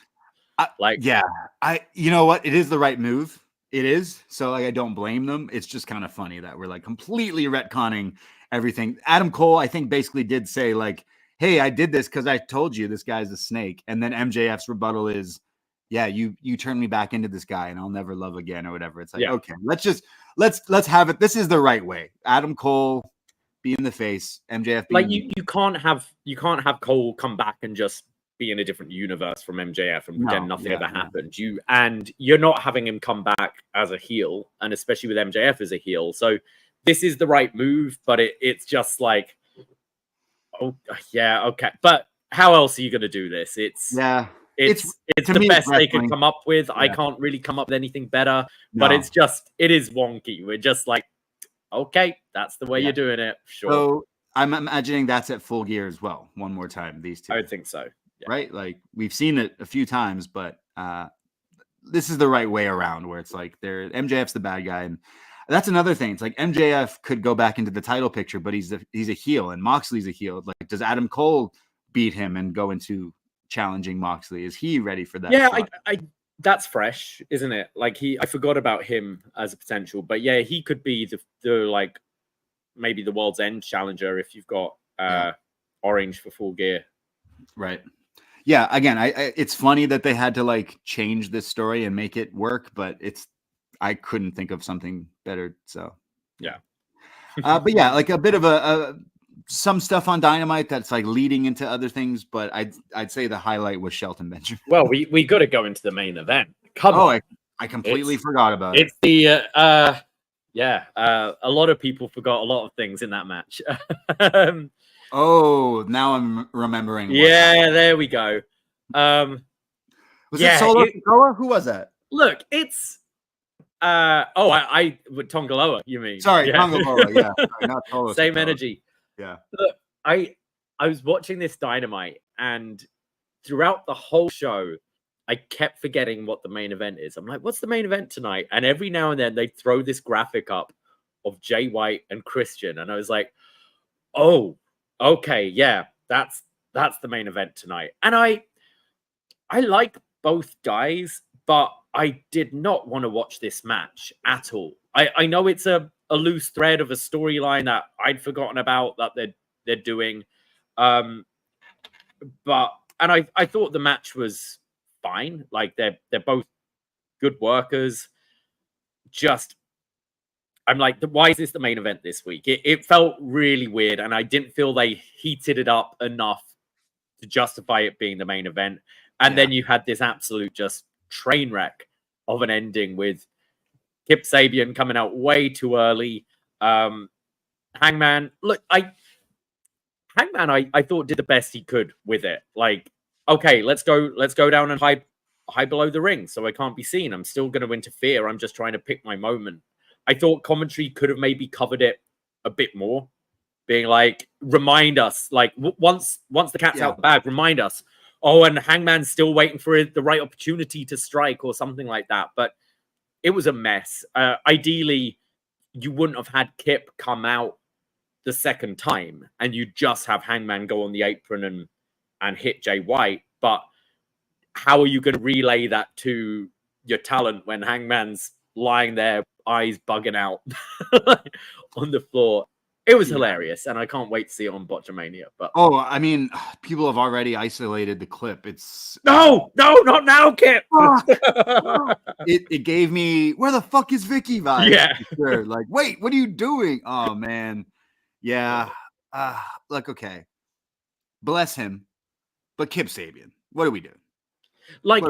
You know what? It is the right move. It is. So like, I don't blame them. It's just kind of funny that we're like completely retconning everything. Adam Cole, I think, basically did say like, hey, I did this because I told you this guy's a snake. And then MJF's rebuttal is, yeah, you turned me back into this guy and I'll never love again or whatever. It's like, okay, let's have it. This is the right way. Adam Cole be in the face, MJF be like you can't have Cole come back and just be in a different universe from MJF and pretend nothing ever happened. You're not having him come back as a heel, and especially with MJF as a heel. So this is the right move, but it's just like, oh yeah, okay. But how else are you going to do this? It's the best they could come up with. I can't really come up with anything better, but it is wonky. We're just like, okay, that's the way you're doing it. Sure. So I'm imagining that's at Full Gear as well. One more time, these two. I would think so. Yeah. Right? Like we've seen it a few times, but this is the right way around where it's like MJF's the bad guy. And that's another thing. It's like MJF could go back into the title picture, but he's a heel and Moxley's a heel. Like, does Adam Cole beat him and go into challenging Moxley? Is he ready for that? Yeah, I that's fresh, isn't it? Like I forgot about him as a potential, but yeah, he could be the like maybe the World's End challenger if you've got Orange for Full Gear. Right. Yeah. Again, it's funny that they had to like change this story and make it work, but I couldn't think of something better. So yeah. But yeah, like a bit of some stuff on Dynamite that's like leading into other things, but I'd say the highlight was Shelton Benjamin. Well, we got to go into the main event. Come on. I completely forgot about it. It's the a lot of people forgot a lot of things in that match. Now I'm remembering. There we go. Was it Solo Sikoa? Who was that? Look, it's Tongaloa, you mean? Sorry, Tongaloa, yeah. Sorry, not Solo Same Sikoa. energy. Yeah. Look, I was watching this Dynamite, and throughout the whole show, I kept forgetting what the main event is. I'm like, what's the main event tonight? And every now and then they throw this graphic up of Jay White and Christian, and I was like, oh, okay, yeah, that's the main event tonight. And I like both guys, but I did not want to watch this match at all. I know it's a loose thread of a storyline that I'd forgotten about that they're doing. But I thought the match was fine. Like they're both good workers. Just I'm like, why is this the main event this week? It felt really weird, and I didn't feel they heated it up enough to justify it being the main event. And then you had this absolute just train wreck of an ending with Kip Sabian coming out way too early. Hangman, look, Hangman, I thought did the best he could with it. Like, okay, let's go down and hide below the ring so I can't be seen. I'm still going to interfere. I'm just trying to pick my moment. I thought commentary could have maybe covered it a bit more, being like, remind us, like once the cat's out the bag, remind us. Oh, and Hangman's still waiting for the right opportunity to strike or something like that. But it was a mess. Ideally, you wouldn't have had Kip come out the second time and you just have Hangman go on the apron and hit Jay White. But how are you going to relay that to your talent when Hangman's lying there, eyes bugging out on the floor? It was hilarious, and I can't wait to see it on Botchamania. But I mean, people have already isolated the clip. It's no, not now, Kip. It gave me where the fuck is Vicky vibes. Yeah, sure. Like, wait, what are you doing? Oh man, yeah. Like, okay, bless him, but Kip Sabian, what are we doing? Like,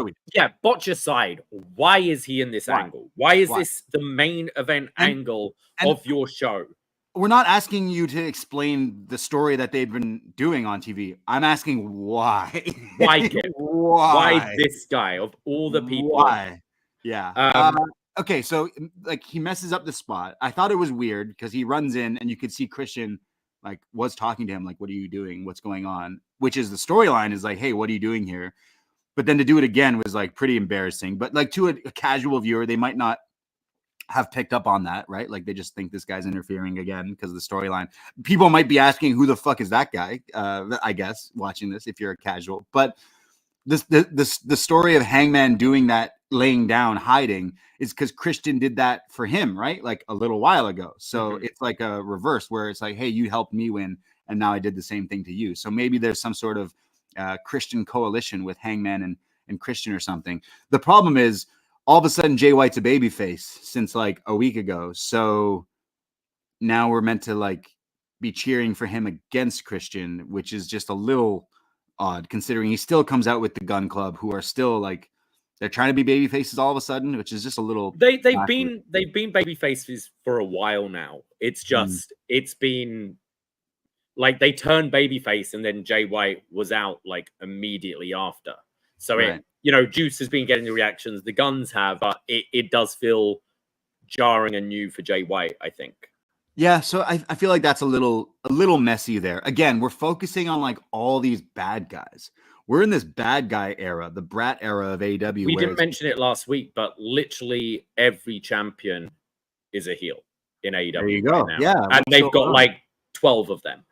Botch aside, why is he in this angle? Why is this the main event angle of your show? We're not asking you to explain the story that they've been doing on TV. I'm asking why. Why, Kip? Why this guy of all the people? Why? Yeah. Okay, so like he messes up the spot. I thought it was weird because he runs in and you could see Christian like was talking to him like, "What are you doing? What's going on?" Which is the storyline is like, "Hey, what are you doing here?" but then to do it again was like pretty embarrassing. But like to a casual viewer, they might not have picked up on that, right? Like they just think this guy's interfering again because of the storyline. People might be asking, who the fuck is that guy? I guess watching this, if you're a casual, but the story of Hangman doing that, laying down, hiding, is because Christian did that for him, right? Like a little while ago. So it's like a reverse where it's like, hey, you helped me win, and now I did the same thing to you. So maybe there's some sort of Christian coalition with Hangman and Christian or something. The problem is all of a sudden Jay White's a babyface since like a week ago. So now we're meant to like be cheering for him against Christian, which is just a little odd considering he still comes out with the Gun Club, who are still like, they're trying to be baby faces all of a sudden, which is just a little. They've been baby faces for a while now. It's just it's been like they turned baby face and then Jay White was out like immediately after. So it, you know, Juice has been getting the reactions, the Guns have, but it does feel jarring and new for Jay White, I think. Yeah, so I feel like that's a little messy there. Again, we're focusing on like all these bad guys. We're in this bad guy era, the brat era of AEW. We didn't mention it last week, but literally every champion is a heel in AEW. There you go. Right now. Yeah, and they've got like 12 of them.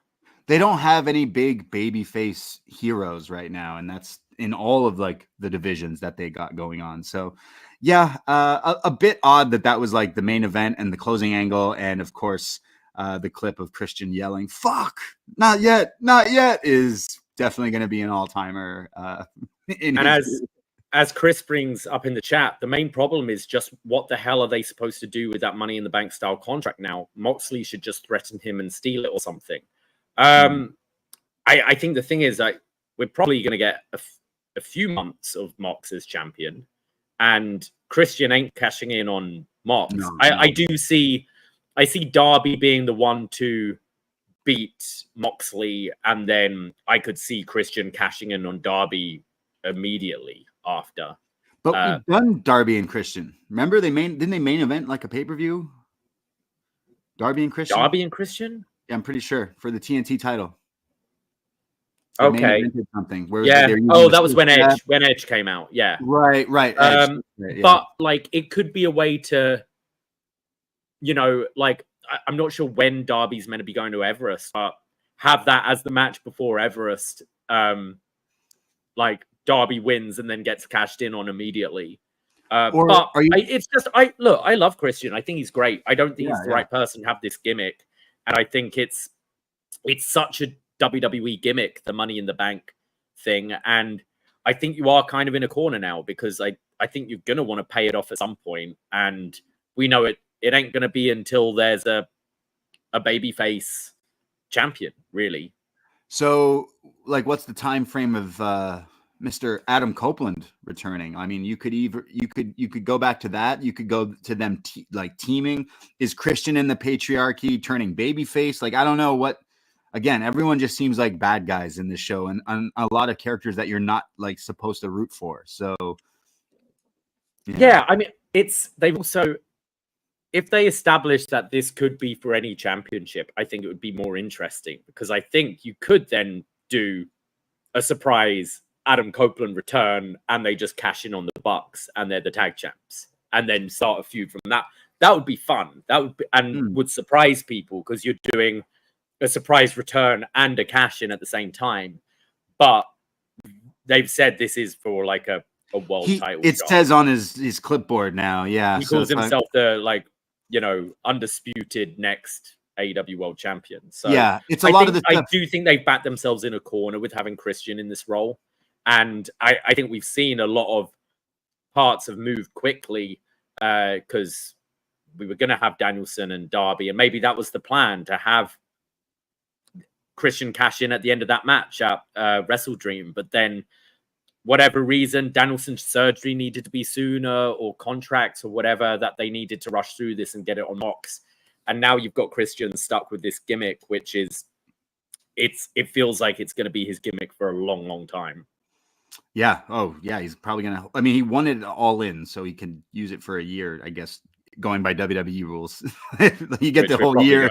They don't have any big babyface heroes right now, and that's in all of like the divisions that they got going on. So yeah, a bit odd that was like the main event and the closing angle, and of course the clip of Christian yelling "fuck, not yet" is definitely going to be an all-timer. And as Chris brings up in the chat, the main problem is just what the hell are they supposed to do with that Money in the Bank style contract now? Moxley should just threaten him and steal it or something. I think the thing is that we're probably going to get a few months of Mox as champion, and Christian ain't cashing in on Mox. No. I see Darby being the one to beat Moxley, and then I could see Christian cashing in on Darby immediately after. But we've done Darby and Christian. Remember didn't they main event like a pay-per-view? Darby and Christian? Yeah, I'm pretty sure for the TNT title. They okay. Something that was when Edge came out. Yeah. Right. Yeah. But like it could be a way to, you know, like I'm not sure when Darby's meant to be going to Everest, but have that as the match before Everest. Like Darby wins and then gets cashed in on immediately. I love Christian. I think he's great. I don't think he's the right person to have this gimmick. And I think it's such a WWE gimmick, the Money in the Bank thing. And I think you are kind of in a corner now because I think you're going to want to pay it off at some point. And we know it ain't going to be until there's a babyface champion, really. So, like, what's the time frame of Mr. Adam Copeland returning? I mean, you could go back to that. You could go to them teaming. Is Christian in the patriarchy turning babyface? Like, I don't know what. Again, everyone just seems like bad guys in this show, and a lot of characters that you're not like supposed to root for. So, yeah, I mean, they've also, if they establish that this could be for any championship, I think it would be more interesting because I think you could then do a surprise Adam Copeland return and they just cash in on the Bucks and they're the tag champs and then start a feud from that. That would be fun. That would be, and would surprise people because you're doing a surprise return and a cash in at the same time. But they've said this is for like a world title. It says on his clipboard now. Yeah. He calls himself the undisputed next AEW world champion. So yeah, it's I do think they've backed themselves in a corner with having Christian in this role. And I think we've seen a lot of parts have moved quickly because we were going to have Danielson and Darby. And maybe that was the plan, to have Christian cash in at the end of that match at Wrestle Dream. But then whatever reason, Danielson's surgery needed to be sooner, or contracts or whatever, that they needed to rush through this and get it on Mox. And now you've got Christian stuck with this gimmick, which is, it feels like it's going to be his gimmick for a long, long time. Yeah. Oh, yeah. He's probably going to, I mean, he wanted it all in so he can use it for a year, I guess, going by WWE rules. You get the whole year.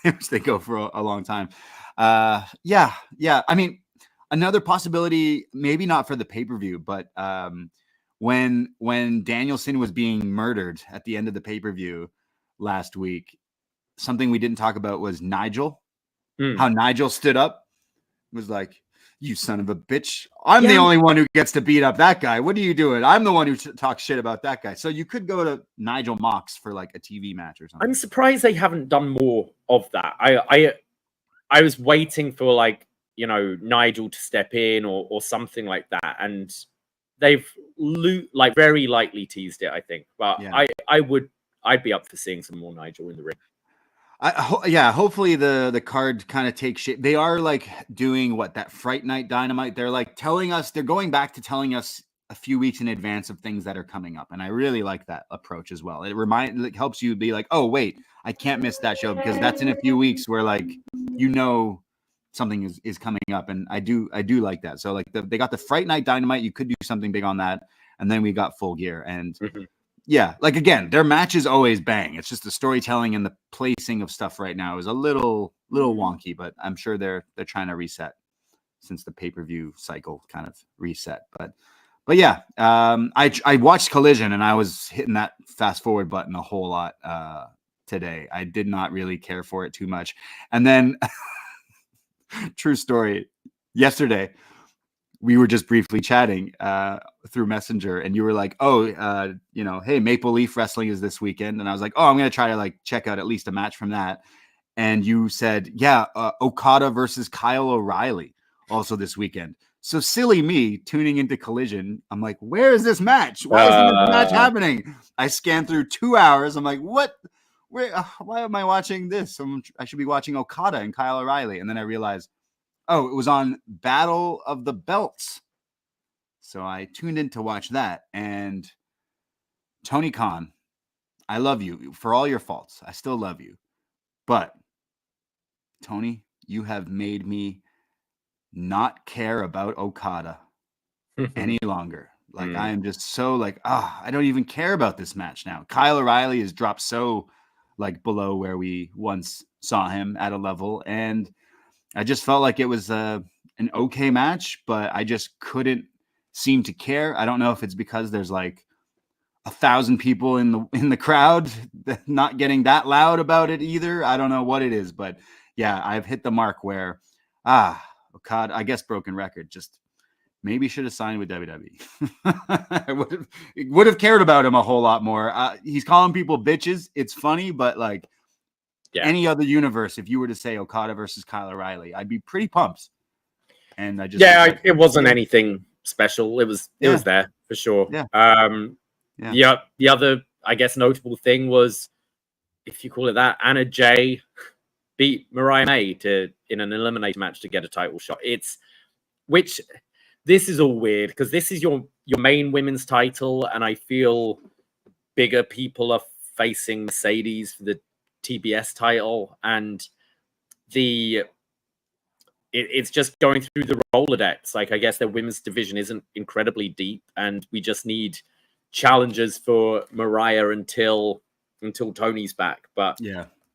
Which they go for a long time. Yeah. I mean, another possibility, maybe not for the pay-per-view, but when Danielson was being murdered at the end of the pay-per-view last week, something we didn't talk about was Nigel. How Nigel stood up, was like, "You son of a bitch. I'm the only one who gets to beat up that guy. What are you doing? I'm the one who talks shit about that guy." So you could go to Nigel Mox for like a TV match or something. I'm surprised they haven't done more of that. I was waiting for like, you know, Nigel to step in or something like that, and they've like very lightly teased it, I think. But Yeah. I'd be up for seeing some more Nigel in the ring. Hopefully the card kind of takes shape. They are like doing that Fright Night Dynamite. They're like they're going back to telling us a few weeks in advance of things that are coming up. And I really like that approach as well. It helps you be like, oh wait, I can't miss that show because that's in a few weeks where like, you know, something is coming up. And I do like that. So like they got the Fright Night Dynamite. You could do something big on that. And then we got Full Gear and yeah, like again, their matches always bang. It's just the storytelling and the placing of stuff right now is a little wonky, but I'm sure they're trying to reset since the pay-per-view cycle kind of reset. But yeah, I watched Collision and I was hitting that fast forward button a whole lot today. I did not really care for it too much. And then true story, yesterday we were just briefly chatting through Messenger, and you were like, "Oh, you know, hey, Maple Leaf Wrestling is this weekend," and I was like, "Oh, I'm gonna try to like check out at least a match from that." And you said, "Yeah, Okada versus Kyle O'Reilly also this weekend." So silly me tuning into Collision, I'm like, "Where is this match? Why isn't this match happening?" I scanned through 2 hours. I'm like, "What? Where? Why am I watching this? I should be watching Okada and Kyle O'Reilly." And then I realized, oh, it was on Battle of the Belts. So I tuned in to watch that. And Tony Khan, I love you for all your faults. I still love you. But Tony, you have made me not care about Okada any longer. Like I am just so like, I don't even care about this match now. Kyle O'Reilly has dropped so like below where we once saw him at a level. And I just felt like it was an okay match, but I just couldn't seem to care. I don't know if it's because there's like 1,000 people in the crowd not getting that loud about it either. I don't know what it is, but yeah, I've hit the mark where Okada, I guess broken record, just maybe should have signed with WWE. I would have cared about him a whole lot more. He's calling people bitches. It's funny, but like any other universe, if you were to say Okada versus Kyle O'Reilly, I'd be pretty pumped. And I just it wasn't anything special. It was there for sure. Yeah. The other, I guess, notable thing was, if you call it that, Anna Jey beat Mariah May in an eliminator match to get a title shot. This is all weird because this is your main women's title, and I feel bigger people are facing Mercedes for the TBS title, and it's just going through the Rolodex. Like, I guess their women's division isn't incredibly deep, and we just need challengers for Mariah until Tony's back. But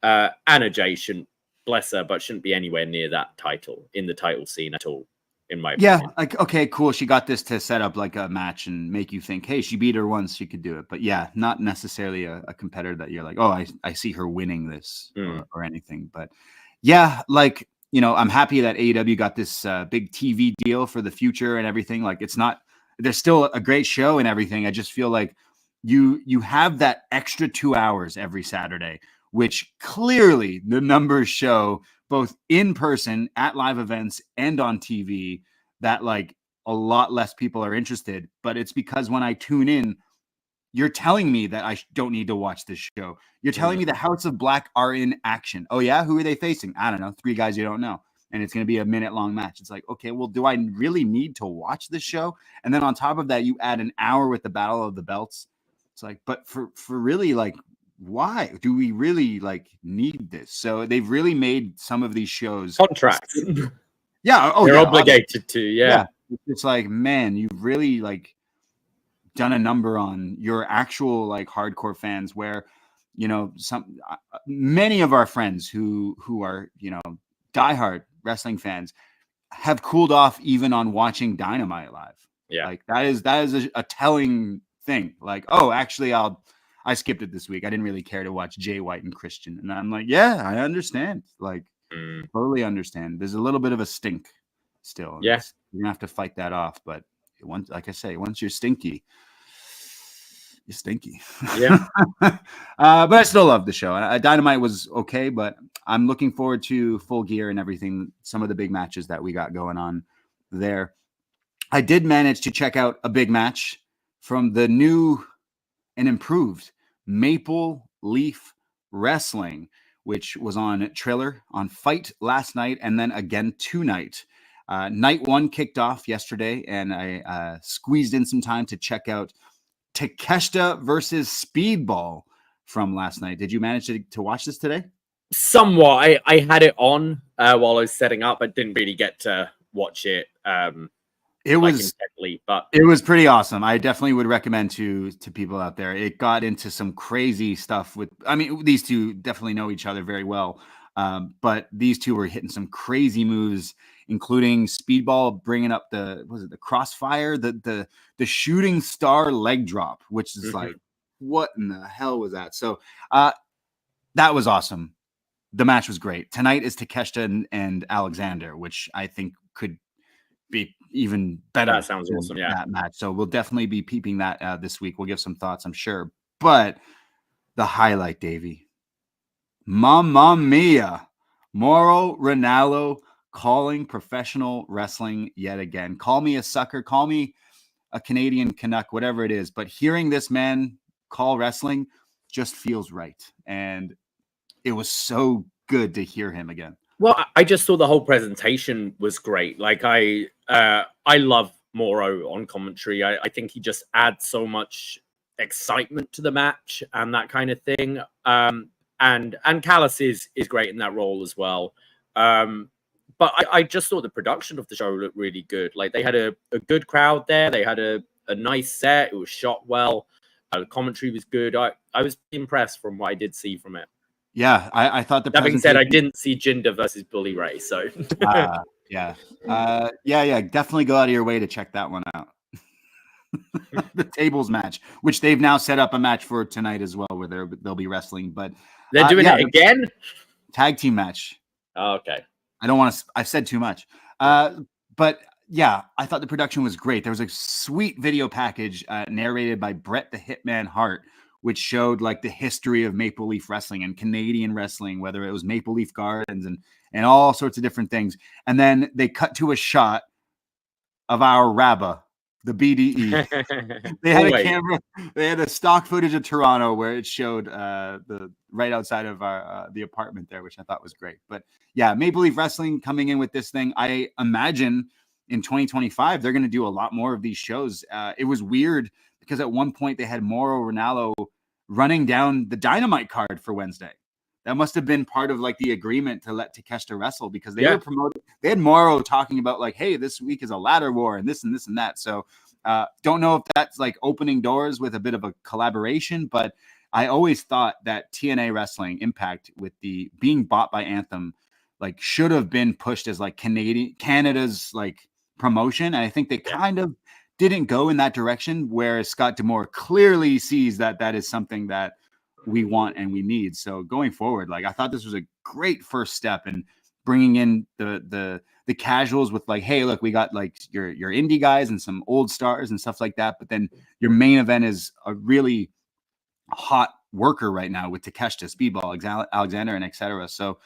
Anna Jey shouldn't be anywhere near that title in the title scene at all, in my opinion. Like, okay, cool. She got this to set up like a match and make you think, hey, she beat her once, she could do it. But yeah, not necessarily a competitor that you're like, oh, I see her winning this or anything. But yeah, like, you know, I'm happy that AEW got this big TV deal for the future and everything. Like, there's still a great show and everything. I just feel like you have that extra 2 hours every Saturday, which clearly the numbers show both in person at live events and on TV that like a lot less people are interested. But it's because when I tune in, you're telling me that I don't need to watch this show. You're telling me the House of Black are in action. Oh yeah, who are they facing? I don't know, 3 guys you don't know. And it's going to be a minute-long match. It's like, okay, well, do I really need to watch this show? And then on top of that, you add an hour with the Battle of the Belts. It's like, but for really, like, why do we really like need this? So they've really made some of these shows contracts. Yeah, they're obligated to. Yeah, it's like, man, you've really like done a number on your actual like hardcore fans. Where, you know, many of our friends who are, you know, diehard wrestling fans have cooled off even on watching Dynamite live. Yeah. Like that is a telling thing. Like, oh, actually I skipped it this week. I didn't really care to watch Jay White and Christian. And I'm like, yeah, I understand. Like, totally understand. There's a little bit of a stink still. Yeah. You're gonna have to fight that off. But once, like I say, once you're stinky, you're stinky. Yeah. But I still love the show. Dynamite was okay, but I'm looking forward to Full Gear and everything. Some of the big matches that we got going on there. I did manage to check out a big match from the new and improved Maple Leaf Wrestling, which was on Triller on Fight last night and then again tonight. Night one kicked off yesterday, and I squeezed in some time to check out Takeshita versus Speedball from last night. Did you manage to watch this today? Somewhat. I had it on while I was setting up. I didn't really get to watch it. It was intently, but it was pretty awesome. I definitely would recommend to people out there. It got into some crazy stuff with, I mean, these two definitely know each other very well. But these two were hitting some crazy moves, including Speedball bringing up the crossfire, the shooting star leg drop, which is like, what in the hell was that? So that was awesome. The match was great. Tonight is Takeshita and Alexander, which I think could be even better. That sounds awesome. Yeah, that match. So we'll definitely be peeping that this week. We'll give some thoughts, I'm sure. But the highlight, Davie, Mamma Mia, Mauro Ranallo calling professional wrestling yet again. Call me a sucker, call me a Canadian Canuck, whatever it is. But hearing this man call wrestling just feels right, and it was so good to hear him again. Well, I just thought the whole presentation was great. Like I love Mauro on commentary. I think he just adds so much excitement to the match and that kind of thing. And Callis is great in that role as well. But I just thought the production of the show looked really good. Like they had a good crowd there. They had a nice set. It was shot well. The commentary was good. I was impressed from what I did see from it. Yeah, I thought that being said, I didn't see Jinder versus Bully Ray, so yeah, definitely go out of your way to check that one out. The tables match, which they've now set up a match for tonight as well, where they'll be wrestling. But they're doing it again. Tag team match. Oh, okay. I don't want to. I've said too much. But yeah, I thought the production was great. There was a sweet video package narrated by Bret the Hitman Hart, which showed like the history of Maple Leaf Wrestling and Canadian wrestling, whether it was Maple Leaf Gardens and all sorts of different things. And then they cut to a shot of our Rabba, the BDE. They had a camera. They had a stock footage of Toronto where it showed the right outside of our the apartment there, which I thought was great. But yeah, Maple Leaf Wrestling coming in with this thing. I imagine in 2025 they're going to do a lot more of these shows. It was weird because at one point they had Mauro Ranallo running down the Dynamite card for Wednesday. That must have been part of like the agreement to let Takeshita wrestle, because they were promoting. They had Mauro talking about like, hey, this week is a ladder war and this and this and that. So don't know if that's like opening doors with a bit of a collaboration, but I always thought that TNA Wrestling Impact, with the being bought by Anthem, like should have been pushed as like Canada's like promotion. And I think they kind of didn't go in that direction, whereas Scott D'Amore clearly sees that that is something that we want and we need. So going forward, like I thought this was a great first step in bringing in the casuals with like, hey, look, we got like your indie guys and some old stars and stuff like that, but then your main event is a really hot worker right now with Takeshita, Speedball, Alexander, and etc. So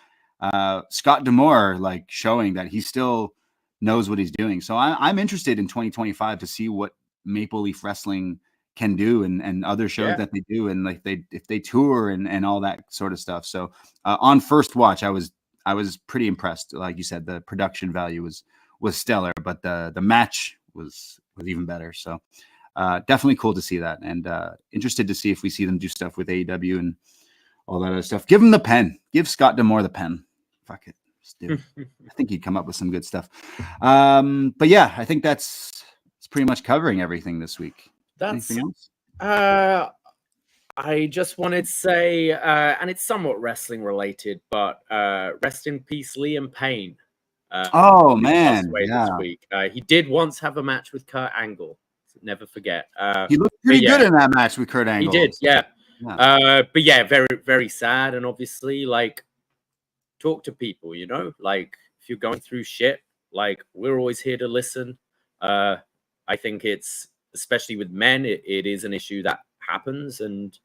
Scott D'Amore like showing that he still knows what he's doing. So I'm interested in 2025 to see what Maple Leaf Wrestling can do and other shows that they do, and like if they tour and all that sort of stuff. So on first watch, I was pretty impressed. Like you said, the production value was stellar, but the match was even better. So definitely cool to see that, and interested to see if we see them do stuff with AEW and all that other stuff. Give him the pen. Give Scott D'Amore the pen. Fuck it. I think he'd come up with some good stuff. But yeah, I think it's pretty much covering everything this week. Anything else? I just wanted to say, and it's somewhat wrestling related, but rest in peace, Liam Payne. Oh He man, passed away this week. He did once have a match with Kurt Angle. Never forget. He looked pretty good in that match with Kurt Angle. He did, yeah. But yeah, very, very sad. And obviously, like, talk to people, you know, like if you're going through shit, like we're always here to listen. I think it's, especially with men, it is an issue that happens, and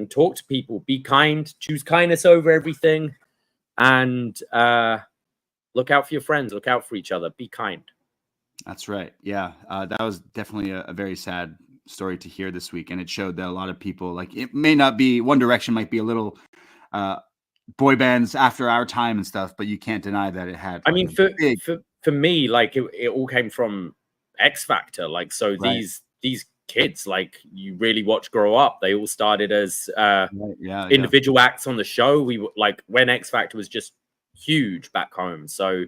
talk to people, be kind, choose kindness over everything, and look out for your friends, look out for each other, be kind. That's right. Yeah. That was definitely a very sad story to hear this week. And it showed that a lot of people, like, it may not be, One Direction might be a little boy bands after our time and stuff, but you can't deny that it had. I mean, for me, like it all came from X Factor. Like, so right. these kids, like, you really watch grow up. They all started as individual acts on the show. We were like, when X Factor was just huge back home. So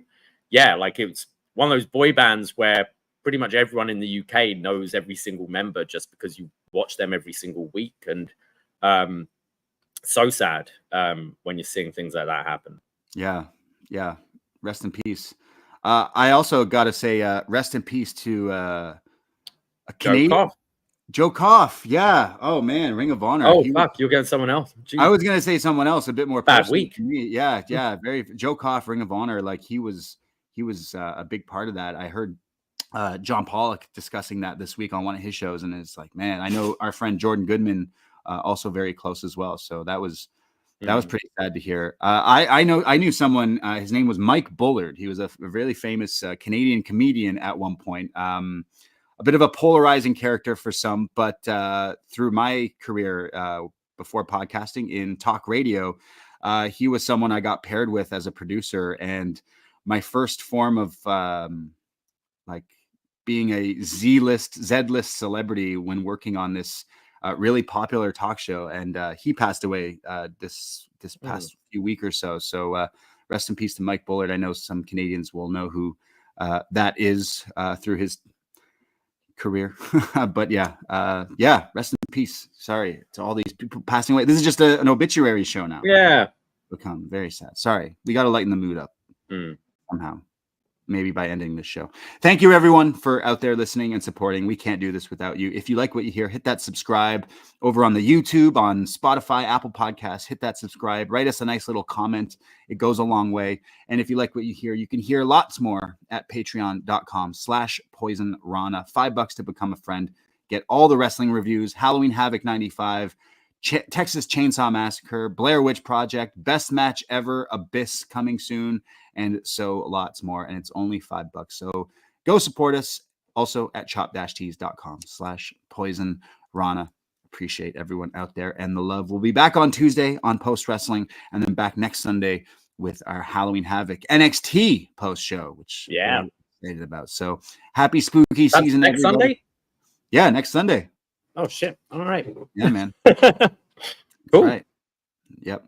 yeah, like, it was one of those boy bands where pretty much everyone in the UK knows every single member just because you watch them every single week. And so sad when you're seeing things like that happen. Yeah. Yeah. Rest in peace. I also got to say, rest in peace to a Canadian. Joe Koff. Yeah. Oh man. Ring of Honor. Oh, fuck. You're getting someone else. Jeez. I was going to say someone else, a bit more bad week. To me. Yeah. Yeah. Joe Koff, Ring of Honor. Like, he was a big part of that. I heard John Pollock discussing that this week on one of his shows. And it's like, man, I know our friend Jordan Goodman, also very close as well. So that was pretty sad to hear. I knew someone, his name was Mike Bullard. He was a really famous Canadian comedian at one point. A bit of a polarizing character for some, but through my career before podcasting in talk radio, he was someone I got paired with as a producer. And my first form of like being a Z-list celebrity when working on this really popular talk show. And he passed away this past few week or so. So rest in peace to Mike Bullard. I know some Canadians will know who that is through his career. But yeah, rest in peace. Sorry to all these people passing away. This is just an obituary show now. Yeah. Become very sad. Sorry. We got to lighten the mood up somehow. Maybe by ending this show. Thank you, everyone, for out there listening and supporting. We can't do this without you. If you like what you hear, hit that subscribe over on the YouTube, on Spotify, Apple Podcasts. Hit that subscribe. Write us a nice little comment. It goes a long way. And if you like what you hear, you can hear lots more at patreon.com/Poisonrana. $5 to become a friend. Get all the wrestling reviews, Halloween Havoc 95, Texas Chainsaw Massacre, Blair Witch Project, Best Match Ever, Abyss coming soon, and so lots more. And it's only $5. So go support us also at chopt-tees.com/Poisonrana. Appreciate everyone out there and the love. We'll be back on Tuesday on Post Wrestling, and then back next Sunday with our Halloween Havoc NXT post show, which I'm excited about. So happy spooky season. Next Sunday? Yeah, next Sunday. Oh shit. All right. Yeah, man. Cool. Right. Yep.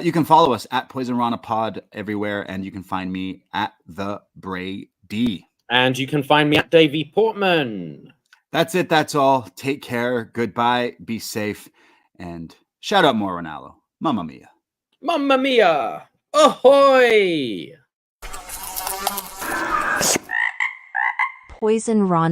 You can follow us at Poisonrana Pod everywhere, and you can find me at the Brady. And you can find me at Davie Portman. That's it. That's all. Take care. Goodbye. Be safe. And shout out more Ronaldo. Mamma mia. Mamma mia. Ahoy. Poisonrana.